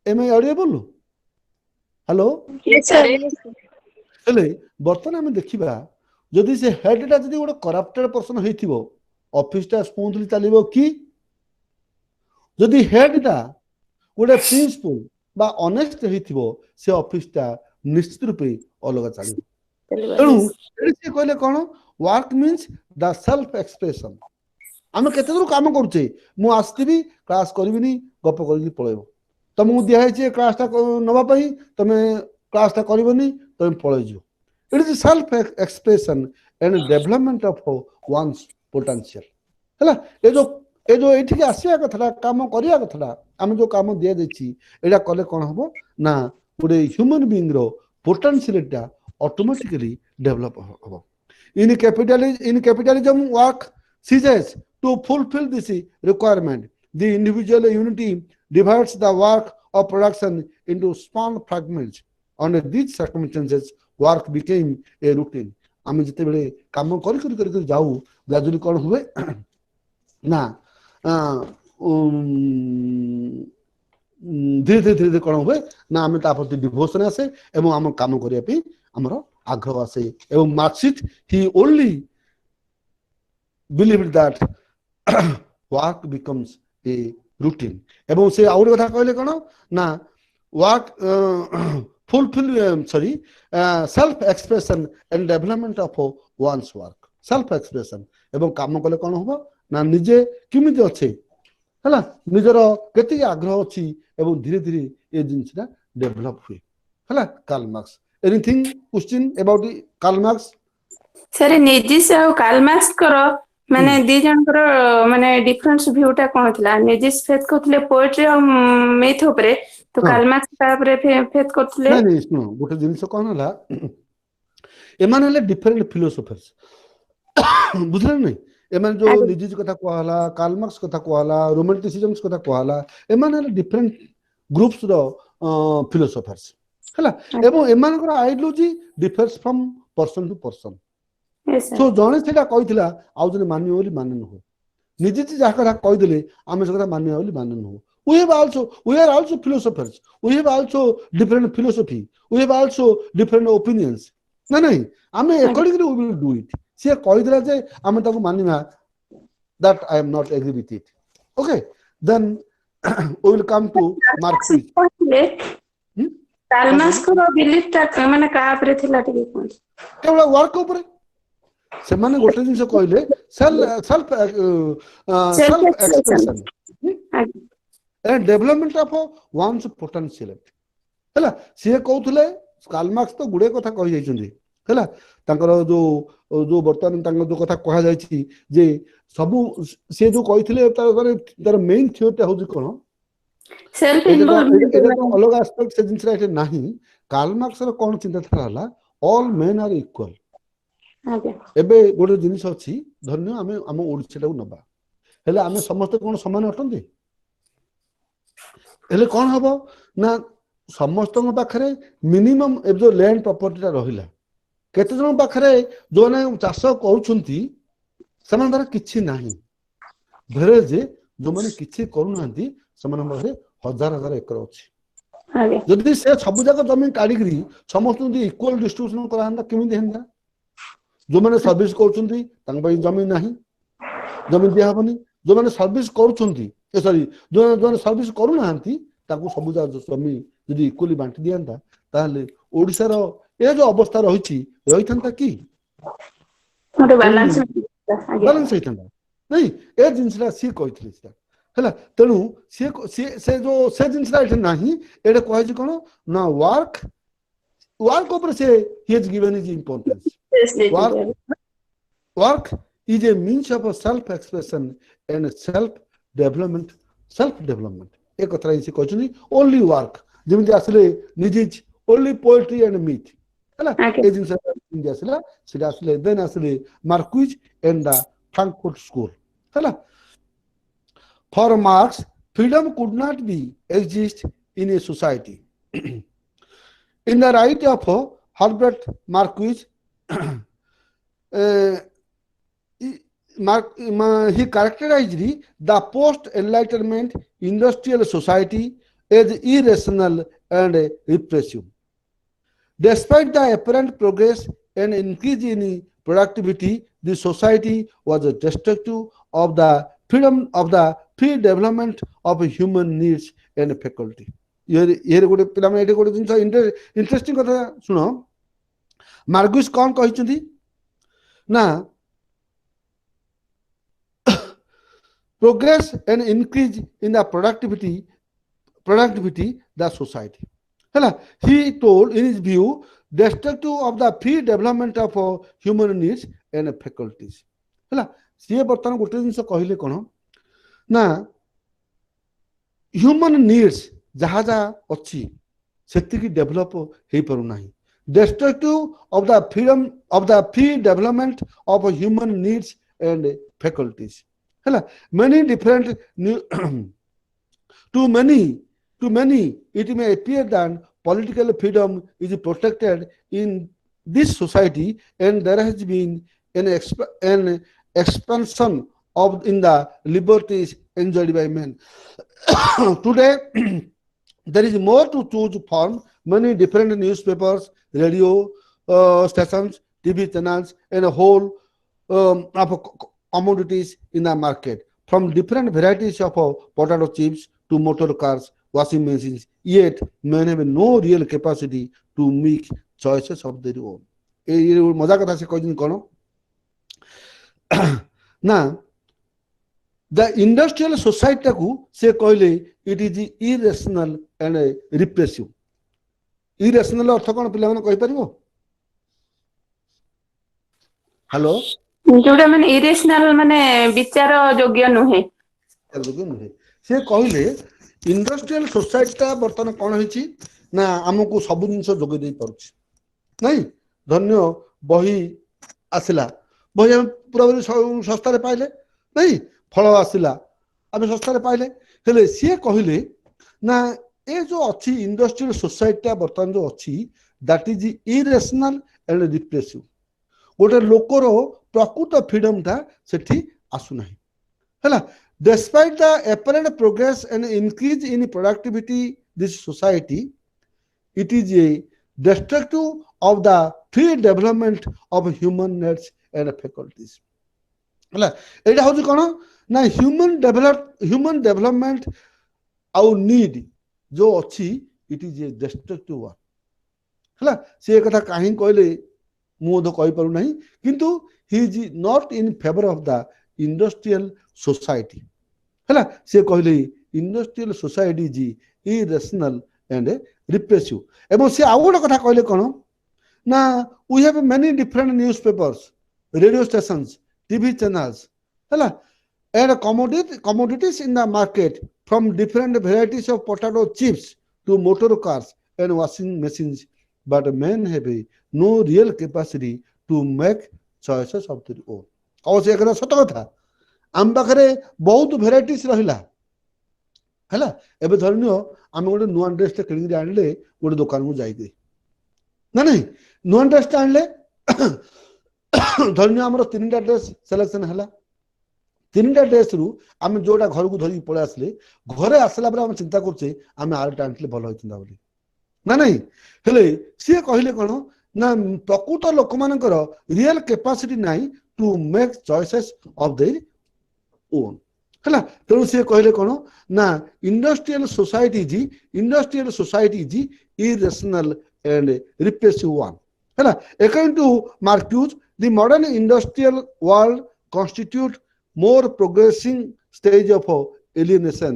am I audible hello yes sir हेले बर्तन आमे देखिबा जदि से हेड ता जदि गोटे करप्टेड पर्सन हेतिबो ऑफिस ता स्मूथली चलिबो कि जदि हेड ता गोटे प्रिंसिपल बा ऑनेस्ट हेतिबो से ऑफिस ता निश्चित रूपे अलग चलिबो तेणु से कहले कोन work means the self expression आमे केते दूर काम करूचे मु आस्तिबी क्लास करबिनी गप करबी पळेबो तमु दिया है क्लास ता नबा पई तमे क्लास ता करबनी तमे पळे जियो it is self expression and development of one's potential हला ए जो एठी आसिया कथरा काम करिया कथरा आमे जो काम दिया देछि एडा कले कोन हबो ना पुरे ह्यूमन बीइंग रो पोटेंशियलिटी ऑटोमेटिकली डेवलप हबो in capitalism work ceases to fulfill this requirement the individual unity divides the work of production into small fragments under these circumstances work became a routine आमे जते बेले काम करि जाऊ gradually कोन हुए ना धीरे धीरे कौन हुए ना आम प्रति डिवोशन आसे एवं आम काम करने आमर आग्रह आसे एवं Marxist he only believe that work becomes a routine एवं से आउट कथा कहले कोन ना work fulfil sorry self expression and development of one's work self expression एवं काम कले कोन होबो ना निजे किमिति अच्छे हला निजर केति आग्रह अछि एवं धीरे धीरे ए जिंसटा डेवलप हुए हला Karl Marx anything question about Karl Marx sir निजिस और कार्ल मार्क्स करो माने दी जन करो माने डिफरेंस व्यूटा कोन थिला निजिस फेथ करथले पोएट्री और मिथ ऊपर तो कार्ल मार्क्स ता ऊपर फेथ करथले नहीं नहीं सुनो गोटे जिंस कोन हला एमान हले डिफरेंट फिलोसोफर्स बुझले नहीं एमान जो निजिस कथा कहला कार्ल मार्क्स कथा कहला रोमांटिसिज्म कथा कहला एमान हले डिफरेंट ग्रुप्स रो फिलोसोफर्स हला एवं एमान को ideology differs from person to person so जने सेटा कहितला आउ जने मानियो बोली मानन हो निजिस जा कथा कहि देले आमे से कथा मानियो बोली मानन हो we are also philosophers we have also different philosophy we have also different opinions ना नहीं आमे accordingly we will do it से कहि दिला जे आमे ताको मानिबा that I am not agree with it okay then we will come to Marx Karl Marx को बिलीफ ता माने का ऊपर थिला टिके कोन केवल वर्क ऊपर ସେମାନେ ଗୋଟେ ଜିନିଷ କହିଲେ self expression development of once potential ହେଲା। ସିଏ କହୁଥିଲେ କାର୍ଲ ମାର୍କ୍ସ ତ ଗୁଡେ କଥା କହି ଯାଇଛନ୍ତି ହେଲା। ତାଙ୍କର ଯୋଉ ବର୍ତ୍ତମାନ ତାଙ୍କ ଯୋଉ କଥା କୁହାଯାଇଛି ଯେ ସବୁ ସେ ଯୋଉ କହିଥିଲେ ତାର ମେନ୍ ଥିଓରିଟା ହଉଛି କଣ, ଏଇଟା ତ ଅଲଗା ଆସ୍ପେକ୍ଟ ସେ ଜିନିଷଟା ଏଠି ନାହିଁ। କାର୍ଲ ମାର୍କ୍ସର କଣ ଚିନ୍ତାଧାରା ହେଲା, ଅଲ୍ ମେନ୍ ଆର୍ ଇକ୍ୱାଲ। ଏବେ ଗୋଟେ ଜିନିଷ ଅଛି, ଧନ୍ୟ ଆମେ ଆମ ଓଡିଶାଟାକୁ ନବା, ହେଲେ ଆମେ ସମସ୍ତେ କଣ ସମାନ ଅଟନ୍ତି? ହେଲେ କଣ ହବ ନା ସମସ୍ତଙ୍କ ପାଖରେ ମିନିମମ୍ ଏବେ ଯୋଉ ଲ୍ୟାଣ୍ଡ ପ୍ରପର୍ଟିଟା ରହିଲା, କେତେ ଜଣ ପାଖରେ ଯୋଉମାନେ ଚାଷ କରୁଛନ୍ତି ସେମାନଙ୍କ ପାଖରେ କିଛି ନାହିଁ, ଧୀରେ ଯେ ଯୋଉମାନେ କିଛି କରୁନାହାନ୍ତି ସେମାନଙ୍କ ପାଖରେ ହଜାର ହଜାର ଏକର ଅଛି। ଯଦି ସେ ସବୁ ଯାକ ଜମି କାଢିକିରି ସମସ୍ତଙ୍କୁ ଯଦି ଇକ୍ୱାଲ ଡିଷ୍ଟ୍ରିବ୍ୟୁସନ କରାହନ୍ତା କେମିତି ହୁଅନ୍ତା? ଯୋଉମାନେ ସର୍ଭିସ କରୁଛନ୍ତି ତାଙ୍କ ପାଇଁ ଜମି ନାହିଁ, ଜମି ଦିଆହବନି। ଯୋଉମାନେ ସର୍ଭିସ କରୁଛନ୍ତି ଯୋଉମାନେ ସର୍ଭିସ କରୁନାହାନ୍ତି ତାକୁ ସବୁ ଜମି ଯଦି ଇକ୍ୱାଲି ବାଣ୍ଟି ଦିଅନ୍ତା ତାହେଲେ ଓଡିଶାର ଏ ଯୋଉ ଅବସ୍ଥା ରହିଥାନ୍ତା କି? ବାଲାନ୍ସ ହେଇଥାନ୍ତା ନାଇଁ? ଏ ଜିନିଷଟା ସିଏ କହିଥିଲେ ସେଟା ହେଲା। ତେଣୁ ସେ ଜିନିଷଟା ଏଠି ନାହିଁ। ଏଇଟା କୁହାଯାଇଛି କଣ ନା ୱାର୍କ ଉପରେ ସେ he has given his importance. Work is a means of self-expression and self-development. ଏ କଥାଟା ସେ କହିଛନ୍ତି only work, ଯେମିତି ଆସିଲେ ନିଜେଜ only poetry and myth ହେଲା। ଏ ଜିନିଷ ଯେମିତି ଆସିଲା ସେଟା ଆସିଲେ ଦେନ୍ ଆସିଲେ ମାର୍କୁଇଜ and the Frankfurt School ହେଲା। For Marx, freedom could not be exist in a society. In the right of Herbert Marcuse, he characterized the post-Enlightenment industrial society as irrational and repressive. Despite the apparent progress and increase in productivity, the society was destructive of the freedom of the free development of human needs and faculty. ये गोटे पिला माने एटे गोटे जिंस interesting कथा सुनो। Marcus कौन कहिसथि ना progress and increase in the productivity the society ହେଲା। he told in his view destructive of the free development of human needs and faculties ହେଲା। ସିଏ ବର୍ତ୍ତମାନ ଗୋଟେ ଜିନିଷ କହିଲେ କଣ ନା ହ୍ୟୁମାନ ନିଡ୍ସ ଯାହା ଯାହା ଅଛି ସେତିକି ଡେଭଲପ ହେଇପାରୁନାହିଁ। destructive of the freedom of the free development of human needs and faculties ହେଲା। many different to many it may appear that political freedom is protected in this society and there has been an expansion of in the liberties enjoyed by men. Today there is more to choose from, many different newspapers, radio stations, TV channels and a whole of commodities in the market, from different varieties of potato chips to motor cars, washing machines, yet men have no real capacity to make choices of their own. मजा कथा से कहते कौन ना the industrial society को से कहले it is irrational and repressive. Irrational अर्थ कौन पिला माने कहि परिबो? हेलो जोटा माने इरेशनल माने विचार योग्य नुहे। से कहले इंडस्ट्रियल सोसाइटी बर्तमान कौन होइछि ना हमको सब जिनिस जोगे दे पारुछि नहीं। धन्य बही आसिला, बही हम पूरा सस्ता रे पाइले नहीं, फल आसिला आम सस्ता रे पाइले। हेले सी कहले ना ए जो अच्छी इंडस्ट्रियल सोसाइटी बर्तमान जो अच्छी that is irrational and repressive. गोटे लोकर प्रकृत फ्रीडम टा सेठी आसु नाही हैला। Despite the apparent progress and increase in productivity this society, it is a destructive of the free development of human needs and faculties हैला। एटा होछि कोन ना ह्यूमन डेवलपमेंट आउ नीड जो अच्छी it is a destructive work हैला। से कथा काहे कहले ମୁଁ ତ କହିପାରୁ ନାହିଁ କିନ୍ତୁ he is not in favour of the industrial society है सी कहले industrial society is irrational and repressive एवं सी आउ गोटे कथा कहले कौन ना we have many different newspapers radio stations TV channels है and commodities in the market from different varieties of potato chips to motor cars and washing machines but men have no real capacity to make choices of their own और से एकरा सत कथा आम पाखे बहुत varieties रहा है एवं धरनीय आम गोटे नुआ ड्रेस किणी आनले गोटे दुकान को जाइए ना नहीं नुआ ड्रेस आनले धरनीय आम 3टा ड्रेस सिलेक्शन है 3टा ड्रेस रु आम जोटा घर को धरिक पलि आसले घरे आसला आम चिंता करें आम आरटा आनले भल होता बोली ना नहीं हेले सी कहले कौन ना प्रकृत लोक मानकर रियल कैपेसिटी नाई to make choices of their own है तेणु सी कहले कौन ना industrial society is irrational and repressive one है according to Marcuse the modern industrial world constitute more progressing stage of alienation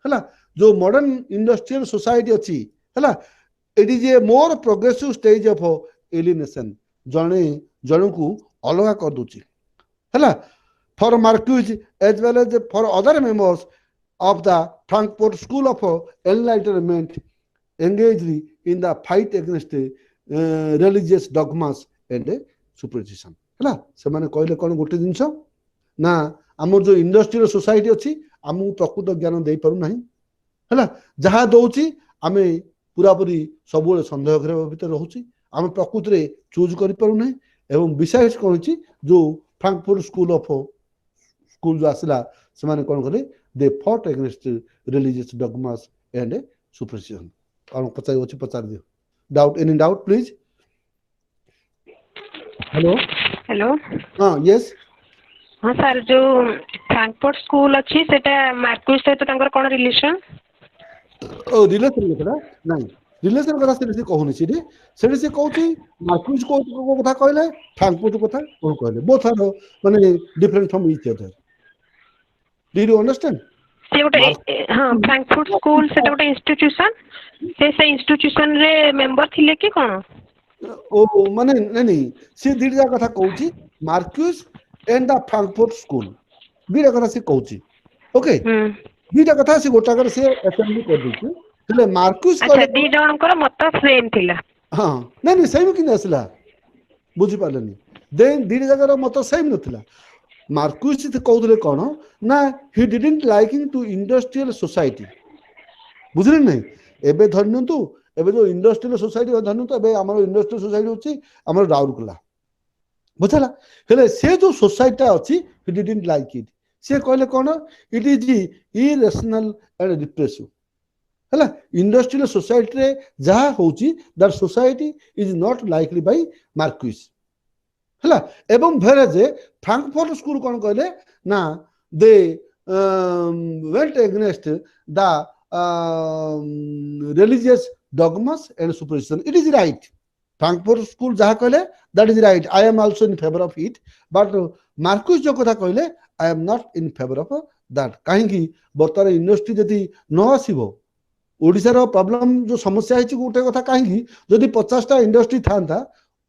है जो मॉडर्न इंडस्ट्रियल सोसाइटी अच्छी है it is a more progressive stage of alienation जने जन को अलग कर दूची है for Marcuse as well as for other members of the Frankfurt School of Enlightenment engaged in the fight against religious dogmas and superstition है से माने कहले कौन गोटे जिनस ना आम जो इंडस्ट्रियल सोसाइटी अच्छी आमको प्रकृत ज्ञान दे पारु नहीं है जहाँ दौची आम पूरापूरी सब सन्देह भर रोचे आम प्रकृति में चूज कर पारु नहीं एवं विशेष कौन जो फ्रांकफर्ट स्कूल जो आसला से माने कौन कले they fought against religious dogmas and superstition और पचार दियो doubt any doubt please hello hello हां यस हाँ सर जो फ्रैंकफर्ट स्कूल अच्छी सेटा मार्क्यूस सहित तांकर कोन रिलेशन ओ रिलेशन करा नहीं रिलेशन करा से कहूनी से कहूची मार्क्यूस को कथा कहले फ्रैंकफर्ट कथा कोन कहले बोथ आर माने different from each other do you understand से गोटे हां फ्रैंकफर्ट स्कूल से गोटे इंस्टीट्यूशन से इंस्टीट्यूशन रे मेंबर थिले कि कोन ओ माने नहीं से दीटा कथा कहूची Marcuse and the Frankfurt School दीटा कथा से कहूची ओके दीटा कथा से गोटा कर से असेंबली कर देची એટલે માર્ક્યુસ अच्छा दी जनकर मत सेम थिला हां नहीं सेम कि नसला बुझी पालनी देन दी जगह मत सेम नथिला मार्क्यूस कहउले कोन ना he didn't liking to industrial society बुझले नहीं एबे धरनतु एबे जो इंडस्ट्रियल सोसाइटी धरनतु एबे हमर इंडस्ट्रियल सोसाइटी होची हमर राउरकेला बुझला हेले से जो सोसाइटी अछि ही डिडंट लाइक इट से कहले कोन it is irrational and repressive है इंडस्ट्रियल सोसाइटी रे जहाँ होची that society is not likely by Marcuse है एवं भेरेजे फ्रैंकफर्ट स्कूल कौन कहले ना they went against the religious dogmas and superstition it is right Frankfurt School जहाँ कहले that is right I am also in favour of it but Marcuse जो कथा कहले I am not in favour of that कहीं बर्तमान industry जदि न आसीबो ओडिशार प्रॉब्लम जो समस्या है गोटे कथा कहीं जदि 50टा इंडस्ट्री था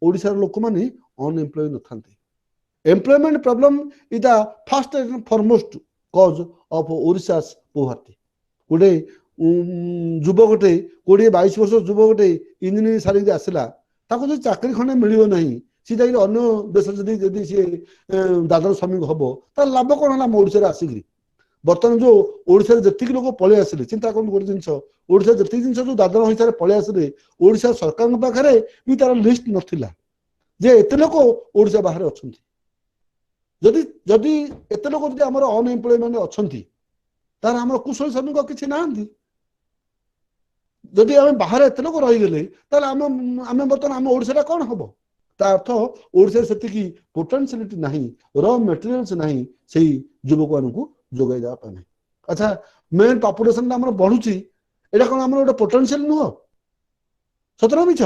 ओडिशार लोक माने अनएम्प्लॉय न थांते employment problem is the first and foremost cause of Odisha's poverty गोटे युवकटे 20-22 वर्ष युवकटे इंजीनियरिंग सारिक आसला ताको जो चाकरी खंडे मिलियो नहीं सी जाई अन्य देश जदि सी दादर श्रमिक हम तार लाभ कौन है ओडिशा आसिक बर्तमान जो ओडिशा जी लोक पलि आसिले चिंता कर गोटे जिन ओडिशा जी जिन जो दादर हिसाब से पलि आसिले ओडिशा सरकार पाखे भी तार लिस्ट नथिला जे एते लोक ओडिशा बाहर अछंती जदि जदि एते लोक जदि हमर अनएम्प्लॉयमेंट अछंती तार हमर कुशल श्रमिक किछि नांती जदि हम बाहर एते लोक रहि गेले तार हम बर्तमान हम ओडिशा कोन हबो ता अर्थ ओडिशा सेति पोटेंशियलिटी नाही रॉ मटेरियल्स नाही सेही युवक मानकू जोगाई जा पाए अच्छा मेन पॉपुलेशन हमर बढ़ुची एटा कोन हमर गोटे पोटेंशियल नुह सतरा मिछ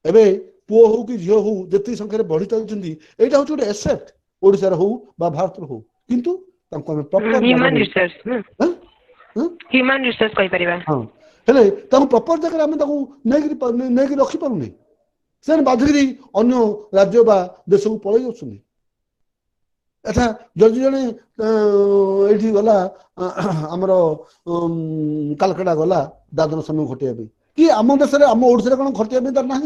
एबे पुओ हो कि झील हो जिते संख्या बढ़ी चलती यहाँ हूँ गोटे एसेट ओडिशार हो बा भारत हो किंतु ह्यूमन रिसोर्स ह्यूमन रिसोर्स कहि परिबा हाँ हेले प्रॉपर जगह आम नहीं रखी पारुनी से बाधिकी अन्य राज्य बा देश को पलि जाऊँ अच्छा जदि जड़े ये गला आमर कालकाटा गला दादन समय खटिया कि आम देश में आम ओडिशा कौन खटिया तार ना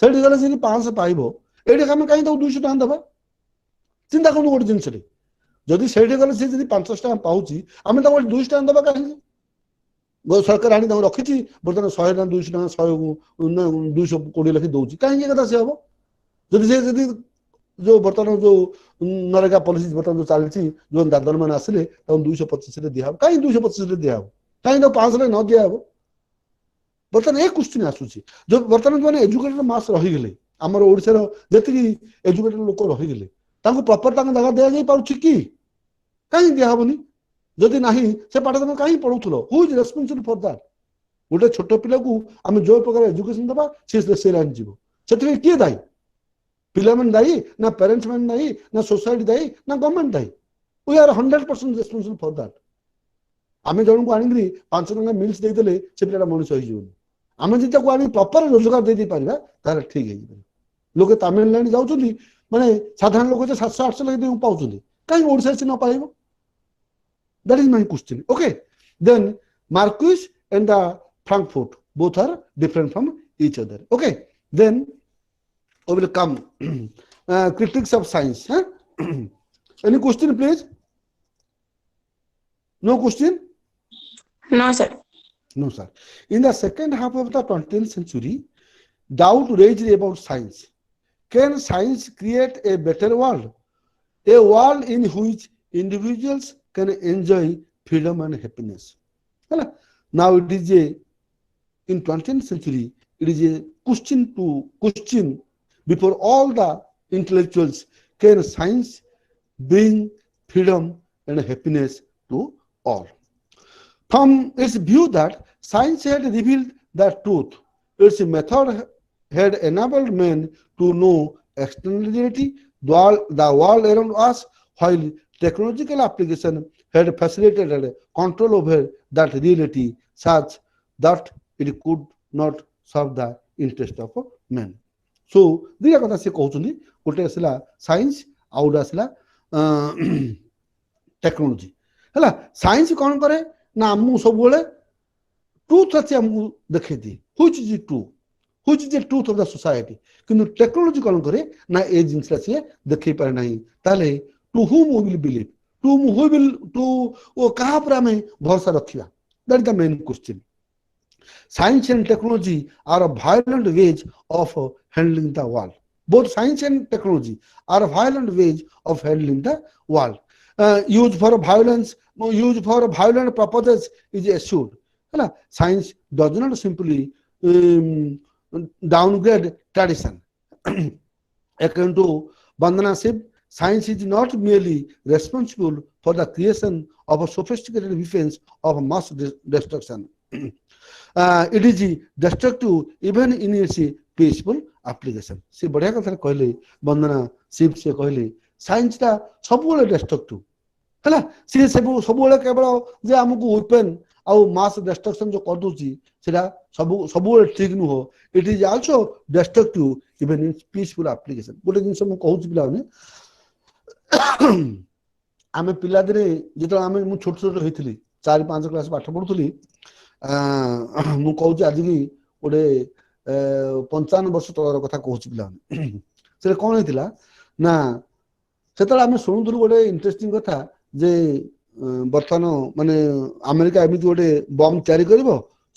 से गले सी 500 पाइब ये आम कहीं 200 टाँग देवा चिंता करूँ गोटे जिनस जदि से गले सी 500 टाँग पाँच आम 200 टाँग देवा कहीं सरकार आनी रखी बर्तमान 100 टाँग 200 टाँग 220 लक्ष दौर कहीं कथा से हम जदि जो बर्तमान जो नरेगा पॉलिसी बर्तमान जो चलती जो दादन मैंने आसिले 225 दिया कहीं 225 दिया कहीं 500 न दिया बर्तमान ये क्वेश्चन आसूसी जो बर्तमान जो एजुकेटेड मास रहीगले आमर ओडिशार जी एजुकेटेड लोक रहीगले प्रॉपर जगह दि जाई पारुछि कि कहीं दिहबनी जदि नहीं से पाठ तुम कहीं पढ़ुल who is responsible for that गोटे छोट पिला को आम जो प्रकार एजुकेशन देवा से लाइन जीव से किए दायी पिला मैंने दायी ना पेरेंट्स मैंने दायी ना सोसाइटी दायी ना गवर्नमेंट दायी we are 100% responsible for that आम जन को आनिक 5 टଙ୍କା मिल्स देदेले से पिला मनुष्य हो आम जी आनी प्रॉपर रोजगार दे पारा तार ठीक है लोग तमिलनाडु जाऊँगी माने साधारण लोग 700-800 लगे पाँच कहीं ओडिशा से न पाइब that is my question okay then Marcuse and the Frankfurt both are different from each other okay then we will come critics of science huh? Any question please no question No, sir. no sir in the second half of the 20th century doubt raised about science can science create a better world a world in which individuals can enjoy freedom and happiness now it is a in 20th century it is a question before all the intellectuals can science bring freedom and happiness to all from its view that science had revealed the truth its method had enabled men to know external reality the world around us while technological application had facilitated control over that reality such that it could not serve the interest of men so दिया कथा से कहउछनी गोटे असला science आ गोटे असला technology हला science कोन करे ना हमु सब बेले ट्रूथ अछि हमु देखै दी which is true which is the truth of the society किंतु टेक्नोलॉजी कोन करे ना ए जिंस से देखै पारे नाही ताले to whom we will believe to who will to ओ कहा पर हमें भरोसा रखिया that is the main question Science and technology are a violent ways of handling the world. Both science and technology are a violent ways of handling the world. Use for violent purposes is assured. Science does not simply downgrade tradition. According to Vandana Shiv, science is not merely responsible for the creation of a sophisticated weapons of mass destruction. It is destructive even in its peaceful application. से बढ़िया कथा कहले वंदना शिव से कहले science ता सबुले destructive हला से सबुले केवल जे हमकु वेपन आ मास डिस्ट्रक्शन जो कर दोची सेटा सबुले ठीक नु हो it is also destructive even in peaceful application गोटे जिंस मु कहूची पिला ने आमे पिला दिने जेतो आमे मु छोट छोट होइथिली 4-5 क्लास पाठ पढुथली मु कहूँ आज की गोटे 55 वर्ष तलर कथा कहूँ पिला से कौन होता ना से आम शुणुलु गोटे इंटरेस्टिंग कथा जे बर्तमान माने अमेरिका एमती गोटे बम तैयारी कर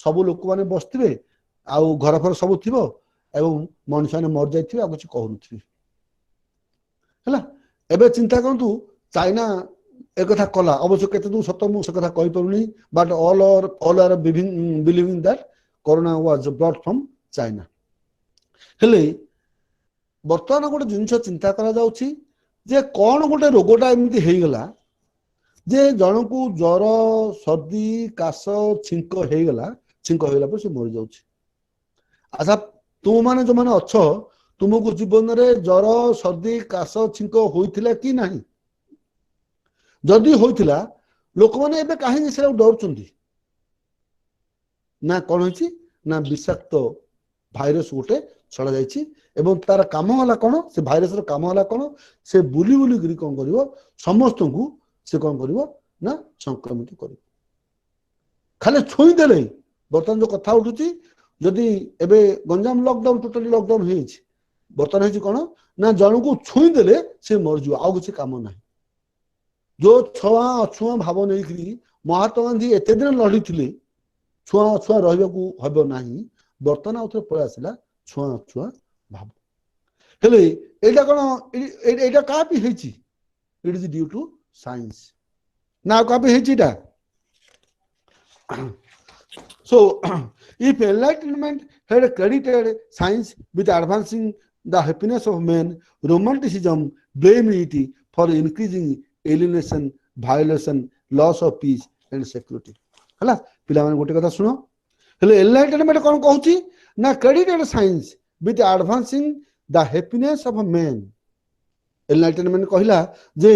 सब लोक मैंने बसवे आउ घर फर सब थी एवं मनुष्य मैंने मर जाइए किसी कहून है चिंता करतु चाइना एक कथा कला अवश्य केते दूर सत्य मुझे कथा कहि परुनी but all are believing that corona was brought from China हेले बर्तमान गोटे जिनस चिंता करा जाउछि जे कोन गोटे रोगटा एमती हेई गला जे जन को ज्वर सर्दी काश छिंक हेई गला पर से मर जाउछि अच्छा तुम माने जो माने अच्छो तुमको जीवन में जर सर्दी काश छिंक होइथिला कि नहीं जदि होइथिला लोक माने एबे काहे से डरचंदी ना कौन होइछि ना विषाक्त भाइरस गोटे छड़ा जाइछि एवं तार काम होला कौन से भाइरस रो काम होला कौन से बुली बुली गिरी कौन करिवो समस्त को से कौन करिवो ना संक्रमित करिवो खाली छुई देले बर्तमान जो कथा उठुछि जदि एबे गंजाम लॉकडाउन टोटली लॉकडाउन होइछि बर्तमान होइछि कौन ना जन को छुई देले से मर जिवो आ किछि काम नाही जो छुआ अछुआ भाव नहीं करी महात्मा गांधी एते दिन लड़ी थिले छुआ अछुआ रहबाकू हबो नाही बर्तमान आउथरे पळे आसिला छुआ अछुआ भाव हेले एटा कोन एटा का भी हेछि it is due to science ना का भी हेछि ता so if enlightenment had credited science with advancing the happiness of men romanticism blamed it for increasing alienation violation loss of peace and security हला पिला माने गोटे कथा सुनो हेले एनलाइटनमेंट कोन कहूची ना credited science with advancing the happiness of man enlightenment कहिला जे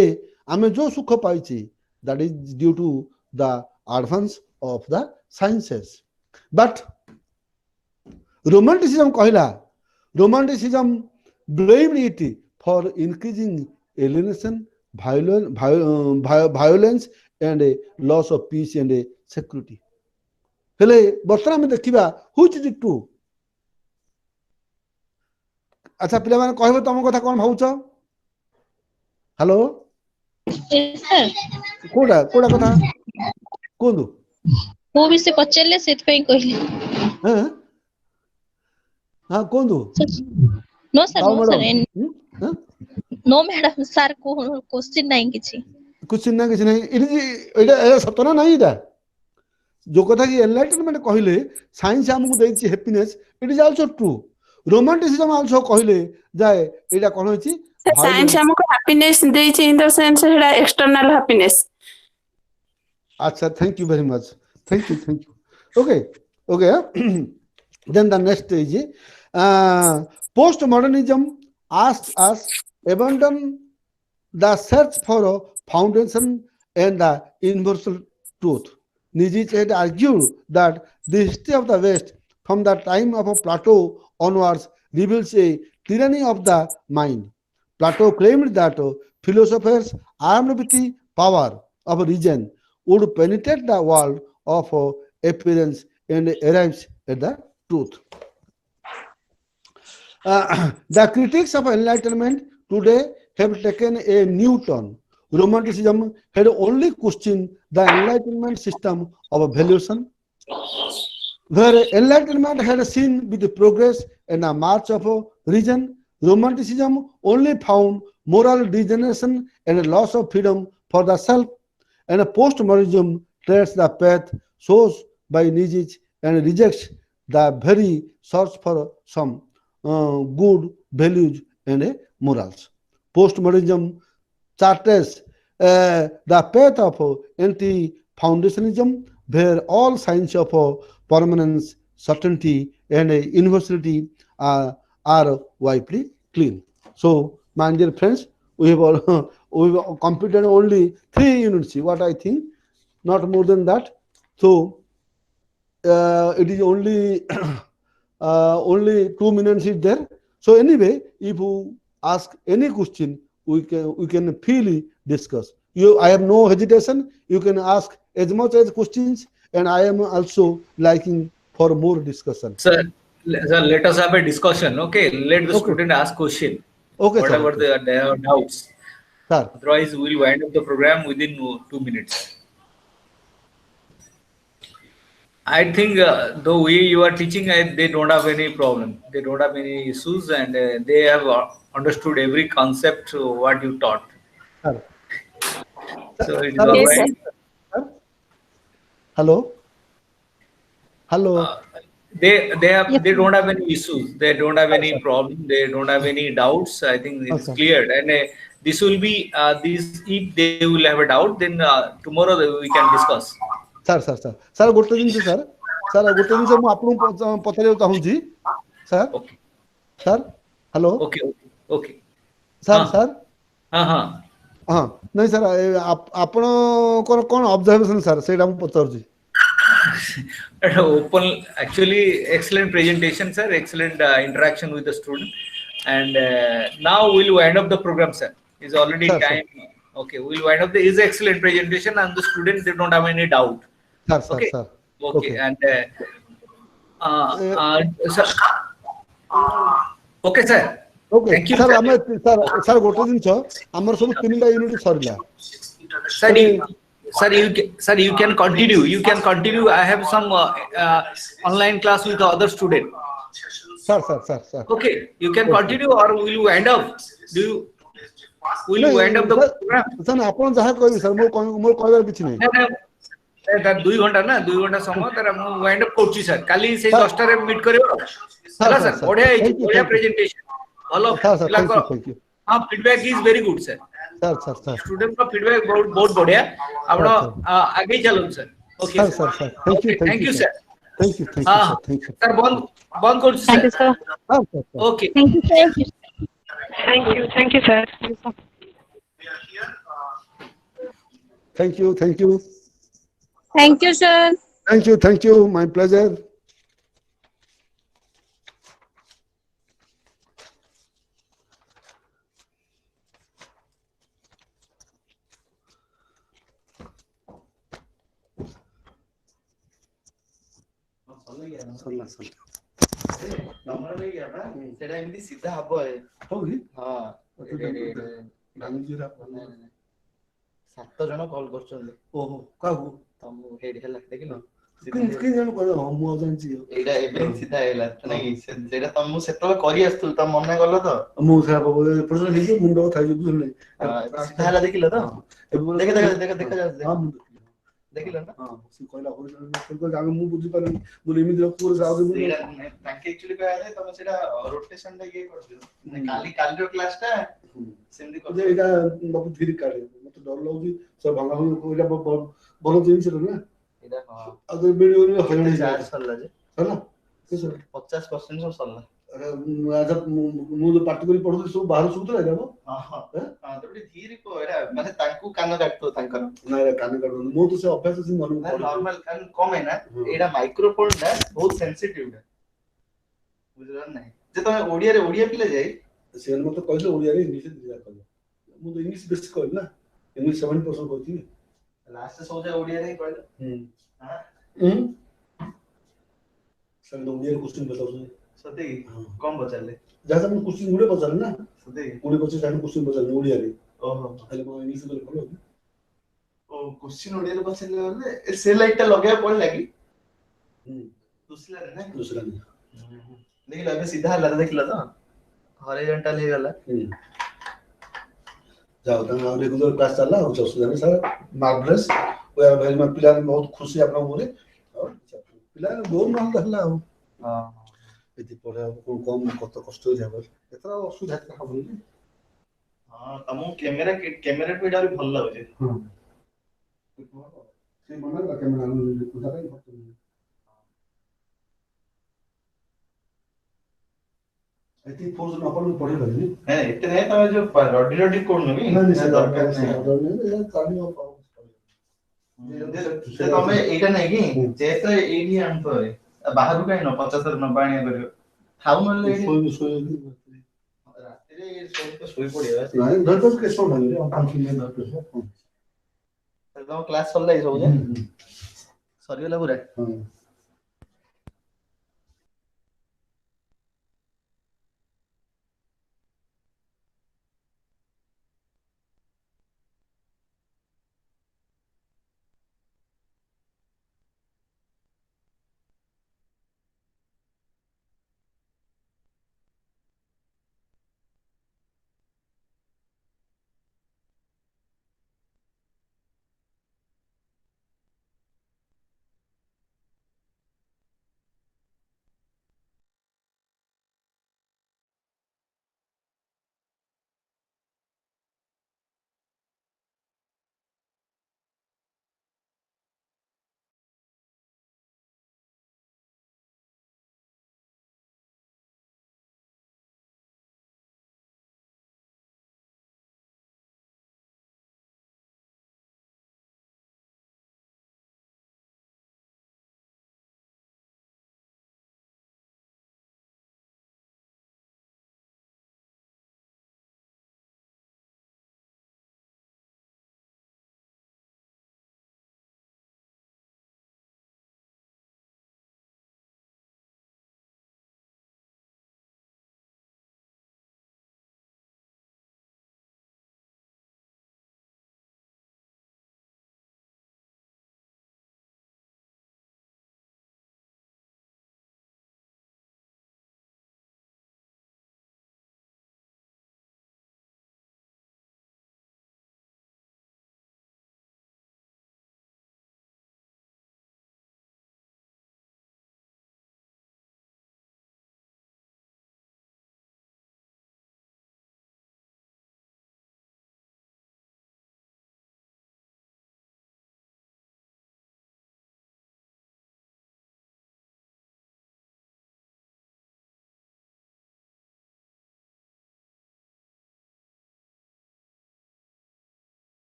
आमे जो सुख पाइछि that is due to the advance of the sciences but romanticism कहिला romanticism blamed it for increasing alienation violence and a loss of peace and a security हेले बर्तमान में देखिबा व्हिच इज ट्रू अच्छा पिला माने कहबो तम कथा कोन भाउछ हेलो सर कोडा कोडा कथा कोंदु को भी से पचले सेत पई कहले हां हां कोंदु नो सर नो सर हां नो मैडम सर को क्वेश्चन नहीं किछि कुछ नहीं एटा सतना नहीं एटा जो कथा कि एनलाइटनमेंट कहले साइंस हमकु देछि happiness it is also true romanticism also कहले जाय एटा कोन होछि साइंस हमको हैप्पीनेस देछि इन द सेंस हेडा एक्सटर्नल हैप्पीनेस अच्छा thank you very much thank you okay then the next is post modernism asked us abandon the search for a foundation and the universal truth. Nietzsche had argued that the history of the West from the time of Plato onwards reveals a tyranny of the mind. Plato claimed that philosophers armed with the power of reason would penetrate the world of appearance and arrive at the truth. The critics of enlightenment today have taken a new turn. Romanticism had only questioned the enlightenment system of valuation, where enlightenment had seen with the progress and a march of reason. Romanticism only found moral degeneration and loss of freedom for the self, and postmodernism treads the path chose by Nietzsche and rejects the very search for some good values and morals. Postmodernism charts the path of anti-foundationism, where all signs of permanence, certainty, and universality are wiped clean. So, my dear friends, we have completed only 3 units. What I think, not more than that. So, it is only only 2 minutes is there. So anyway, if you ask any question, we can freely discuss. I have no hesitation. You can ask as much as questions, and I am also liking for more discussion. Sir, let us have a discussion. Okay, let the student ask question. Okay, whatever sir. they have doubts. Sir. Otherwise, we will wind up the program within 2 minutes. I think the way you are teaching, they don't have any problem. They don't have any issues, and they have understood every concept what you taught. Sir. So it is Sir, all Yes, right. sir. Hello. Hello. They don't have any issues. They don't have any problem. They don't have any doubts. I think it's Okay. cleared. And this will be this. If they will have a doubt, then tomorrow we can discuss. sir gote din sir gote din mu apnu pachare chahuji sir Okay. sir hello okay okay okay sir हाँ। Sir हाँ हाँ हाँ नहीं sir आपण कौन observation sir सेटा मु पचारुची open actually excellent presentation sir, excellent interaction with the student, and now we'll wind up the program sir. It's already Sir, sir. time. Okay, we'll wind up the is excellent presentation and the students they don't have any doubt. Sir Okay. Sir Okay, Okay. and sir, okay sir, okay thank you sir sir. आम sir गोटे जिनस आमर सब 3टा unit सरला Sir, sir, you can continue. You can continue. I have some online class with other student. Sir sir sir sir Okay, you can continue, or will you end up? Will you end up the program? Sir आपण जहा कहबी sir मोर कहबार किछि नै তার 2 ঘন্টা না 2 ঘন্টা সময় তার আমি ওয়াইন্ড আপ করছি স্যার কালি সেই Sir. 10 টারে মিট করিব হলা স্যার sir. বঢ়িয়া ହେଇଛି Thank you, বঢ়িয়া thank you. প্রেজেন্টেশন ভালো Sir, sir, ପିଲାଙ୍କ thank you. ହଁ feedback is very good sir sir sir student का फीडबैक बहुत बहुत बढ़िया आपण Sir, आगे चलो sir okay sir sir thank you thank you sir thank you हाँ सर थैंक यू सर बंद बंद कर Thank you, sir sir. Sir okay Thank you, sir. Thank you, sir. Thank you Thank you, sir. Thank you my pleasure number नहीं गया ना सेटा एमती सीधा हबो है होगी हां मैनेजर सात जन कॉल करछन ओहो काहू तम हेड हेला देखिलो किन जन कहलो हम जानची एडा एबे सीधा हेला नहीं सेटा तम सेतले करी आस्तु तम मने गलो तो मु से प्रश्न नहीं मुंडो थाई बुझल हां सीधा हेला देखिलो तो देखा जा हां देखिलो ना हां से कहला हो जागे मु बुझी पारनी बोले इमिति रखू जागे सेटा ताके एक्चुअली कहया जाय तम सेटा रोटेशन दा ये कर दियो काली रो क्लास टा सेमदी कर जे एटा बाबू धीरे काढे मते डर लाଗୁଛି सब भंगा हो एटा बोलो जिंस ना एटा हां अगर वीडियो में हजण चार्ज सरला जे है ना के सर 50% सब सरला अरे आज मु जो पार्टी करी पढु सब बाहर सुतला जाबो हां हां तो धीरे को एटा माने तांकू कान काटतो तांकर ना कान काढू मु तो से अभ्यास से मन नॉर्मल कान कम है ना एटा माइक्रोफोन ना बहुत सेंसिटिव है बुझला नहीं जे तमे ओडिया पिले जाई से मते कहले ओडिया रे इंग्लिश दिया कहले मु तो इंग्लिश बेस कहले ना इंग्लिश 70% कहती लास्ट से सोचा ओडिया रे कहले हां सर ओडिया क्वेश्चन बताओ सते कम बचाले जैसा मैं क्वेश्चन मुड़े पचारे ना सते मुड़े पचारे जाने क्वेश्चन पचारे ओडिया रे ओहो पहले मैं इंग्लिश में बोलो ओ क्वेश्चन ओडिया रे पचाले वाले से लाइट लगे पड़ लगी दूसरा रे ना दूसरा नहीं देखिला अबे सीधा हला देखिला तो हॉरिजॉन्टल हे गला जाओ तंग और रेगुलर क्लास चला और चौसो जाने sir marvellous we are very much पिला बहुत खुशी आपना मोरे और पिला बोर न हला हो हां एति पढा को कम कत कष्ट हो जाबो एतरा असुविधा का हबो हां तमो कैमरा पे डाल भल लागो जे हां से मना का कैमरा उधर ही फट एति फोर्स न अपन पढे लगे है इतने नहीं तमे जो रॉडी कोड नहीं नहीं सर दरकार दरकार नहीं नहीं काली हो से तमे एटा नहीं कि जेत एडी आंतो है बाहर का न 50 न पानी करियो खाऊ न ले रात रे सोई पड़िया नहीं घर तो कैसे होने हम काम की नहीं दरकार तो क्लास चल रही सब जे सरियला पूरा हां